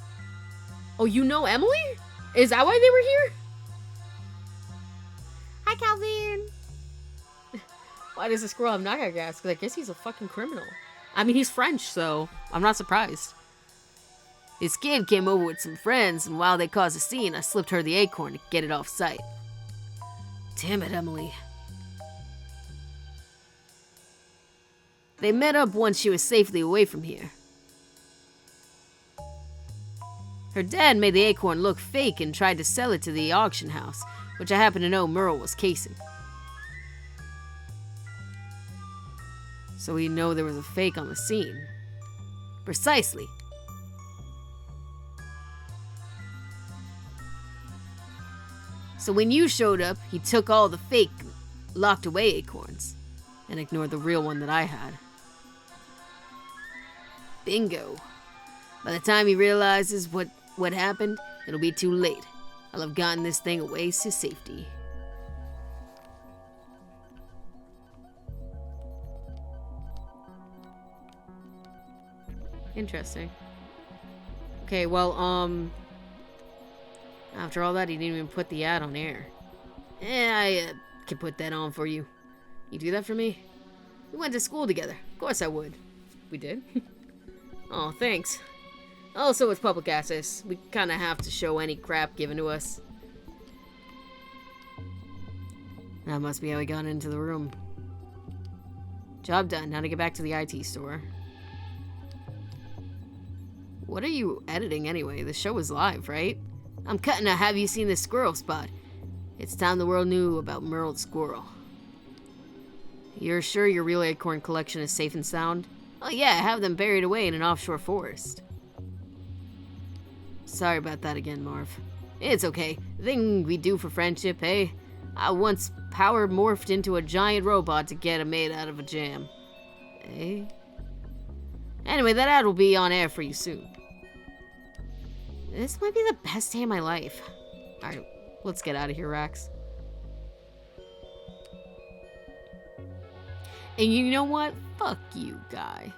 Oh, you know Emily? Is that why they were here? Hi, Calvin. Why does the squirrel have knockout gas? Because I guess he's a fucking criminal. I mean, he's French, so I'm not surprised. His kid came over with some friends, and while they caused a scene, I slipped her the acorn to get it off sight. Damn it, Emily. They met up once she was safely away from here. Her dad made the acorn look fake and tried to sell it to the auction house, which I happen to know Merle was casing. So we know there was a fake on the scene. Precisely. So when you showed up, he took all the fake, locked away acorns and ignored the real one that I had. Bingo. By the time he realizes what happened, it'll be too late. I'll have gotten this thing away to safety. Interesting. Okay, well, after all that, he didn't even put the ad on air. I can put that on for you. You do that for me? We went to school together. Of course I would. We did? Oh, thanks. Also, it's public access. We kind of have to show any crap given to us. That must be how we got into the room. Job done. Now to get back to the IT store. What are you editing anyway? The show is live, right? I'm cutting a Have You Seen This Squirrel spot. It's time the world knew about Merle the Squirrel. You're sure your real acorn collection is safe and sound? Oh yeah, I have them buried away in an offshore forest. Sorry about that again, Marv. It's okay. The thing we do for friendship, eh? I once power morphed into a giant robot to get a made out of a jam. Eh? Anyway, that ad will be on air for you soon. This might be the best day of my life. Alright, let's get out of here, Rax. And you know what? Fuck you, guy.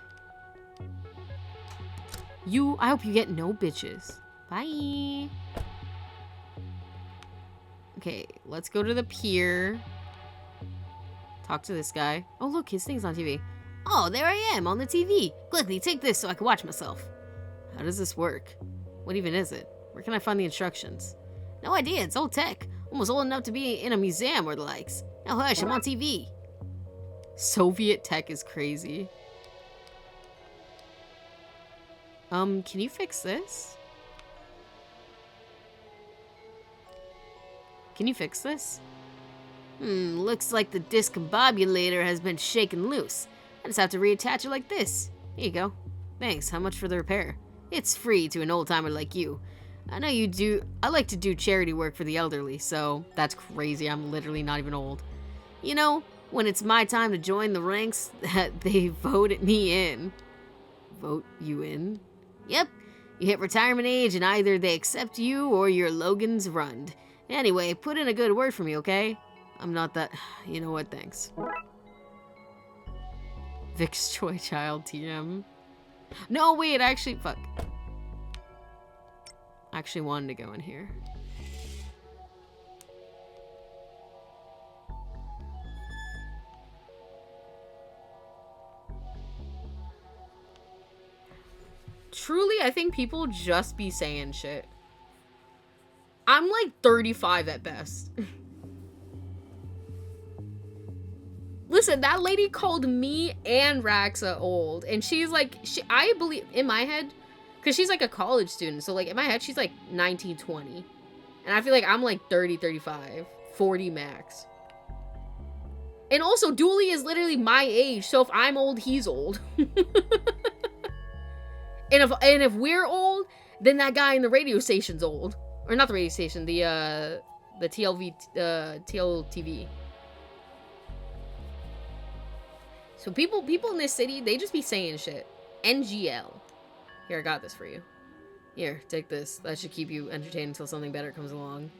I hope you get no bitches. Bye. Okay, let's go to the pier. Talk to this guy. Oh, look, his thing's on TV. Oh, there I am on the TV. Quickly, take this so I can watch myself. How does this work? What even is it? Where can I find the instructions? No idea, it's old tech. Almost old enough to be in a museum or the likes. Now hush, I'm on TV. Soviet tech is crazy. Can you fix this? Can you fix this? Looks like the discombobulator has been shaken loose. I just have to reattach it like this. Here you go. Thanks, how much for the repair? It's free to an old-timer like you. I know you do. I like to do charity work for the elderly, so that's crazy. I'm literally not even old. You know, when it's my time to join the ranks, they voted me in. Vote you in? Yep. You hit retirement age and either they accept you or you're Logan's Rund. Anyway, put in a good word for me, okay? I'm not that... You know what, thanks. Vic's Joy Child TM. No, wait, actually... Fuck. I actually wanted to go in here. Truly, I think people just be saying shit. I'm like 35 at best. Listen, that lady called me and Raxa old. And she's like, I believe, in my head, because she's like a college student. So like in my head, she's like 19, 20. And I feel like I'm like 30, 35, 40 max. And also, Dooley is literally my age. So if I'm old, he's old. And if we're old, then that guy in the radio station's old. Or not the radio station, the TLTV. So people in this city, they just be saying shit. NGL. Here, I got this for you. Here, take this. That should keep you entertained until something better comes along.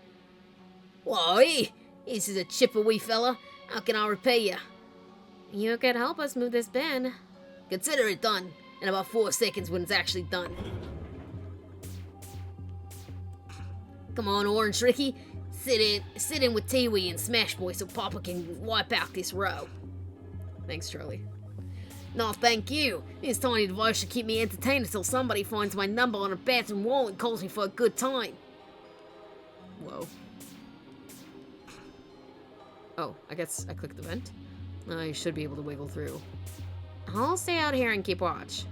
Why? This is a chipper-wee fella. How can I repay you? You could help us move this bin. Consider it done. In about 4 seconds when it's actually done. Come on, Orange Ricky. Sit in with Tiwi and Smash Boy so Papa can wipe out this row. Thanks, Charlie. No, thank you. This tiny device should keep me entertained until somebody finds my number on a bathroom wall and calls me for a good time. Whoa. Oh, I guess I clicked the vent. I should be able to wiggle through. I'll stay out here and keep watch.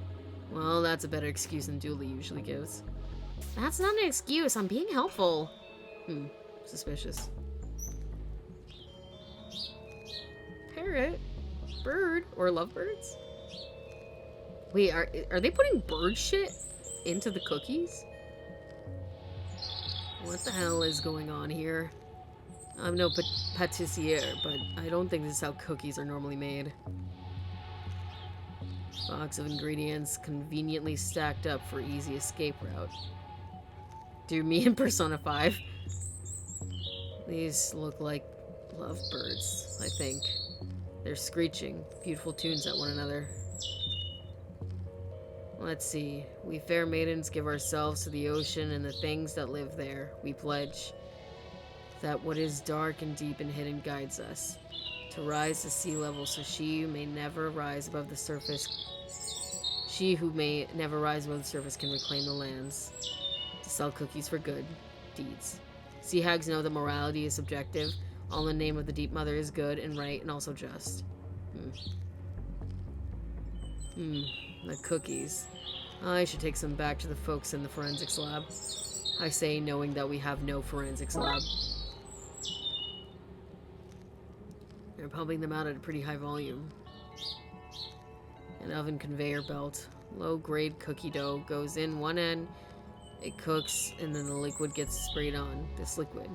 Well, that's a better excuse than Dooley usually gives. That's not an excuse. I'm being helpful. Suspicious. Parrot? Bird? Or lovebirds? Wait, are they putting bird shit into the cookies? What the hell is going on here? I'm no patissier, but I don't think this is how cookies are normally made. Box of ingredients conveniently stacked up for easy escape route. Do me in Persona 5. These look like lovebirds, I think. They're screeching beautiful tunes at one another. Let's see. We fair maidens give ourselves to the ocean and the things that live there. We pledge that what is dark and deep and hidden guides us. To rise to sea level so she may never rise above the surface. She who may never rise above the surface can reclaim the lands to sell cookies for good deeds. Sea hags know that morality is subjective. All in the name of the Deep Mother is good and right and also just. The cookies. I should take some back to the folks in the forensics lab. I say, knowing that we have no forensics lab. They're pumping them out at a pretty high volume. An oven conveyor belt. Low-grade cookie dough goes in one end, it cooks, and then the liquid gets sprayed on. This liquid.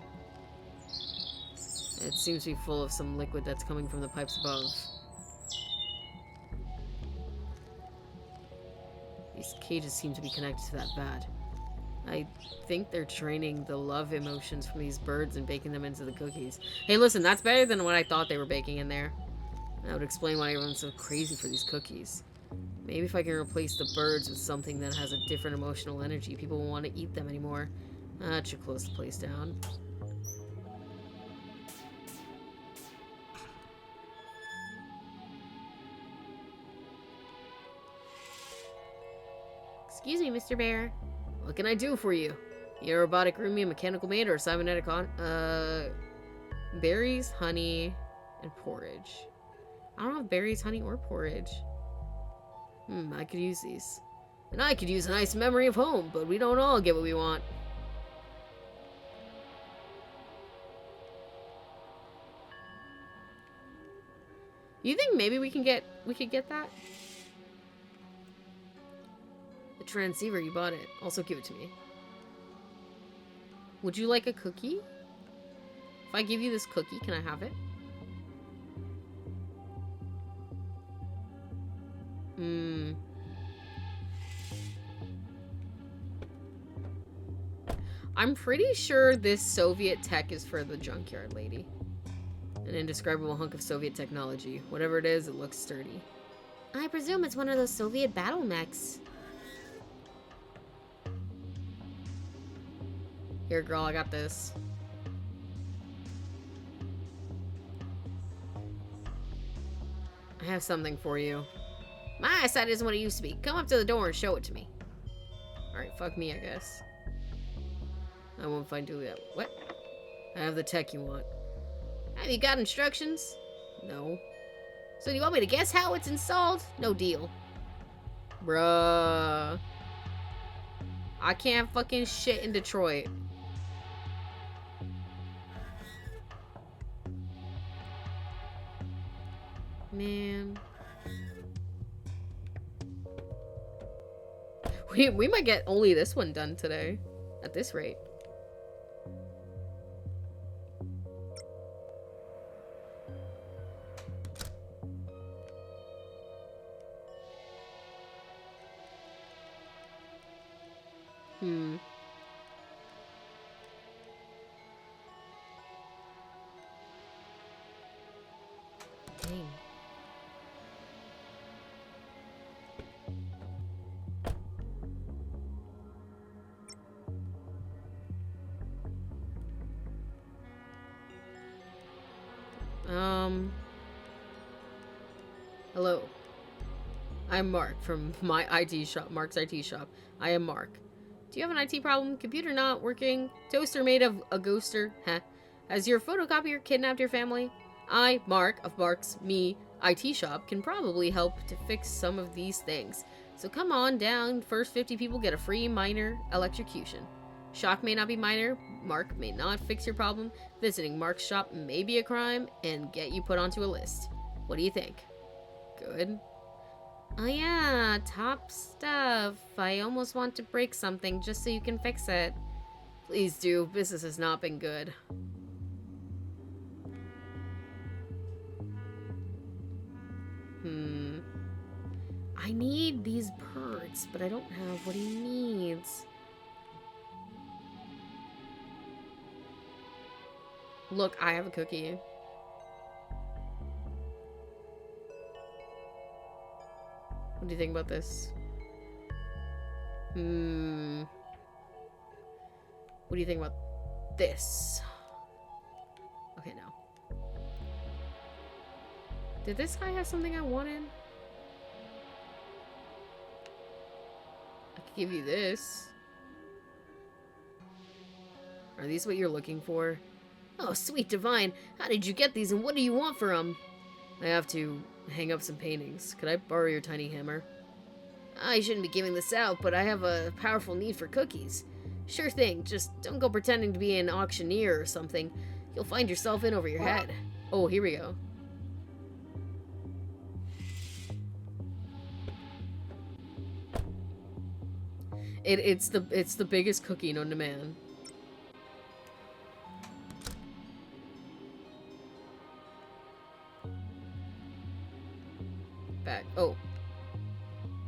It seems to be full of some liquid that's coming from the pipes above. These cages seem to be connected to that vat. I think they're training the love emotions from these birds and baking them into the cookies. Hey, listen, that's better than what I thought they were baking in there. That would explain why everyone's so crazy for these cookies. Maybe if I can replace the birds with something that has a different emotional energy, people won't want to eat them anymore. That should close the place down. Excuse me, Mr. Bear. What can I do for you? You a robotic roomie, a mechanical maid, or a cybernetic berries, honey, and porridge. I don't have berries, honey, or porridge. I could use these. And I could use a nice memory of home, but we don't all get what we want. You think maybe we could get that? The transceiver, you bought it. Also give it to me. Would you like a cookie? If I give you this cookie, can I have it? I'm pretty sure this Soviet tech is for the junkyard lady. An indescribable hunk of Soviet technology. Whatever it is, it looks sturdy. I presume it's one of those Soviet battle mechs. Here, girl, I got this. I have something for you. My eyesight isn't what it used to be. Come up to the door and show it to me. Alright, fuck me, I guess. I won't find you that. What? I have the tech you want. Have you got instructions? No. So do you want me to guess how it's installed? No deal. Bruh. I can't fucking shit in Detroit. Man. We might get only this one done today. At this rate. Dang. Hello. I'm Mark from my IT shop, Mark's IT shop. I am Mark. Do you have an IT problem? Computer not working? Toaster made of a ghoster? Heh. Has your photocopier kidnapped your family? I, Mark, of Mark's IT shop, can probably help to fix some of these things. So come on down. First 50 people get a free minor electrocution. Shock may not be minor. Mark may not fix your problem. Visiting Mark's shop may be a crime and get you put onto a list. What do you think? Good. Oh yeah, top stuff. I almost want to break something just so you can fix it. Please do. Business has not been good. I need these birds, but I don't have what he needs. Look, I have a cookie. What do you think about this? What do you think about this? Okay, no. Did this guy have something I wanted? Give you this. Are these what you're looking for? Oh, sweet divine. How did you get these and what do you want for them? I have to hang up some paintings. Could I borrow your tiny hammer? I shouldn't be giving this out, but I have a powerful need for cookies. Sure thing, just don't go pretending to be an auctioneer or something. You'll find yourself in over your head. Oh, here we go. It's the biggest cookie known to man. Back. Oh.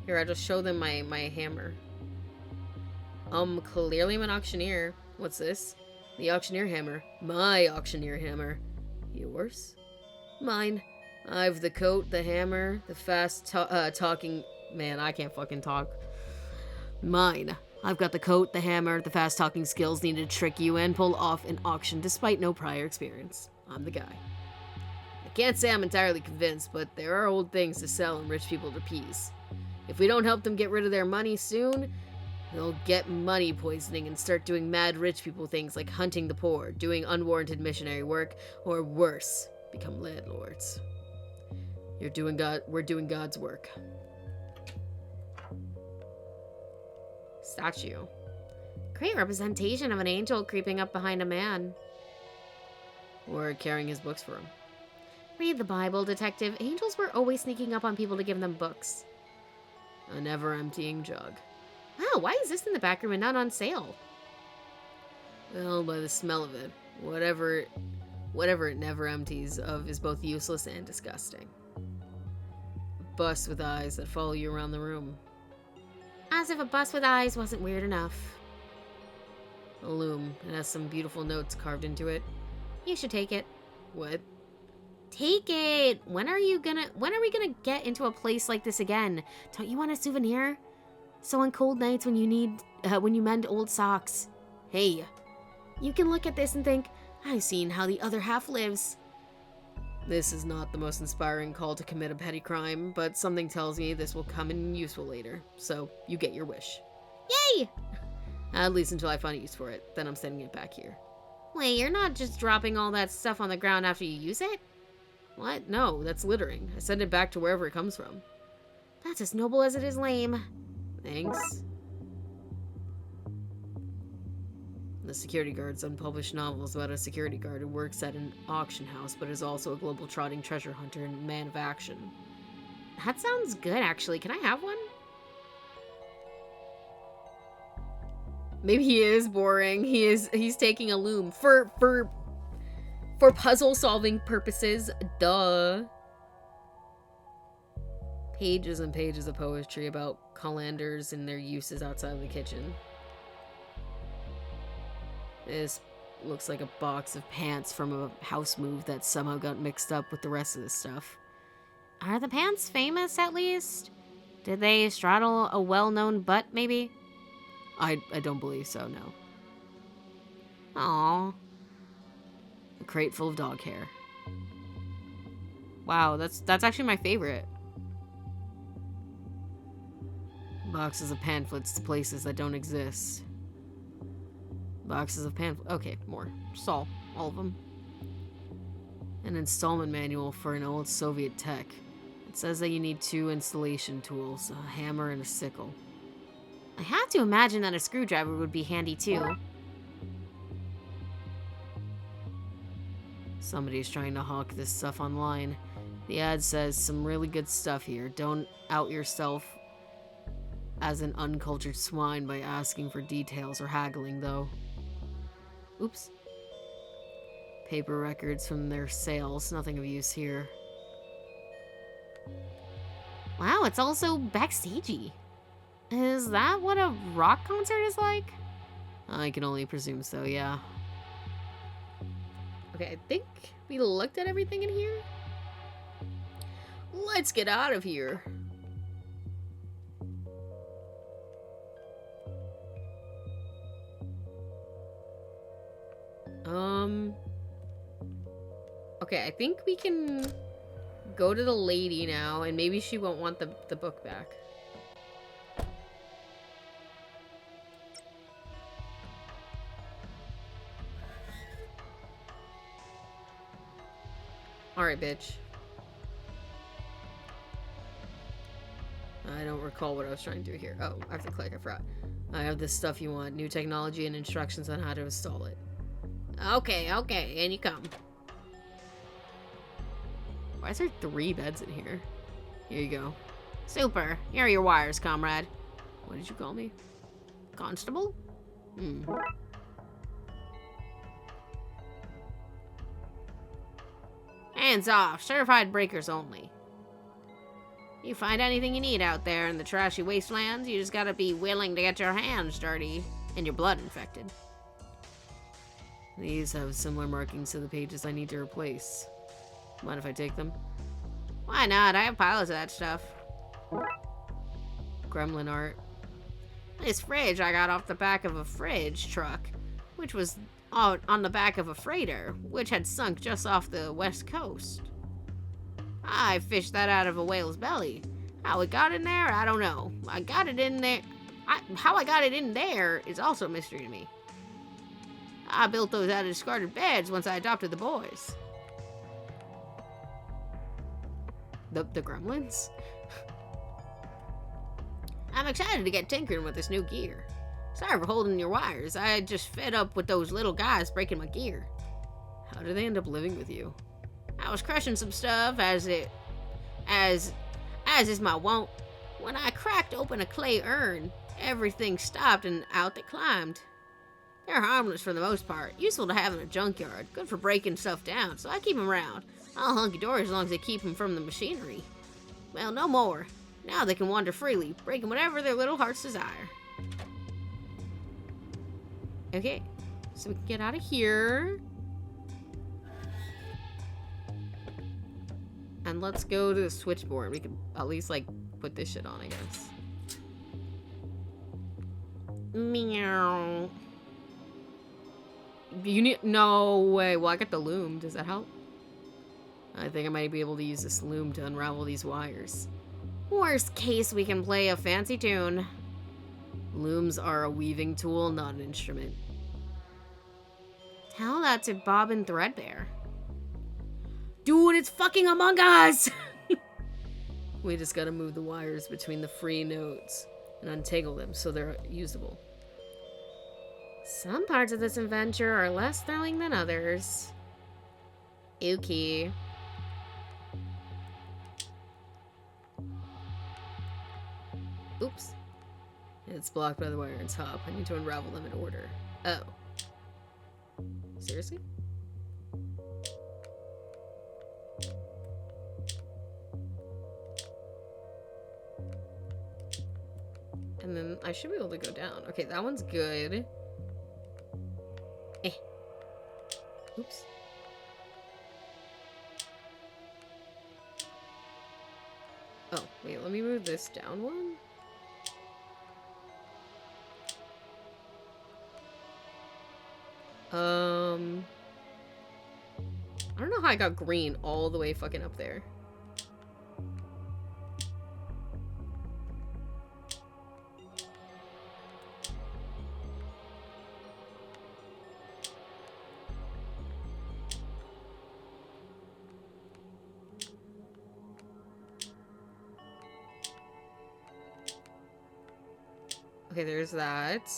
Here, I'll just show them my hammer. Clearly I'm an auctioneer. What's this? The auctioneer hammer. My auctioneer hammer. Yours? Mine. I've the coat, the hammer, the fast talking... Man, I can't fucking talk. Mine. I've got the coat, the hammer, the fast talking skills needed to trick you and pull off an auction despite no prior experience. I'm the guy. I can't say I'm entirely convinced, but there are old things to sell and rich people to appease. If we don't help them get rid of their money soon, they'll get money poisoning and start doing mad rich people things like hunting the poor, doing unwarranted missionary work, or worse, become landlords. We're doing God's work. Statue. Great representation of an angel creeping up behind a man. Or carrying his books for him. Read the Bible, detective. Angels were always sneaking up on people to give them books. A never-emptying jug. Wow, why is this in the back room and not on sale? Well, by the smell of it, whatever it never empties of is both useless and disgusting. Bus with eyes that follow you around the room. As if a bus with eyes wasn't weird enough. A loom. It has some beautiful notes carved into it. You should take it. What? Take it! When are we gonna get into a place like this again? Don't you want a souvenir? So on cold nights when you mend old socks. Hey, you can look at this and think, I've seen how the other half lives. This is not the most inspiring call to commit a petty crime, but something tells me this will come in useful later. So, you get your wish. Yay! At least until I find a use for it. Then I'm sending it back here. Wait, you're not just dropping all that stuff on the ground after you use it? What? No, that's littering. I send it back to wherever it comes from. That's as noble as it is lame. Thanks. The Security Guard's unpublished novels about a security guard who works at an auction house but is also a globe-trotting treasure hunter and man of action. That sounds good, actually. Can I have one? Maybe he is boring. He's taking a loom for puzzle-solving purposes. Duh. Pages and pages of poetry about colanders and their uses outside of the kitchen. This looks like a box of pants from a house move that somehow got mixed up with the rest of the stuff. Are the pants famous, at least? Did they straddle a well-known butt, maybe? I don't believe so, no. Aww. A crate full of dog hair. Wow, that's actually my favorite. Boxes of pamphlets to places that don't exist. Boxes of pamphlets. Okay, more. Just all of them. An installment manual for an old Soviet tech. It says that you need 2 installation tools, a hammer and a sickle. I have to imagine that a screwdriver would be handy too. Somebody's trying to hawk this stuff online. The ad says some really good stuff here. Don't out yourself as an uncultured swine by asking for details or haggling, though. Oops. Paper records from their sales. Nothing of use here. Wow, it's also backstagey. Is that what a rock concert is like? I can only presume so, yeah. Okay, I think we looked at everything in here. Let's get out of here. Okay, I think we can go to the lady now, and maybe she won't want the book back. Alright, bitch. I don't recall what I was trying to do here. Oh, I have to click, I forgot. I have this stuff you want. New technology and instructions on how to install it. Okay, okay, and you come. Why is there 3 beds in here? Here you go. Super. Here are your wires, comrade. What did you call me? Constable? Hands off. Certified breakers only. You find anything you need out there in the trashy wastelands, you just gotta be willing to get your hands dirty and your blood infected. These have similar markings to the pages I need to replace. Mind if I take them? Why not? I have piles of that stuff. Gremlin art. This fridge I got off the back of a fridge truck, which was on the back of a freighter, which had sunk just off the west coast. I fished that out of a whale's belly. How it got in there, I don't know. I got it in there. How I got it in there is also a mystery to me. I built those out of discarded beds once I adopted the boys. The gremlins? I'm excited to get tinkering with this new gear. Sorry for holding your wires. I just fed up with those little guys breaking my gear. How did they end up living with you? I was crushing some stuff as is my wont. When I cracked open a clay urn, everything stopped and out they climbed. They're harmless for the most part, useful to have in a junkyard, good for breaking stuff down, so I keep them around. I'll hunky-dory as long as they keep them from the machinery. Well, no more. Now they can wander freely, breaking whatever their little hearts desire. Okay, so we can get out of here. And let's go to the switchboard. We can at least, like, put this shit on, I guess. Meow. You need... No way. Well, I got the loom. Does that help? I think I might be able to use this loom to unravel these wires. Worst case, we can play a fancy tune. Looms are a weaving tool, not an instrument. Tell that to Bob and Threadbare. Dude, it's fucking Among Us! We just gotta move the wires between the free nodes and untangle them so they're usable. Some parts of this adventure are less thrilling than others. Okay. Oops. It's blocked by the wire and top. I need to unravel them in order. Oh. Seriously? And then I should be able to go down. Okay, that one's good. Oops. Oh, wait, let me move this down one. I don't know how I got green all the way fucking up there. Okay, there's that.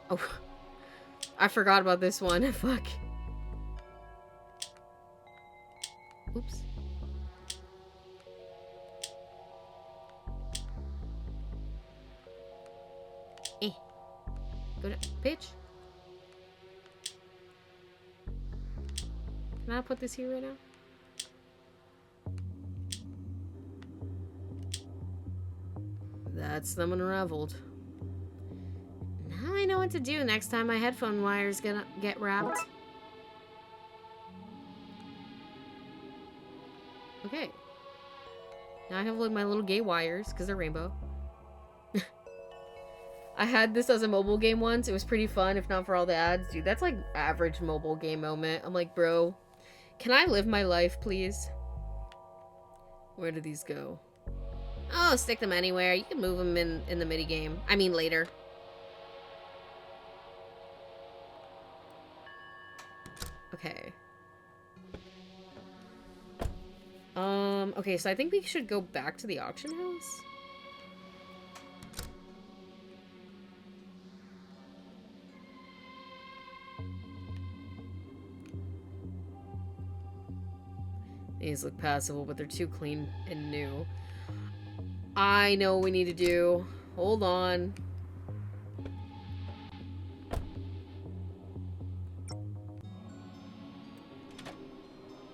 Oh, I forgot about this one. Fuck. Oops. Go down. Bitch. Can I put this here right now? That's them unraveled. Now I know what to do next time my headphone wire's gonna get wrapped. Okay. Now I have like my little gay wires because they're rainbow. I had this as a mobile game once. It was pretty fun, if not for all the ads. Dude, that's like average mobile game moment. I'm like, bro, can I live my life, please? Where do these go? Oh, stick them anywhere. You can move them in the mini game. I mean, later. Okay. Okay, so I think we should go back to the auction house. These look passable, but they're too clean and new. I know what we need to do. Hold on.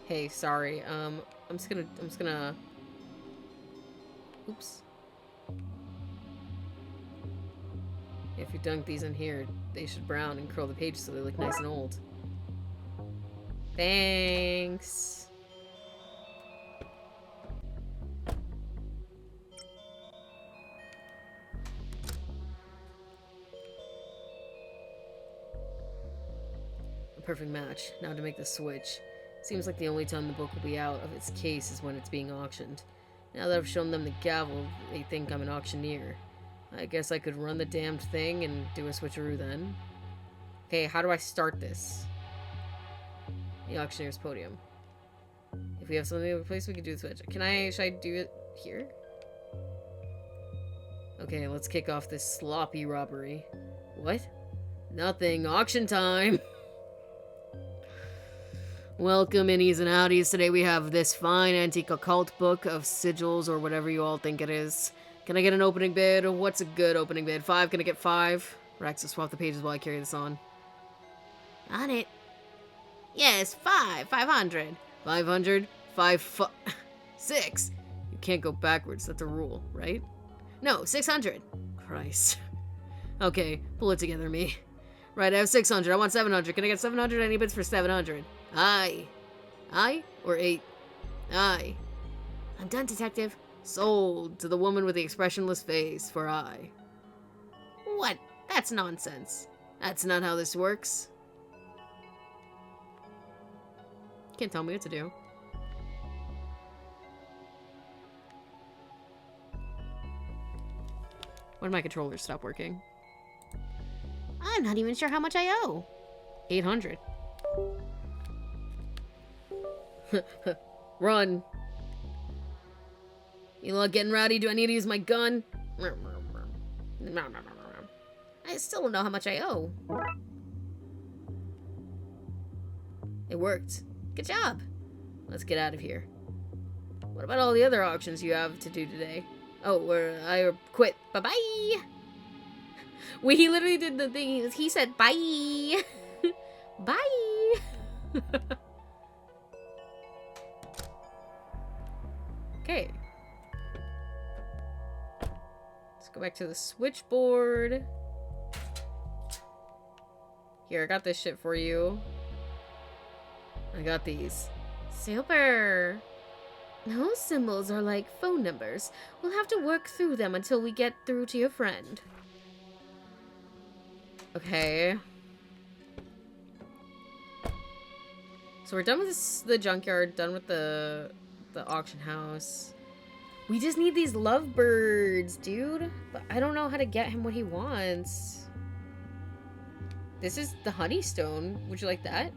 Hey, sorry. I'm just gonna oops. If you dunk these in here, they should brown and curl the pages so they look nice and old. Thanks. A perfect match. Now to make the switch. Seems like the only time the book will be out of its case is when it's being auctioned. Now that I've shown them the gavel, they think I'm an auctioneer. I guess I could run the damned thing and do a switcheroo then. Okay, how do I start this? The auctioneer's podium. If we have something in place, we can do the switch. Should I do it here? Okay, let's kick off this sloppy robbery. What? Nothing. Auction time! Welcome, innies and outies. Today we have this fine antique occult book of sigils or whatever you all think it is. Can I get an opening bid? What's a good opening bid? 5? Can I get 5? Rex will swap the pages while I carry this on. On it. Yes, 500. 500? 6. You can't go backwards. That's a rule, right? No, 600. Christ. Okay, pull it together, me. Right, I have 600. I want 700. Can I get 700? Any bids for 700? Aye. Aye or 8? Aye. I'm done, detective. Sold to the woman with the expressionless face for aye. What? That's nonsense. That's not how this works. Can't tell me what to do. When did my controller stop working? I'm not even sure how much I owe. 800. Run. You lot getting rowdy? Do I need to use my gun? I still don't know how much I owe. It worked. Good job. Let's get out of here. What about all the other auctions you have to do today? Oh, I quit. Bye-bye. He literally did the thing. He said bye. Bye. Okay. Let's go back to the switchboard. Here, I got this shit for you. I got these. Super. Those symbols are like phone numbers. We'll have to work through them until we get through to your friend. Okay. So we're done with the junkyard, done with the auction house. We just need these lovebirds, dude. But I don't know how to get him what he wants. This is the honeystone. Would you like that?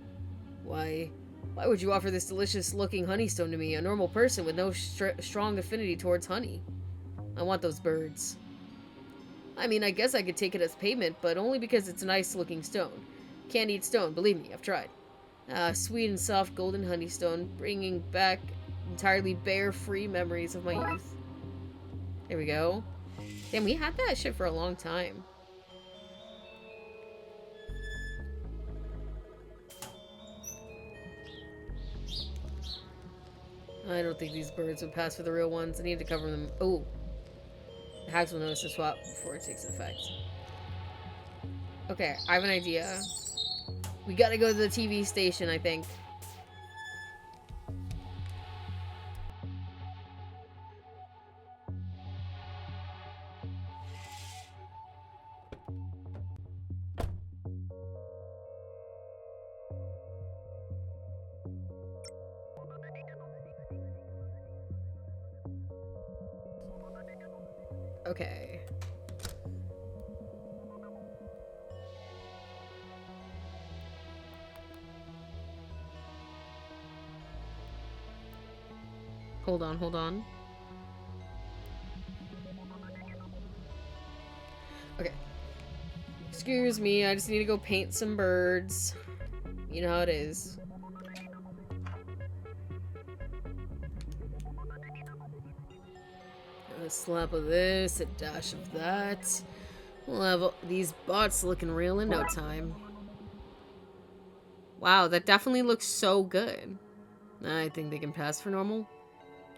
Why would you offer this delicious-looking honeystone to me, a normal person with no strong affinity towards honey? I want those birds. I mean, I guess I could take it as payment, but only because it's a nice-looking stone. Can't eat stone, believe me, I've tried. Sweet and soft golden honeystone, bringing back entirely bear-free memories of my youth. There we go. Damn, we had that shit for a long time. I don't think these birds would pass for the real ones. I need to cover them. Oh. The hags will notice the swap before it takes effect. Okay, I have an idea. We gotta go to the TV station, I think. Okay. Hold on, hold on. Okay. Excuse me, I just need to go paint some birds. You know how it is. A slap of this, a dash of that. We'll have these bots looking real in no time. Wow, that definitely looks so good. I think they can pass for normal.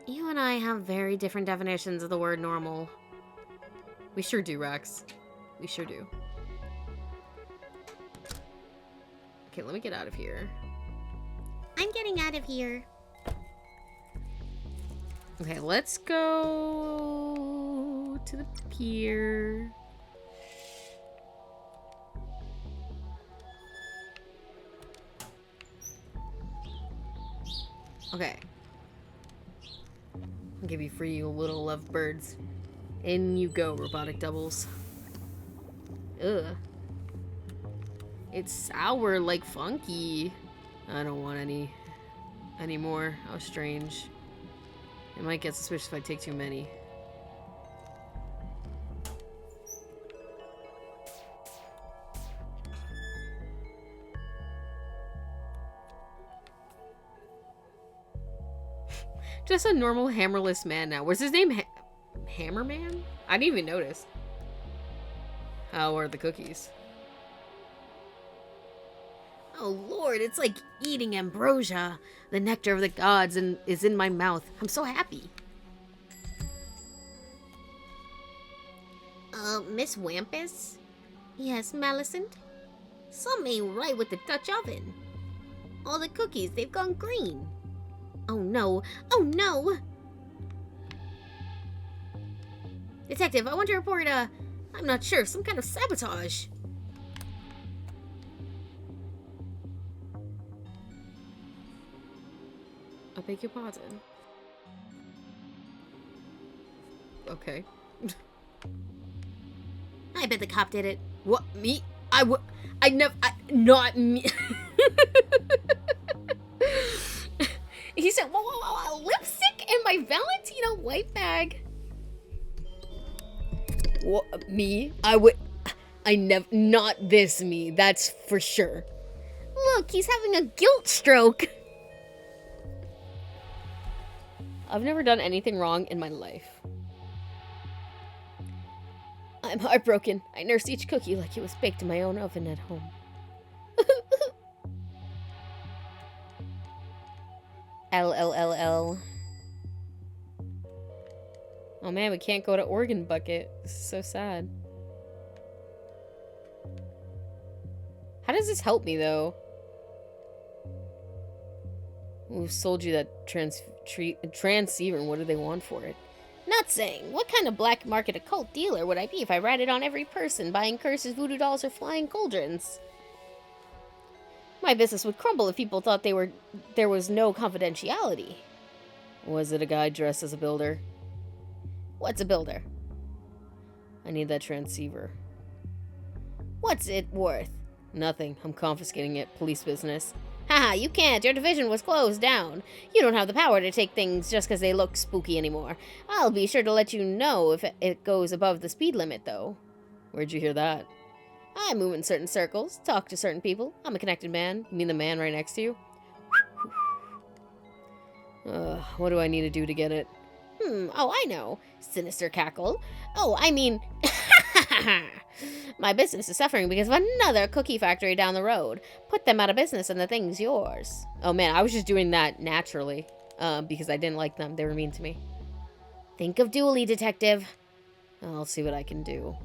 You and I have very different definitions of the word normal. We sure do, Rex. We sure do. Okay, let me get out of here. I'm getting out of here. Okay, let's go to the pier. Okay. I'll give you free, you little lovebirds. In you go, robotic doubles. Ugh. It's sour like Funky. I don't want any more. How strange. It might get suspicious if I take too many. Just a normal hammerless man now. What's his name? Hammerman? I didn't even notice. How are the cookies? Oh Lord, it's like eating ambrosia. The nectar of the gods is in my mouth. I'm so happy. Miss Wampus? Yes, Millicent? Something ain't right with the Dutch oven. All the cookies, they've gone green. Oh no, oh no! Detective, I want to report, I'm not sure, some kind of sabotage. I beg your pardon. Okay. I bet the cop did it. What? Me? Not me. He said, whoa, lipstick in my Valentino white bag. What? Me? Not this me, that's for sure. Look, he's having a guilt stroke. I've never done anything wrong in my life. I'm heartbroken. I nursed each cookie like it was baked in my own oven at home. LLLL. Oh man, we can't go to Organ Bucket. This is so sad. How does this help me though? Who sold you that transceiver and what do they want for it? Not saying. What kind of black market occult dealer would I be if I ratted on every person buying curses, voodoo dolls, or flying cauldrons? My business would crumble if people thought there was no confidentiality. Was it a guy dressed as a builder? What's a builder? I need that transceiver. What's it worth? Nothing. I'm confiscating it. Police business. Haha, you can't. Your division was closed down. You don't have the power to take things just because they look spooky anymore. I'll be sure to let you know if it goes above the speed limit, though. Where'd you hear that? I move in certain circles, talk to certain people. I'm a connected man. You mean the man right next to you? What do I need to do to get it? Oh, I know. Sinister cackle. Oh, I mean... My business is suffering because of another cookie factory down the road. Put them out of business and the thing's yours. Oh man, I was just doing that naturally. Because I didn't like them. They were mean to me. Think of Dooley, Detective. I'll see what I can do.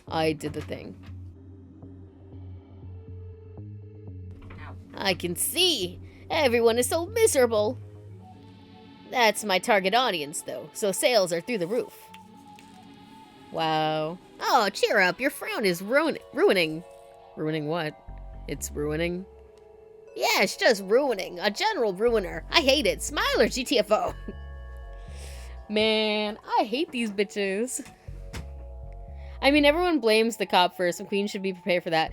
I did the thing. I can see. Everyone is so miserable. That's my target audience, though, so sales are through the roof. Wow. Oh, cheer up. Your frown is ruining. Ruining what? It's ruining? Yeah, it's just ruining. A general ruiner. I hate it. Smile or GTFO. Man, I hate these bitches. I mean, everyone blames the cop first, and Queen should be prepared for that.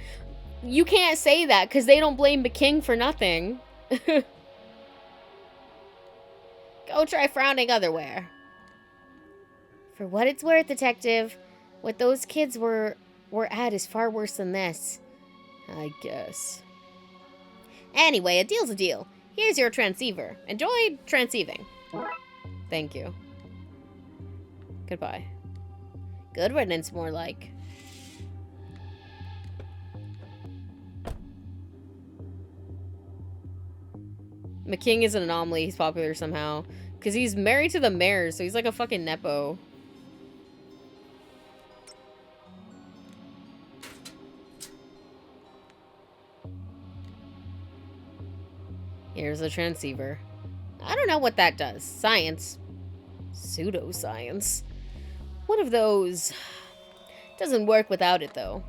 You can't say that, because they don't blame the king for nothing. Don't try frowning otherwhere. For what it's worth, Detective, what those kids were at is far worse than this. I guess. Anyway, a deal's a deal. Here's your transceiver. Enjoy transceiving. Thank you. Goodbye. Good riddance, more like. McKing is an anomaly. He's popular somehow. Because he's married to the mayor, so he's like a fucking nepo. Here's a transceiver. I don't know what that does. Science. Pseudoscience. One of those. Doesn't work without it, though.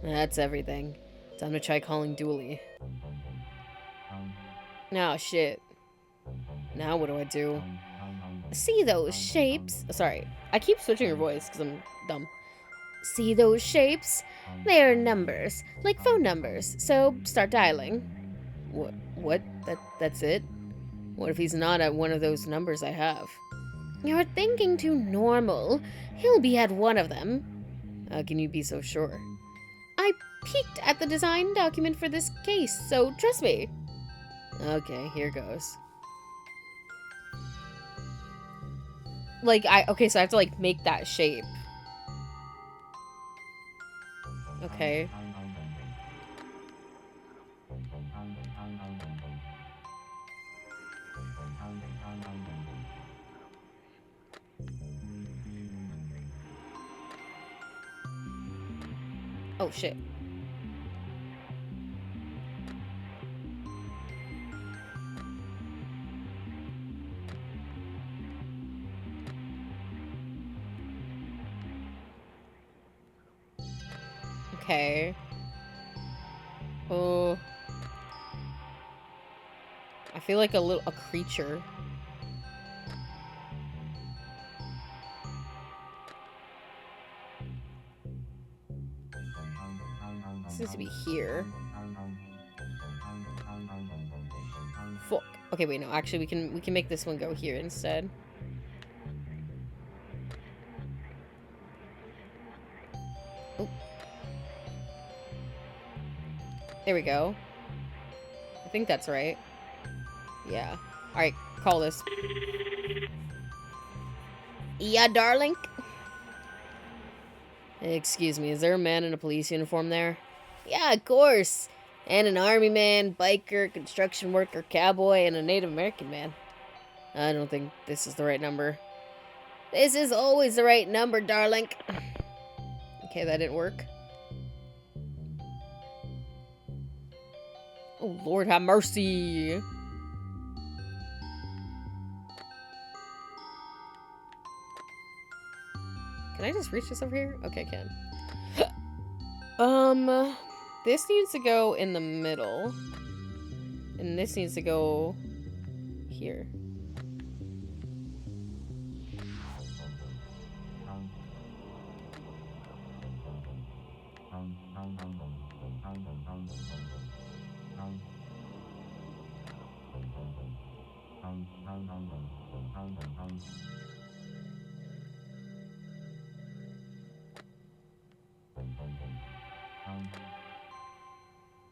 That's everything. Time to try calling Dooley. Oh, shit. Now what do I do? See those shapes? Sorry. I keep switching her voice because I'm dumb. See those shapes? They are numbers, like phone numbers. So start dialing. What? That's it? What if he's not at one of those numbers I have? You're thinking too normal. He'll be at one of them. How can you be so sure? I peeked at the design document for this case, so trust me. Okay, here goes. Okay, so I have to, make that shape. Okay. Oh, shit. Okay. Oh. I feel like a creature. This needs to be here. Fuck. Okay, wait, no. Actually, we can make this one go here instead. Oh. There we go. I think that's right. Yeah. Alright, call this. Yeah, darling? Excuse me, is there a man in a police uniform there? Yeah, of course. And an army man, biker, construction worker, cowboy, and a Native American man. I don't think this is the right number. This is always the right number, darling. Okay, that didn't work. Oh, Lord have mercy. Can I just reach this over here? Okay, I can. This needs to go in the middle. And this needs to go here.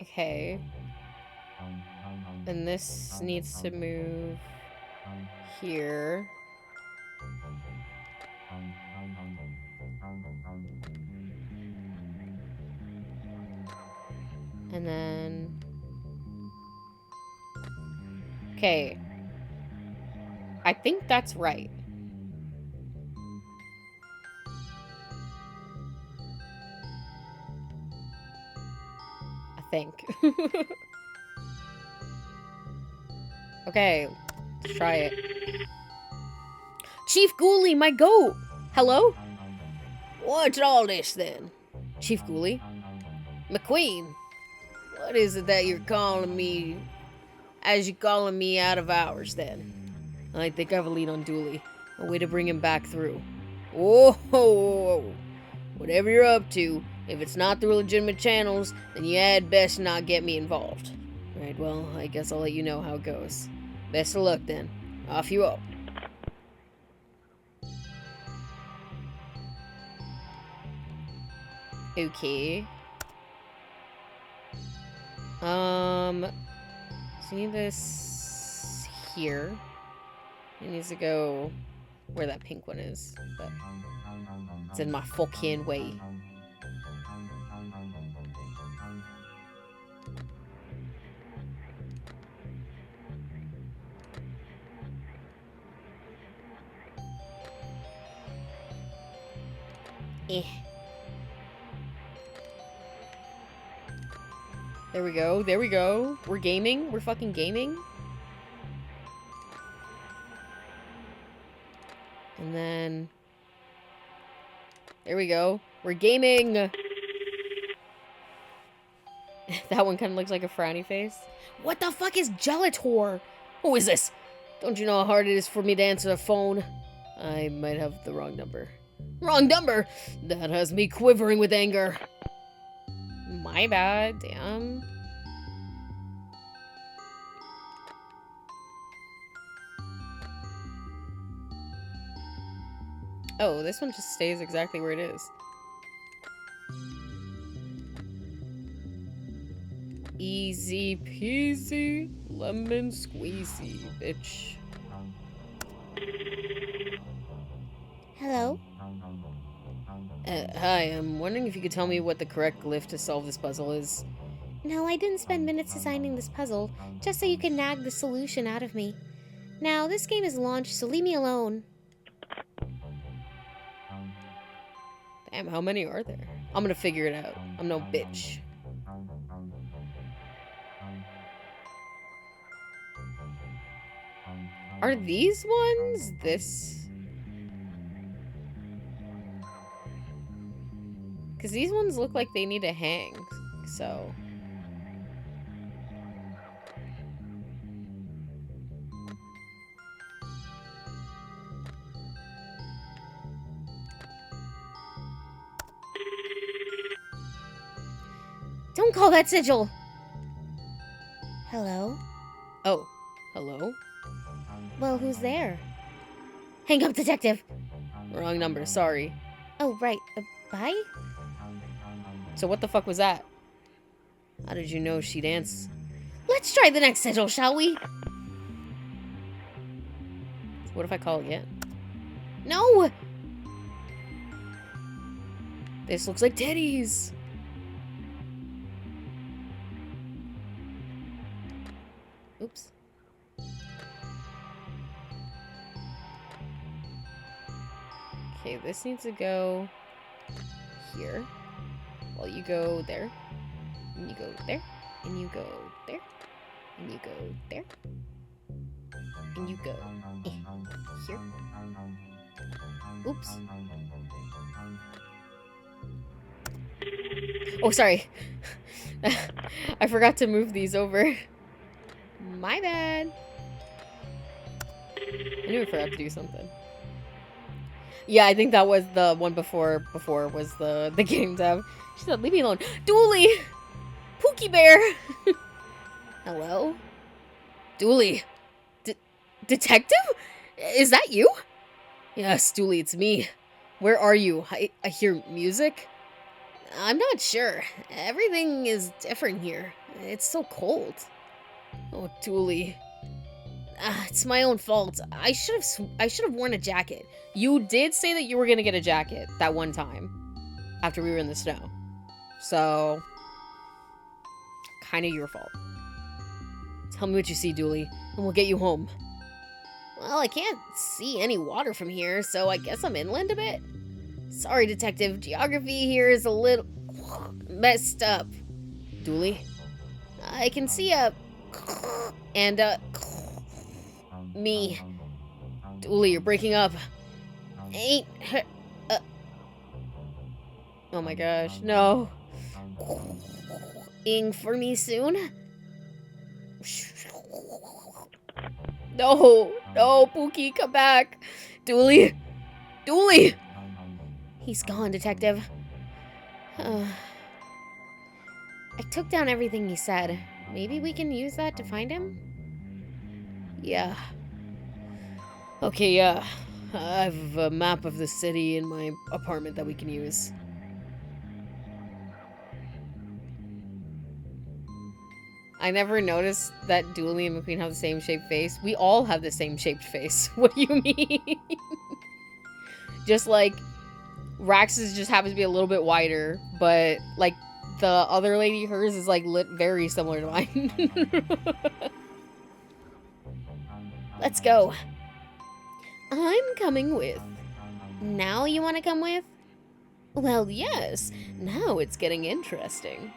Okay. And this needs to move here. And then... Okay. I think that's right. I think. Okay, let's try it. Chief Ghoulie, my goat! Hello? What's all this, then? Chief Ghoulie? McQueen, what is it that you're calling me, as you calling me out of hours, then? I think I have a lead on Dooley. A way to bring him back through. Whoa! Whatever you're up to, If it's not through legitimate channels, then you had best not get me involved. Right, well, I guess I'll let you know how it goes. Best of luck then. Off you up. Okay. See this here. It needs to go where that pink one is, but it's in my fucking way. Eh. There we go. There we go. We're gaming. We're fucking gaming. And then... there we go. We're gaming! That one kind of looks like a frowny face. What the fuck is Gelator? Who is this? Don't you know how hard it is for me to answer the phone? I might have the wrong number. Wrong number? That has me quivering with anger. My bad, damn. Oh, this one just stays exactly where it is. Easy peasy, lemon squeezy, bitch. Hello? Hi, I'm wondering if you could tell me what the correct glyph to solve this puzzle is. No, I didn't spend minutes designing this puzzle, just so you can nag the solution out of me. Now, this game is launched, so leave me alone. Damn, how many are there? I'm gonna figure it out. I'm no bitch. Are these ones this? Because these ones look like they need to hang, so... Don't call that sigil! Hello? Oh, hello? Well, who's there? Hang up, detective! Wrong number, sorry. Oh, right. Bye? So what the fuck was that? How did you know she'd answer? Let's try the next sigil, shall we? What if I call again? No! This looks like Teddy's. Oops. Okay, this needs to go here. Well, you go there, and you go there, and you go there, and you go there, and you go here. Oops. Oh, sorry. I forgot to move these over. My bad. I knew I forgot to do something. Yeah, I think that was the one before was the game dev. She said, leave me alone. Dooley! Pookie Bear! Hello? Dooley. Detective? Is that you? Yes, Dooley, it's me. Where are you? I hear music? I'm not sure. Everything is different here. It's so cold. Oh, Dooley. It's my own fault. I should have worn a jacket. You did say that you were gonna get a jacket that one time after we were in the snow. So, kind of your fault. Tell me what you see, Dooley, and we'll get you home. Well, I can't see any water from here, so I guess I'm inland a bit. Sorry, Detective. Geography here is a little messed up. Dooley? I can see a... and me. Dooley, you're breaking up. Ain't her... Oh my gosh, no. Ing for me soon? No, no, Pookie, come back. Dooley! Dooley! He's gone, Detective. I took down everything he said. Maybe we can use that to find him? Yeah. Okay, yeah. I have a map of the city in my apartment that we can use. I never noticed that Dooley and McQueen have the same shaped face. We all have the same shaped face. What do you mean? Just like Rax's just happens to be a little bit wider, but like the other lady, hers is like very similar to mine. Let's go. I'm coming with. Now you want to come with? Well, yes. Now it's getting interesting.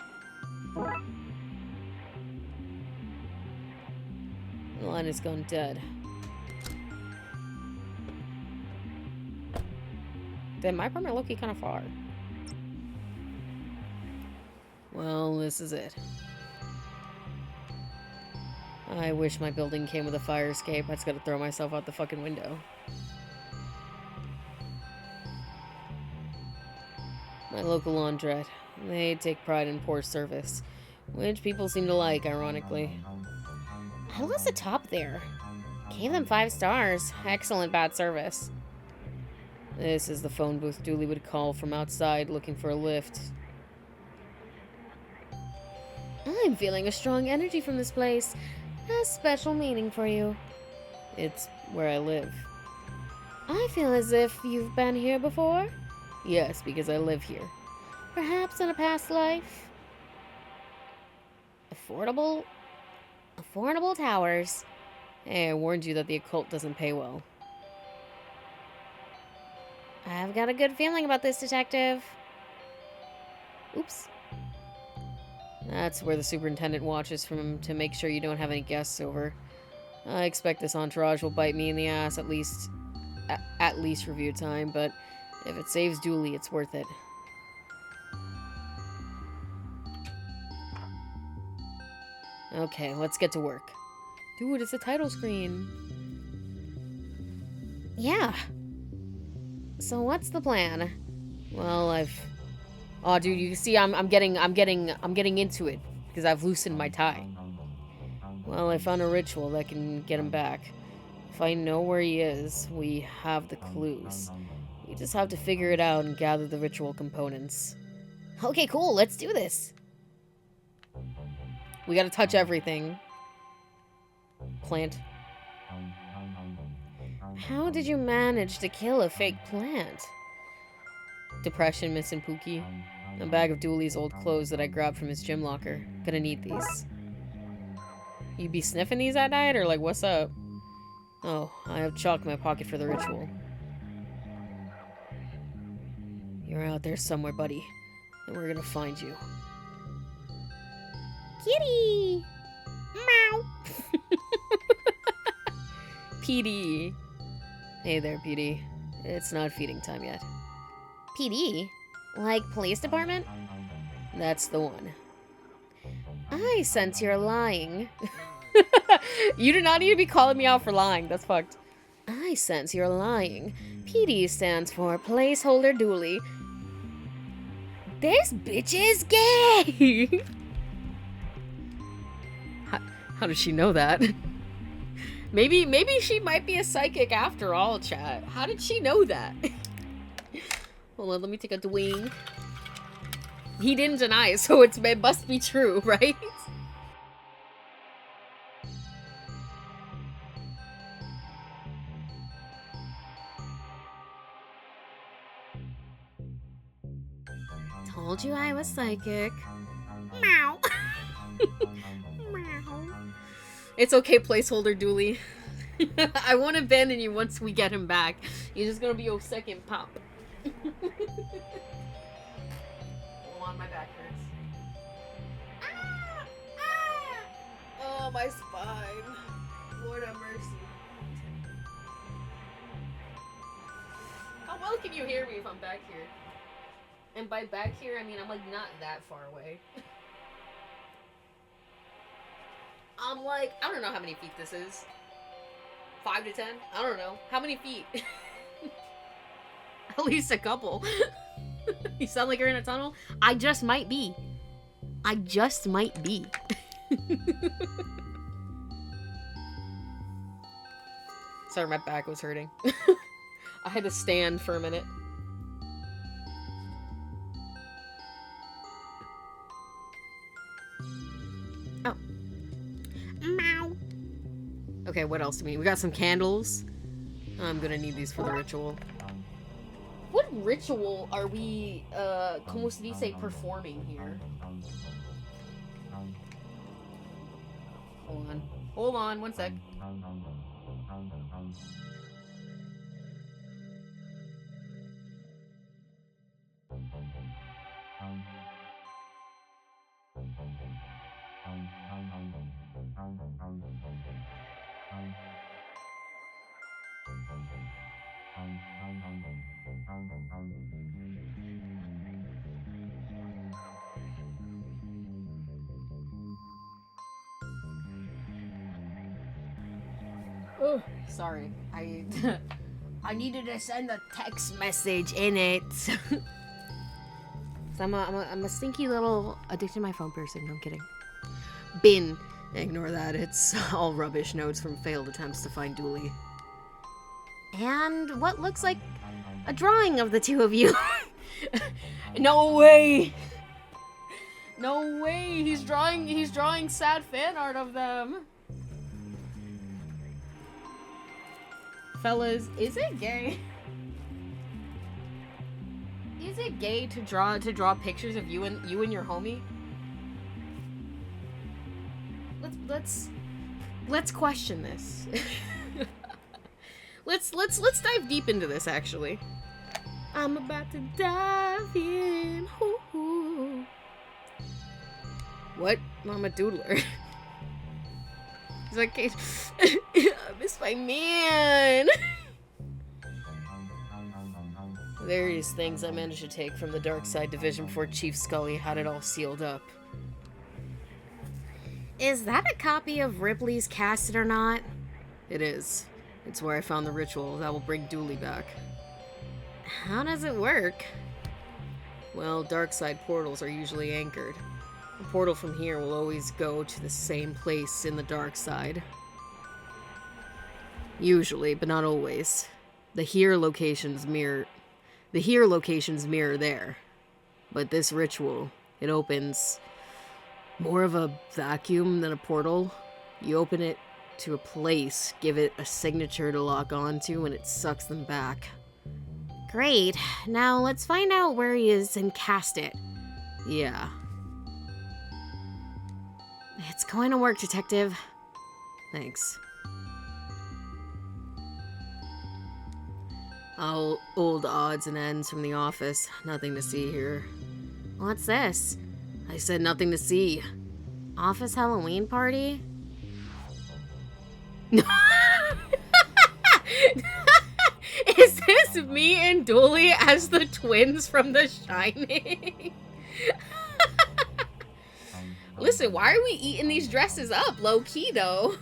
The line has gone dead. Then my apartment look kind of far. Well, this is it. I wish my building came with a fire escape. I just gotta throw myself out the fucking window. My local laundrette. They take pride in poor service, which people seem to like, ironically. How was the top there? Gave them 5 stars. Excellent bad service. This is the phone booth Dooley would call from outside looking for a lift. I'm feeling a strong energy from this place. A special meaning for you. It's where I live. I feel as if you've been here before. Yes, because I live here. Perhaps in a past life. Affordable towers. Hey, I warned you that the occult doesn't pay well. I've got a good feeling about this, detective. Oops. That's where the superintendent watches from him to make sure you don't have any guests over. I expect this entourage will bite me in the ass at least review time, but if it saves Dooley, it's worth it. Okay, let's get to work. Dude, it's a title screen. Yeah. So what's the plan? Well, oh, dude, you can see I'm getting into it because I've loosened my tie. Well, I found a ritual that can get him back. If I know where he is, we have the clues. We just have to figure it out and gather the ritual components. Okay, cool. Let's do this. We gotta touch everything. Plant. How did you manage to kill a fake plant? Depression, missing Pookie. A bag of Dooley's old clothes that I grabbed from his gym locker. Gonna need these. You be sniffing these at night, or like, what's up? Oh, I have chalk in my pocket for the ritual. You're out there somewhere, buddy. And we're gonna find you. Kitty! Meow! PD. Hey there, PD. It's not feeding time yet. PD? Like police department? That's the one. I sense you're lying. You do not need to be calling me out for lying. That's fucked. I sense you're lying. PD stands for placeholder Dooley. This bitch is gay! How does she know that? Maybe she might be a psychic after all, chat. How did she know that? Hold on, let me take a swing. He didn't deny, so it must be true, right? Told you I was psychic. Meow. Meow. It's okay, placeholder Dooley. I won't abandon you once we get him back. You're just gonna be your second pop. Hold on, my back hurts. Ah! Ah! Oh, my spine. Lord have mercy. How well can you hear me if I'm back here? And by back here, I mean I'm like not that far away. I'm like, I don't know how many feet this is. 5 to 10? I don't know. How many feet? At least a couple. You sound like you're in a tunnel? I just might be. I just might be. Sorry, my back was hurting. I had to stand for a minute. Oh. Meow. Okay, what else do we need? We got some candles. I'm gonna need these for the ritual. What ritual are we, como se dice, performing here? Hold on. Hold on, one sec. Oh, sorry. I needed to send a text message in it. So I'm a stinky little addicted to my phone person. No, I'm kidding. Bin. Ignore that. It's all rubbish notes from failed attempts to find Dooley. And what looks like a drawing of the two of you. No way. No way. He's drawing sad fan art of them. Fellas, is it gay? Is it gay to draw pictures of you and your homie? Let's question this. let's dive deep into this actually. I'm about to dive in. Hoo-hoo. What? I'm a doodler. He's like, I miss my man. Various things I managed to take from the Darkside Division before Chief Scully had it all sealed up. Is that a copy of Ripley's Cast It or Not? It is. It's where I found the ritual that will bring Dooley back. How does it work? Well, Darkside portals are usually anchored. A portal from here will always go to the same place in the dark side. Usually, but not always. The here locations mirror there. But this ritual, it opens more of a vacuum than a portal. You open it to a place, give it a signature to lock onto, and it sucks them back. Great. Now let's find out where he is and cast it. Yeah. It's going to work, Detective. Thanks. Old odds and ends from the office. Nothing to see here. What's this? I said nothing to see. Office Halloween party? Is this me and Dooley as the twins from The Shining? Listen, why are we eating these dresses up? Low key, though.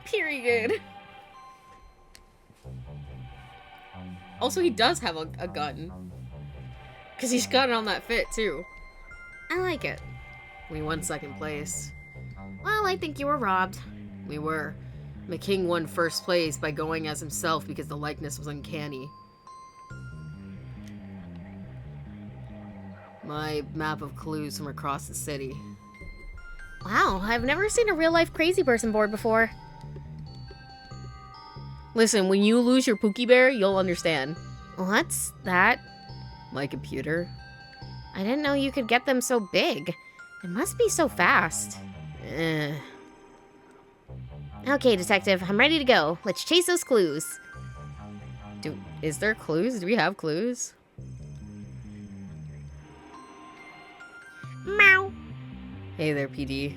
Period. Also, he does have a gun. Because he's got it on that fit, too. I like it. We won second place. Well, I think you were robbed. We were. McKing won first place by going as himself because the likeness was uncanny. My map of clues from across the city. Wow, I've never seen a real-life crazy person board before. Listen, when you lose your Pookie Bear, you'll understand. What's that? My computer. I didn't know you could get them so big. It must be so fast. Okay, Detective, I'm ready to go. Let's chase those clues. Is there clues? Do we have clues? Meow. Hey there, PD.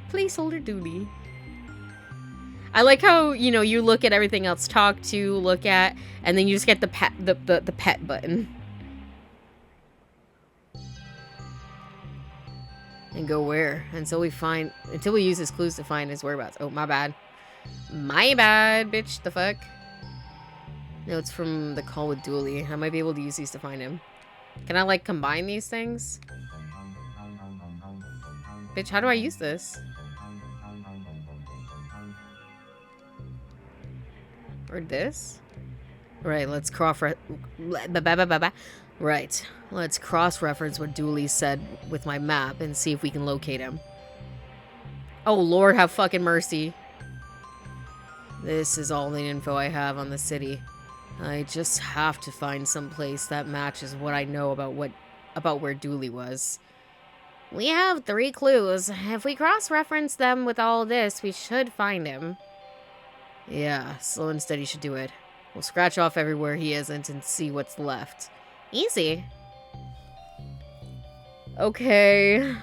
Placeholder Dooley. I like how, you look at everything else, talk to, look at, and then you just get the pet button. And go where? Until we use his clues to find his whereabouts. Oh, my bad. My bad, bitch. The fuck? No, it's from the call with Dooley. I might be able to use these to find him. Can I, like, combine these things? Bitch, how do I use this? Or this? Right, let's Right, let's cross-reference what Dooley said with my map and see if we can locate him. Oh, Lord, have fucking mercy. This is all the info I have on the city. I just have to find some place that matches what I know about where Dooley was. We have 3 clues. If we cross-reference them with all this, we should find him. Yeah, slow and steady should do it. We'll scratch off everywhere he isn't and see what's left. Easy. Okay.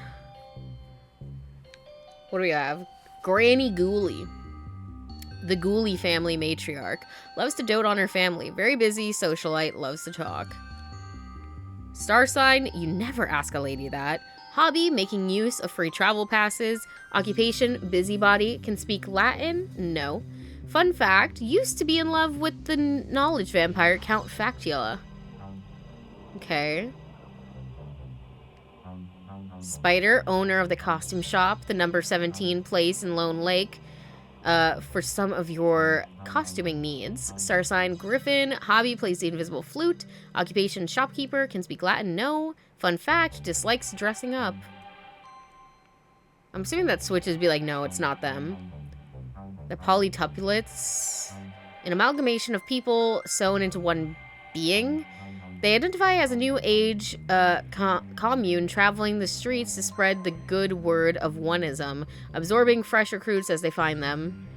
What do we have? Granny Ghoulie. The Ghoulie family matriarch. Loves to dote on her family. Very busy, socialite, loves to talk. Star sign, you never ask a lady that. Hobby, making use of free travel passes. Occupation, busybody. Can speak Latin? No. Fun fact, used to be in love with the knowledge vampire Count Factula. Okay. Spider, owner of the costume shop, the number 17 place in Lone Lake. For some of your costuming needs. Star sign, Griffin. Hobby, plays the invisible flute. Occupation, shopkeeper. Can speak Latin? No. Fun fact, dislikes dressing up. I'm assuming that switches be like, no, it's not them. The polytuplets. An amalgamation of people sewn into one being. They identify as a new age commune traveling the streets to spread the good word of oneism, absorbing fresh recruits as they find them.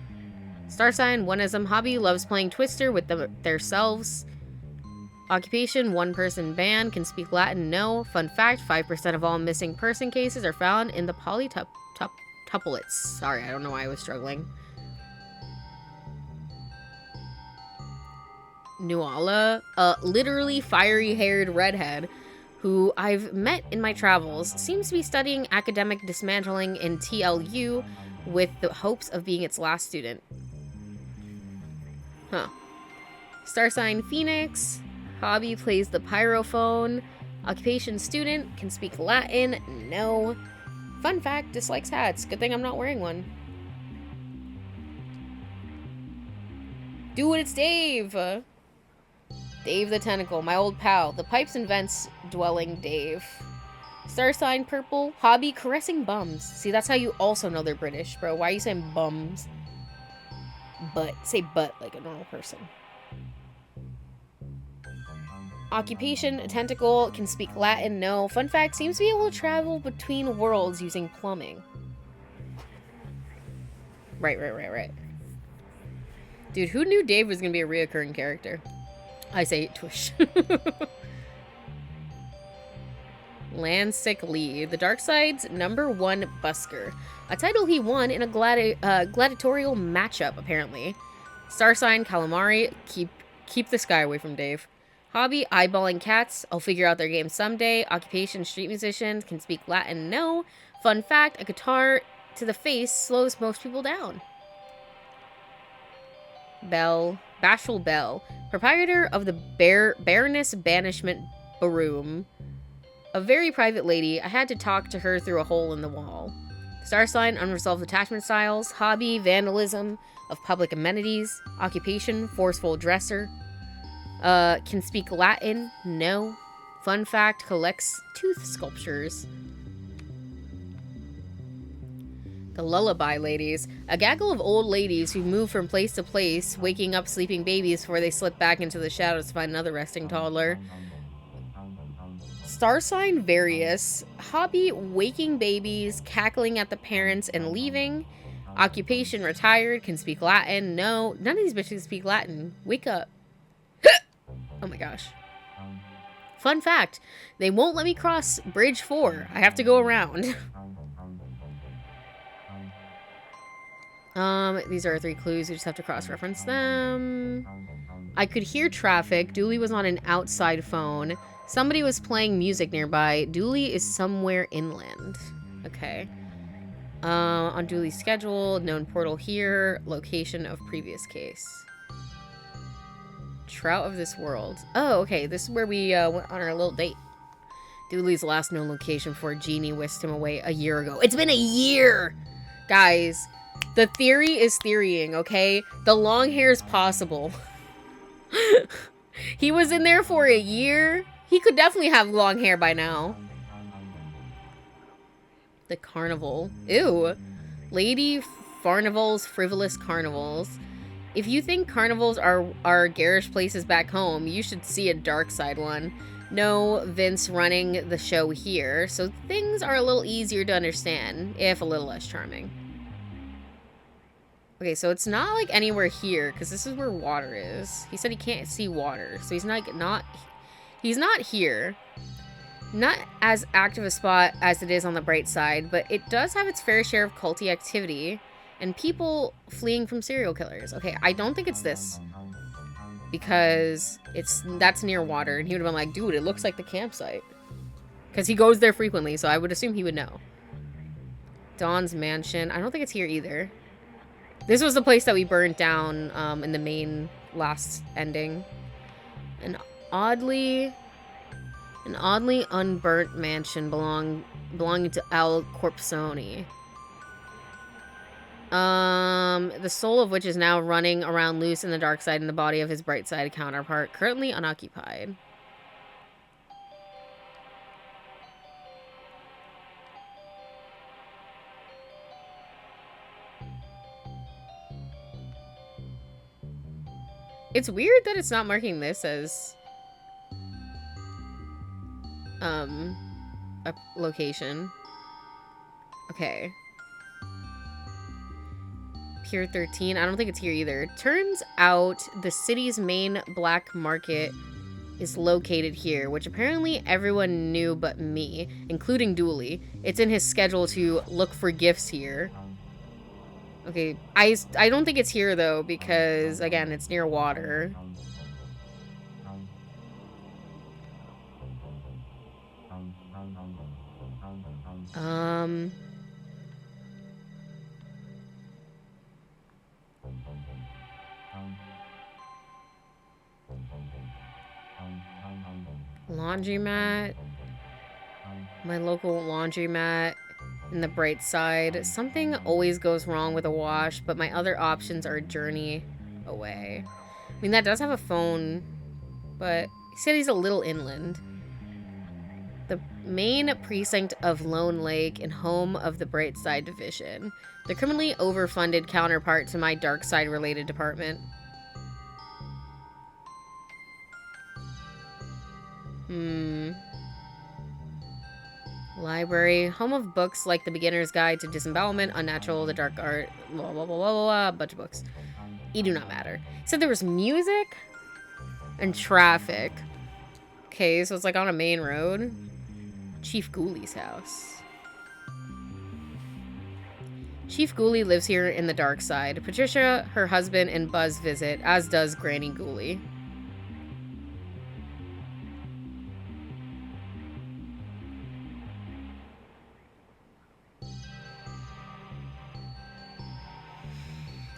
Star sign, oneism. Hobby, loves playing Twister with their selves. Occupation, one-person band. Can speak Latin? No. Fun fact, 5% of all missing person cases are found in the polytuplets. Sorry, I don't know why I was struggling. Nuala, a literally fiery-haired redhead who I've met in my travels, seems to be studying academic dismantling in TLU with the hopes of being its last student. Huh. Star sign, Phoenix. Hobby, plays the pyrophone. Occupation, student. Can speak Latin? No. Fun fact, dislikes hats. Good thing I'm not wearing one. Dude, it's Dave! Dave the Tentacle, my old pal. The pipes and vents dwelling Dave. Star sign, purple. Hobby, caressing bums. See, that's how you also know they're British, bro. Why are you saying bums? Butt. Say butt like a normal person. Occupation, tentacle. Can speak Latin? No. Fun fact, seems to be able to travel between worlds using plumbing. Right. Dude, who knew Dave was gonna be a reoccurring character? I say tush. Landsick Lee, the Darkside's #1 busker. A title he won in a gladiatorial matchup, apparently. Star sign, calamari. Keep this guy away from Dave. Hobby, eyeballing cats. I'll figure out their game someday. Occupation, street musician. Can speak Latin? No. Fun fact, a guitar to the face slows most people down. Belle, Bashful Belle, proprietor of the Baroness Banishment Baroom. A very private lady. I had to talk to her through a hole in the wall. Star sign, unresolved attachment styles. Hobby, vandalism of public amenities. Occupation, forceful dresser. Can speak Latin? No. Fun fact, collects tooth sculptures. The Lullaby Ladies. A gaggle of old ladies who move from place to place, waking up sleeping babies before they slip back into the shadows to find another resting toddler. Star sign, various. Hobby, waking babies, cackling at the parents and leaving. Occupation, retired. Can speak Latin? No. None of these bitches speak Latin. Wake up. Oh my gosh. Fun fact, they won't let me cross Bridge 4. I have to go around. These are our 3 clues. We just have to cross-reference them. I could hear traffic. Dooley was on an outside phone. Somebody was playing music nearby. Dooley is somewhere inland. Okay. On Dooley's schedule, known portal here, location of previous case. Trout of this world. Oh, okay, this is where we went on our little date. Dooley's last known location before Jeannie whisked him away a year ago. It's been a year! Guys, the theory is theorying, okay? The long hair is possible. He was in there for a year. He could definitely have long hair by now. The carnival. Ew. Lady Farnival's frivolous carnivals. If you think carnivals are garish places back home, you should see a Darkside one. No Vince running the show here, so things are a little easier to understand, if a little less charming. Okay, so it's not like anywhere here, because this is where water is. He said he can't see water, so he's not here. Not as active a spot as it is on the bright side, but it does have its fair share of culty activity and people fleeing from serial killers. Okay, I don't think it's this, because that's near water, and he would have been like, dude, it looks like the campsite. Because he goes there frequently, so I would assume he would know. Dawn's mansion. I don't think it's here either. This was the place that we burned down in the main last ending. An oddly unburnt mansion belonging to Al Corpsoni. The soul of which is now running around loose in the dark side in the body of his bright side counterpart, currently unoccupied. It's weird that it's not marking this as a location. Okay. Pier 13. I don't think it's here either. Turns out the city's main black market is located here, which apparently everyone knew but me, including Dooley. It's in his schedule to look for gifts here. Okay, I don't think it's here though, because again, it's near water. Laundromat. My local laundromat in the bright side. Something always goes wrong with a wash, but my other options are a journey away. I mean, that does have a phone, but he said he's a little inland. The main precinct of Lone Lake and home of the Bright Side Division. The criminally overfunded counterpart to my dark side related department. Library. Home of books like The Beginner's Guide to Disembowelment, Unnatural, The Dark Art, blah, blah, blah, blah, blah, bunch of books. Do not matter. He said there was music and traffic. Okay, so it's like on a main road. Chief Ghouli's house. Chief Ghoulie lives here in the dark side. Patricia, her husband, and Buzz visit, as does Granny Ghoulie.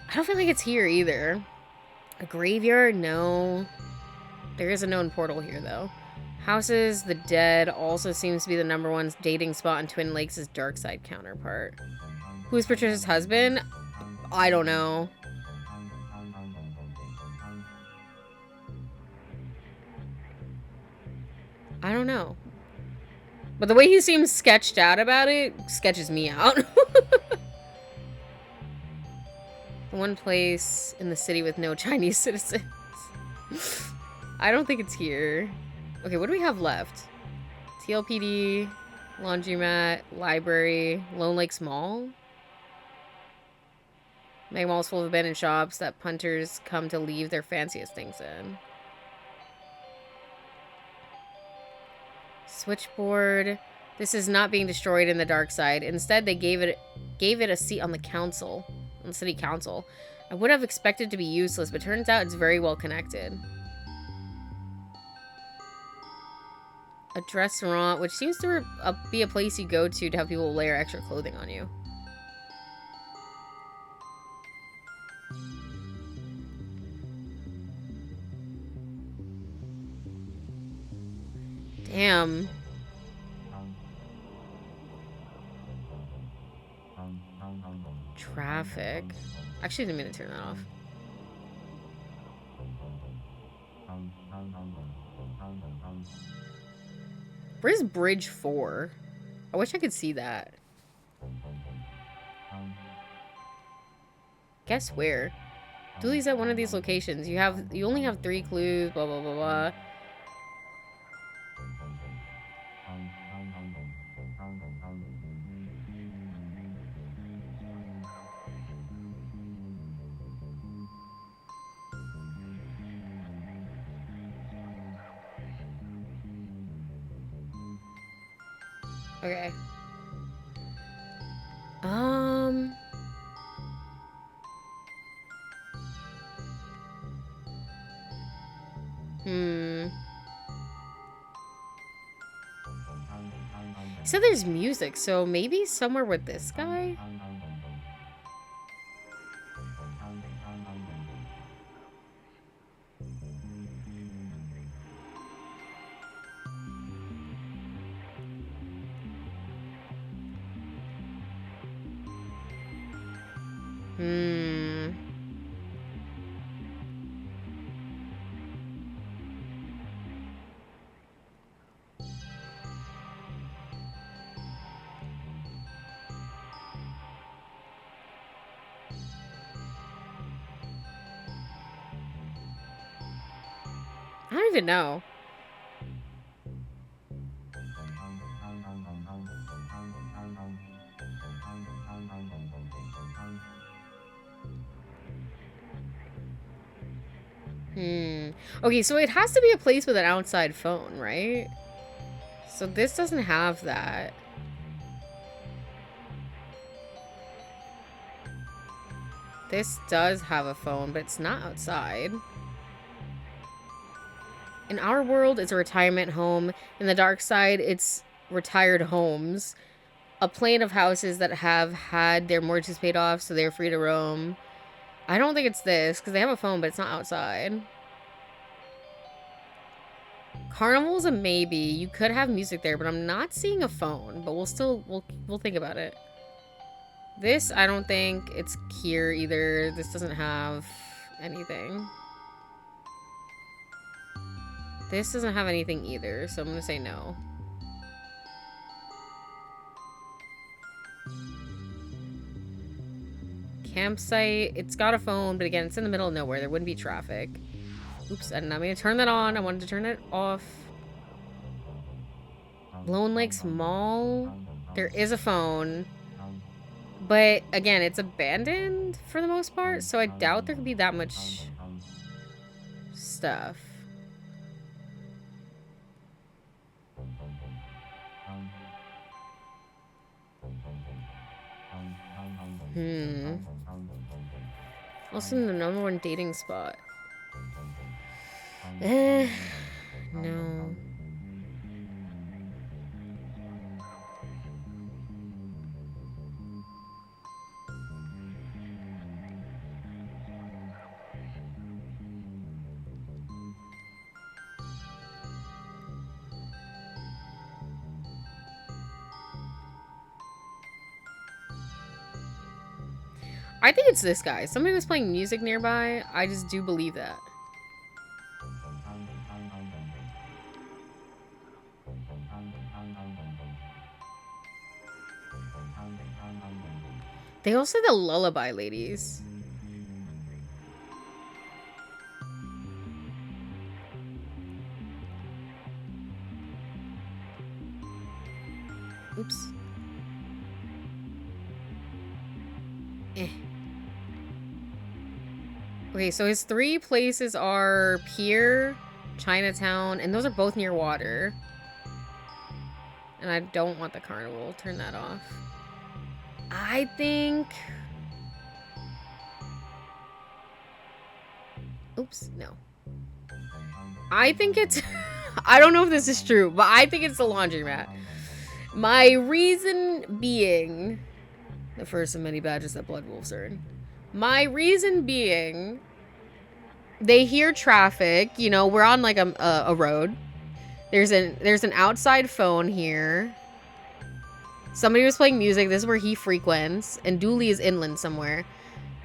I don't feel like it's here either. A graveyard? No. There is a known portal here, though. Houses, the dead, also seems to be the #1 dating spot in Twin Lakes' dark side counterpart. Who's Patricia's husband? I don't know. I don't know. But the way he seems sketched out about it sketches me out. The one place in the city with no Chinese citizens. I don't think it's here. Okay, what do we have left? TLPD, laundromat, library, Lone Lakes Mall. Mega Mall's full of abandoned shops that punters come to leave their fanciest things in. Switchboard. This is not being destroyed in the dark side. Instead, they gave it a seat on the council, on the city council. I would have expected it to be useless, but turns out it's very well connected. A restaurant, which seems to be a place you go to have people layer extra clothing on you. Damn. Traffic. Actually, I didn't mean to turn that off. Where's Bridge 4? I wish I could see that. Guess where? Dooley's at one of these locations. You only have 3 clues, blah blah blah blah. Okay. He said there's music, so maybe somewhere with this guy? I don't even know. Okay, so it has to be a place with an outside phone, right? So this doesn't have that. This does have a phone, but it's not outside. In our world, it's a retirement home. In the dark side, it's retired homes. A plane of houses that have had their mortgages paid off, so they're free to roam. I don't think it's this, because they have a phone, but it's not outside. Carnival's a maybe. You could have music there, but I'm not seeing a phone. But we'll think about it. This, I don't think it's here either. This doesn't have anything. This doesn't have anything either, so I'm gonna say no. Campsite, it's got a phone, but again, it's in the middle of nowhere. There wouldn't be traffic. Oops, I did not mean to turn that on. I wanted to turn it off. Lone Lakes Mall. There is a phone. But again, it's abandoned for the most part, so I doubt there could be that much stuff. Also the number 1 dating spot. No. I think it's this guy. Somebody was playing music nearby. I just do believe that. They all say the lullaby ladies. Oops. Okay, so his 3 places are Pier, Chinatown, and those are both near water. And I don't want the carnival. Turn that off. I think... Oops, no. I think it's... I don't know if this is true, but I think it's the laundromat. My reason being... The first of many badges that Blood Wolves earn. My reason being, they hear traffic. You know, we're on like a road. There's an outside phone here. Somebody was playing music. This is where he frequents, and Dooley is inland somewhere.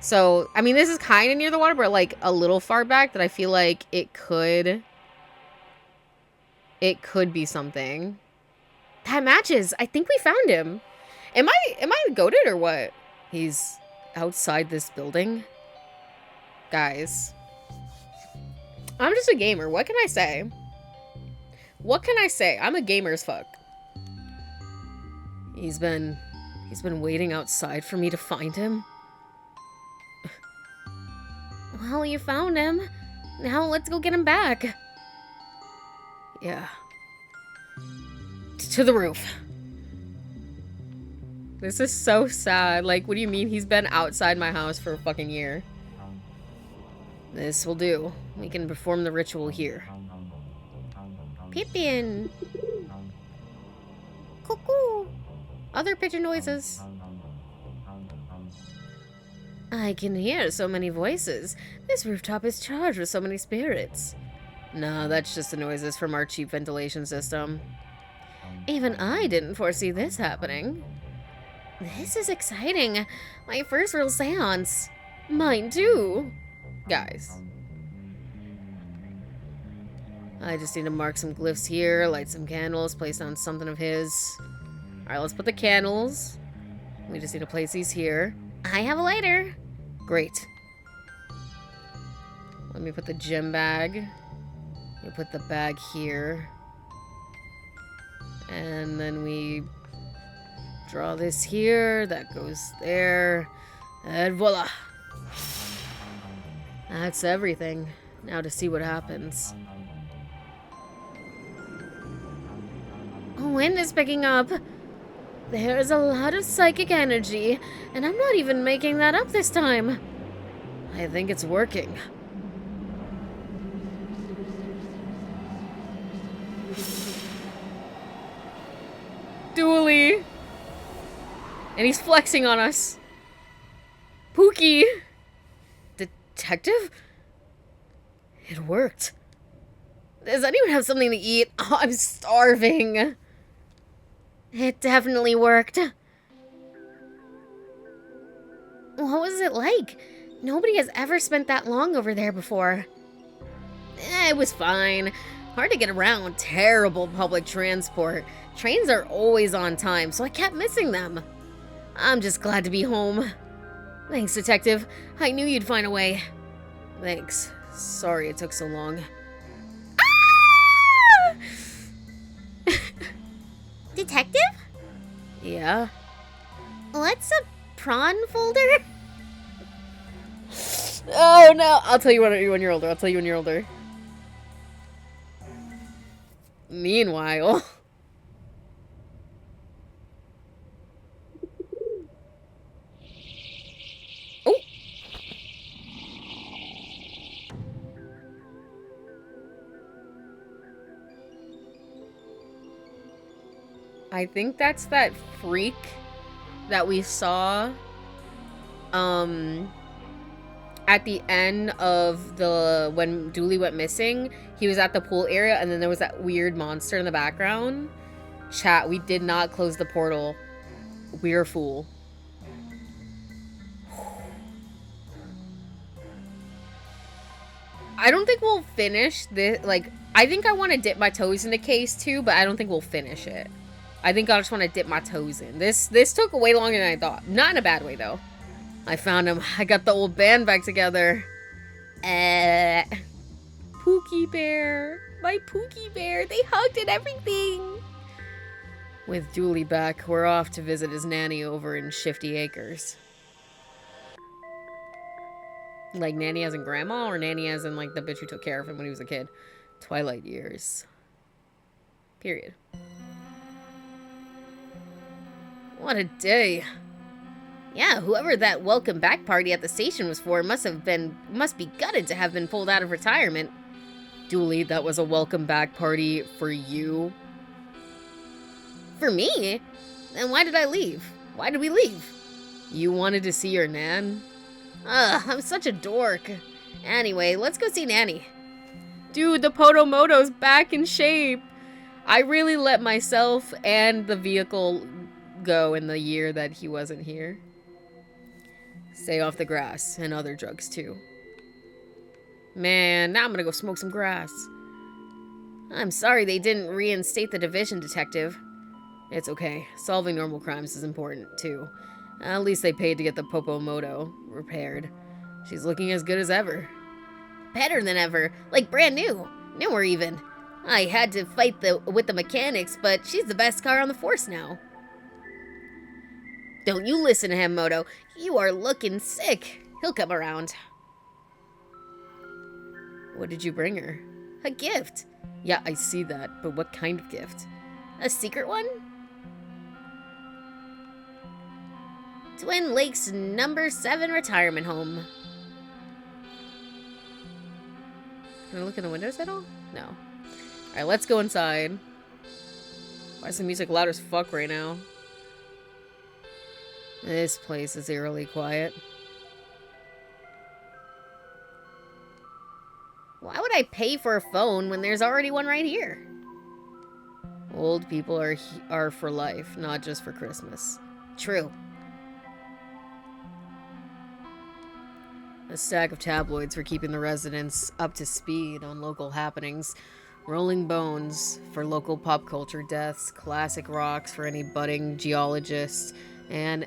So, I mean, this is kind of near the water, but like a little far back that I feel like it could be something. That matches. I think we found him. Am I goated or what? He's outside this building. Guys, I'm just a gamer. What can I say? What can I say? I'm a gamer as fuck. He's been waiting outside for me to find him. Well, you found him. Now let's go get him back. Yeah. To the roof. This is so sad. Like, what do you mean he's been outside my house for a fucking year? This will do. We can perform the ritual here. Pippin. Cuckoo. Other pigeon noises. I can hear so many voices. This rooftop is charged with so many spirits. No, that's just the noises from our cheap ventilation system. Even I didn't foresee this happening. This is exciting. My first real seance. Mine too. Guys. I just need to mark some glyphs here, light some candles, place on something of his. Alright, let's put the candles. We just need to place these here. I have a lighter. Great. Let me put the gem bag. We put the bag here. And then we draw this here. That goes there. And voila. That's everything. Now to see what happens. Wind is picking up. There is a lot of psychic energy, and I'm not even making that up this time. I think it's working. Dooley! And he's flexing on us. Pookie! Detective? It worked. Does anyone have something to eat? Oh, I'm starving. It definitely worked. What was it like? Nobody has ever spent that long over there before. It was fine. Hard to get around. Terrible public transport. Trains are always on time, so I kept missing them. I'm just glad to be home. Thanks, Detective. I knew you'd find a way. Thanks. Sorry it took so long. Detective? Yeah? What's a prawn folder? Oh no! I'll tell you when you're older. I'll tell you when you're older. Meanwhile... Oh! I think that's that freak that we saw at the end of when Dooley went missing. He was at the pool area and then there was that weird monster in the background. Chat, we did not close the portal. We're a fool. I don't think we'll finish this. Like, I think I want to dip my toes in the case too, but I don't think we'll finish it. I think I just want to dip my toes in. This took way longer than I thought. Not in a bad way, though. I found him. I got the old band back together. Pookie Bear. My Pookie Bear. They hugged and everything. With Dooley back, we're off to visit his nanny over in Shifty Acres. Like nanny as in grandma, or nanny as in like the bitch who took care of him when he was a kid? Twilight years. Period. What a day. Yeah, whoever that welcome back party at the station was for must be gutted to have been pulled out of retirement. Dooley, that was a welcome back party for you. For me? Then why did I leave? Why did we leave? You wanted to see your nan? Ugh, I'm such a dork. Anyway, let's go see Nanny. Dude, the Potomoto's back in shape. I really let myself and the vehicle go in the year that he wasn't here. Stay off the grass and other drugs too. Man, now I'm gonna go smoke some grass. I'm sorry they didn't reinstate the division, Detective. It's okay. Solving normal crimes is important too. At least they paid to get the Popomoto repaired. She's looking as good as ever. Better than ever, like brand new. Newer even. I had to fight with the mechanics, but she's the best car on the force now. Don't you listen to him, Moto. You are looking sick. He'll come around. What did you bring her? A gift. Yeah, I see that, but what kind of gift? A secret one? Twin Lakes number 7 retirement home. Can I look in the windows at all? No. Alright, let's go inside. Why is the music loud as fuck right now? This place is eerily quiet. Why would I pay for a phone when there's already one right here? Old people are for life, not just for Christmas. True. A stack of tabloids for keeping the residents up to speed on local happenings. Rolling Bones for local pop culture deaths. Classic Rocks for any budding geologists. And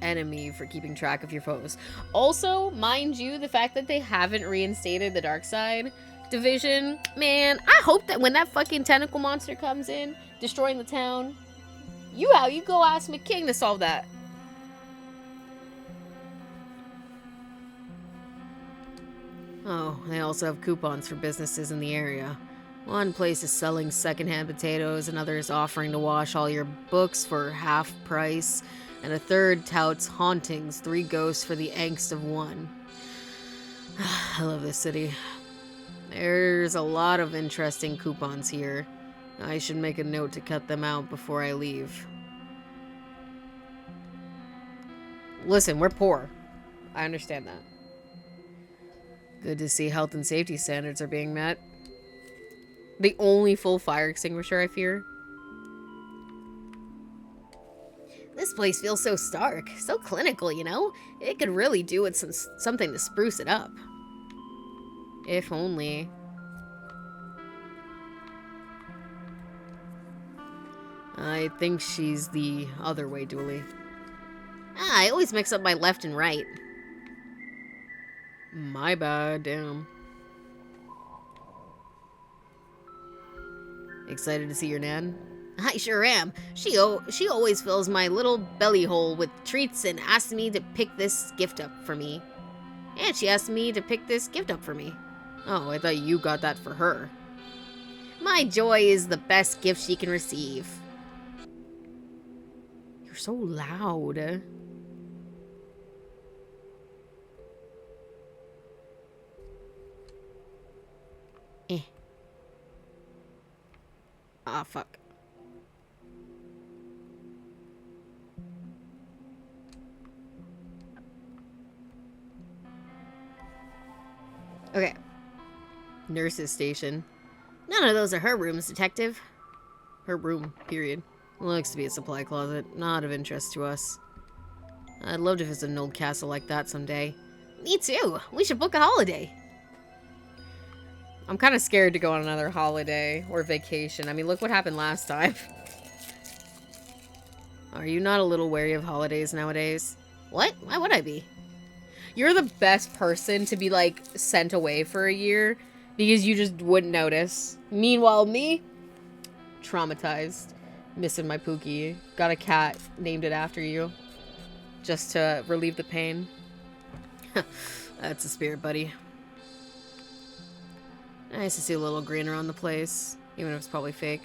Enemy for keeping track of your foes. Also, mind you, the fact that they haven't reinstated the Darkside division, man, I hope that when that fucking tentacle monster comes in, destroying the town, you go ask McKing to solve that. Oh, they also have coupons for businesses in the area. One place is selling secondhand potatoes, another is offering to wash all your books for half price, and a third touts hauntings, 3 ghosts for the angst of 1. I love this city. There's a lot of interesting coupons here. I should make a note to cut them out before I leave. Listen, we're poor. I understand that. Good to see health and safety standards are being met. The only full fire extinguisher, I fear. This place feels so stark, so clinical, you know? It could really do with something to spruce it up. If only. I think she's the other way, Dooley. I always mix up my left and right. My bad, damn. Excited to see your Nan? I sure am. She always fills my little belly hole with treats and asks me to pick this gift up for me. And she asked me to pick this gift up for me. Oh, I thought you got that for her. My joy is the best gift she can receive. You're so loud. Ah, fuck. Okay. Nurse's station. None of those are her rooms, Detective. Her room, period. Looks to be a supply closet. Not of interest to us. I'd love to visit an old castle like that someday. Me too. We should book a holiday. I'm kind of scared to go on another holiday or vacation. I mean, look what happened last time. Are you not a little wary of holidays nowadays? What? Why would I be? You're the best person to be, like, sent away for a year because you just wouldn't notice. Meanwhile, me, traumatized. Missing my Pookie. Got a cat, named it after you. Just to relieve the pain. That's the spirit, buddy. Nice to see a little green around the place, even if it's probably fake.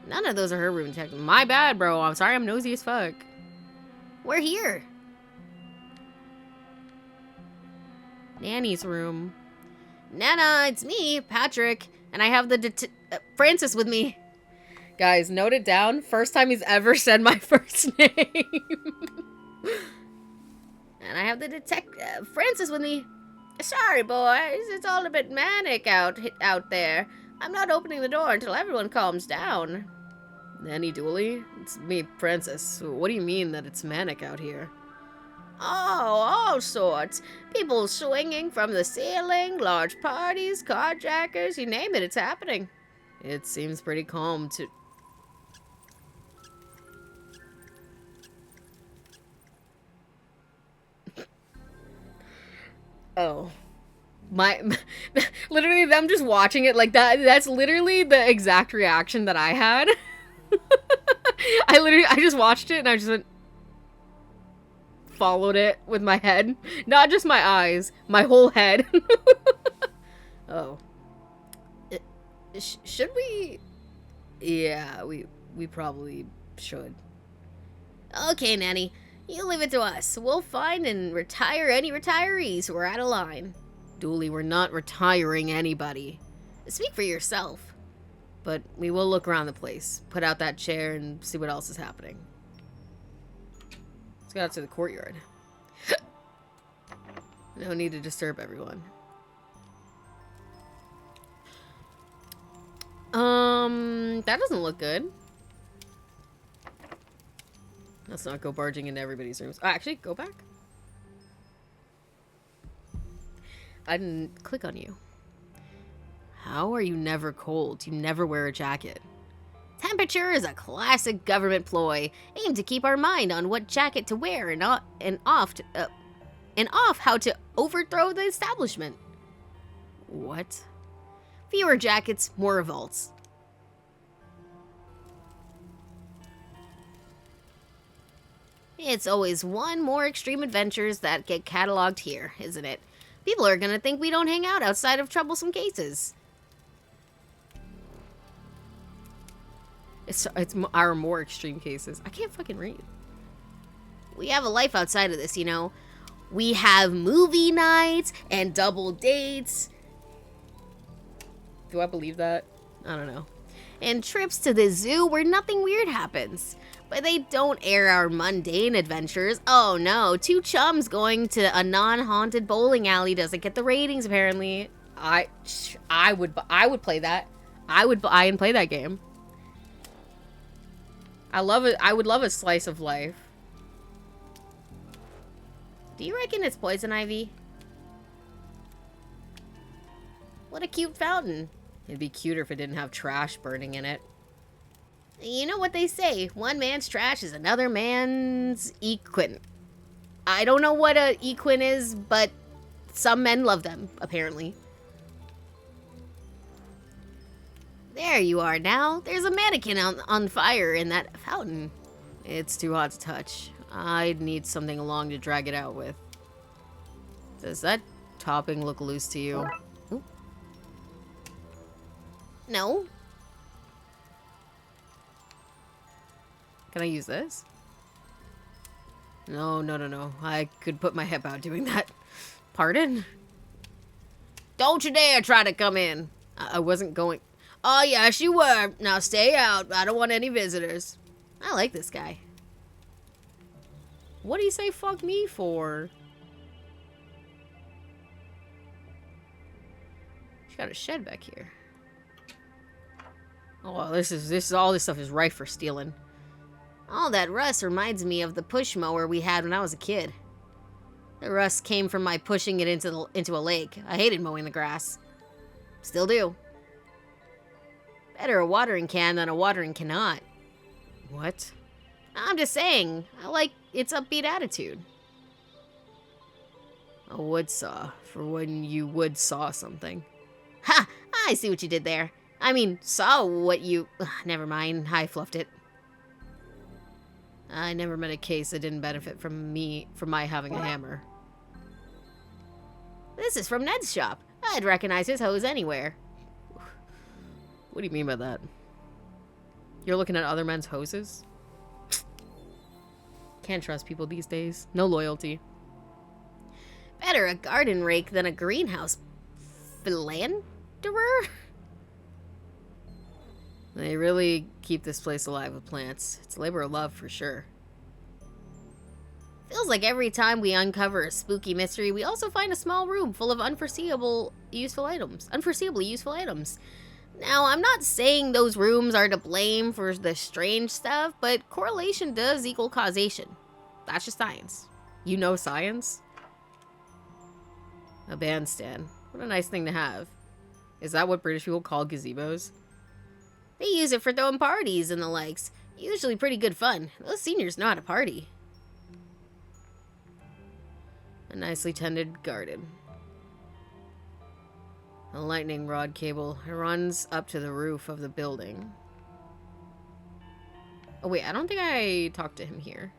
None of those are her room, Detective. My bad, bro. I'm sorry, I'm nosy as fuck. We're here. Nanny's room. Nana, it's me, Patrick, and I have the Francis with me. Guys, note it down. First time he's ever said my first name. And I have the Francis with me. Sorry, boys. It's all a bit manic out there. I'm not opening the door until everyone calms down. Nanny Dooley? It's me, Francis. What do you mean that it's manic out here? Oh, all sorts. People swinging from the ceiling, large parties, carjackers, you name it, it's happening. It seems pretty calm to... Oh. Literally them just watching it like that's literally the exact reaction that I had. I just watched it and I just went, followed it with my head. Not just my eyes, my whole head. Oh. Should we? Yeah, we probably should. Okay, Nanny. You leave it to us. We'll find and retire any retirees who are out of line. Dooley, we're not retiring anybody. Speak for yourself. But we will look around the place, put out that chair, and see what else is happening. Let's go out to the courtyard. No need to disturb everyone. That doesn't look good. Let's not go barging into everybody's rooms. Oh, actually, go back. I didn't click on you. How are you never cold? You never wear a jacket. Temperature is a classic government ploy, aimed to keep our mind on what jacket to wear and off how to overthrow the establishment. What? Fewer jackets, more revolts. It's always one more extreme adventures that get cataloged here, isn't it? People are gonna think we don't hang out outside of troublesome cases. It's our more extreme cases. I can't fucking read. We have a life outside of this, you know. We have movie nights and double dates. Do I believe that? I don't know. And trips to the zoo where nothing weird happens. But they don't air our mundane adventures. Oh no, two chums going to a non-haunted bowling alley doesn't get the ratings apparently. I would play that. I would buy and play that game. I love it. I would love a slice of life. Do you reckon it's poison ivy? What a cute fountain. It'd be cuter if it didn't have trash burning in it. You know what they say, one man's trash is another man's equine. I don't know what a equine is, but some men love them, apparently. There you are now. There's a mannequin on fire in that fountain. It's too hot to touch. I'd need something long to drag it out with. Does that topping look loose to you? Ooh. No. Can I use this? No. I could put my hip out doing that. Pardon? Don't you dare try to come in. I wasn't going... Oh, yes, you were. Now stay out. I don't want any visitors. I like this guy. What do you say fuck me for? She got a shed back here. Oh, all this stuff is rife for stealing. All that rust reminds me of the push mower we had when I was a kid. The rust came from my pushing it into a lake. I hated mowing the grass. Still do. Better a watering can than a watering cannot. What? I'm just saying, I like its upbeat attitude. A wood saw for when you would saw something. Ha! I see what you did there. I mean, saw what you... Ugh, never mind, I fluffed it. I never met a case that didn't benefit from my having a hammer. This is from Ned's shop. I'd recognize his hose anywhere. What do you mean by that? You're looking at other men's hoses? Can't trust people these days. No loyalty. Better a garden rake than a greenhouse philanderer? They really keep this place alive with plants. It's a labor of love for sure. Feels like every time we uncover a spooky mystery, we also find a small room full of unforeseeable useful items. Now, I'm not saying those rooms are to blame for the strange stuff, but correlation does equal causation. That's just science. You know science? A bandstand. What a nice thing to have. Is that what British people call gazebos? They use it for throwing parties and the likes. Usually pretty good fun. Those seniors know how to party. A nicely tended garden. A lightning rod cable. It runs up to the roof of the building. Oh wait, I don't think I talked to him here.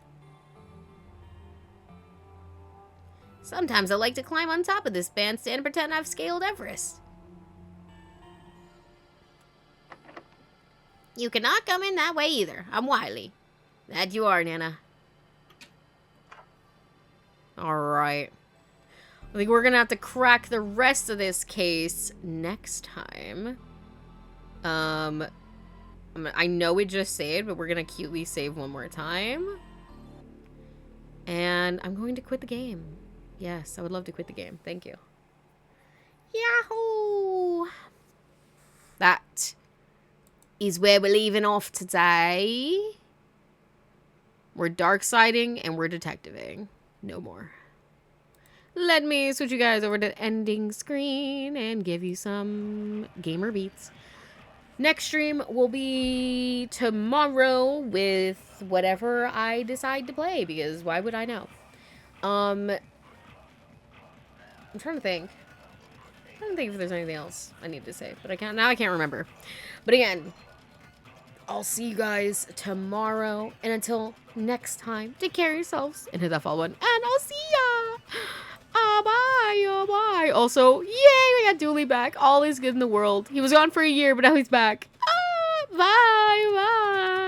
Sometimes I like to climb on top of this bandstand and pretend I've scaled Everest. You cannot come in that way either. I'm wily. That you are, Nana. Alright. I think we're gonna have to crack the rest of this case next time. I know we just saved, but we're gonna cutely save one more time. And I'm going to quit the game. Yes, I would love to quit the game. Thank you. Yahoo! That is where we're leaving off today. We're darksiding and we're detectiving. No more. Let me switch you guys over to the ending screen and give you some gamer beats. Next stream will be tomorrow with whatever I decide to play, because why would I know? I'm trying to think. I don't think if there's anything else I need to say, but I can't remember. But again, I'll see you guys tomorrow, and until next time, take care of yourselves and hit that follow button, and I'll see ya. Bye. Also, yay, we got Dooley back. All is good in the world. He was gone for a year, but now he's back. Bye.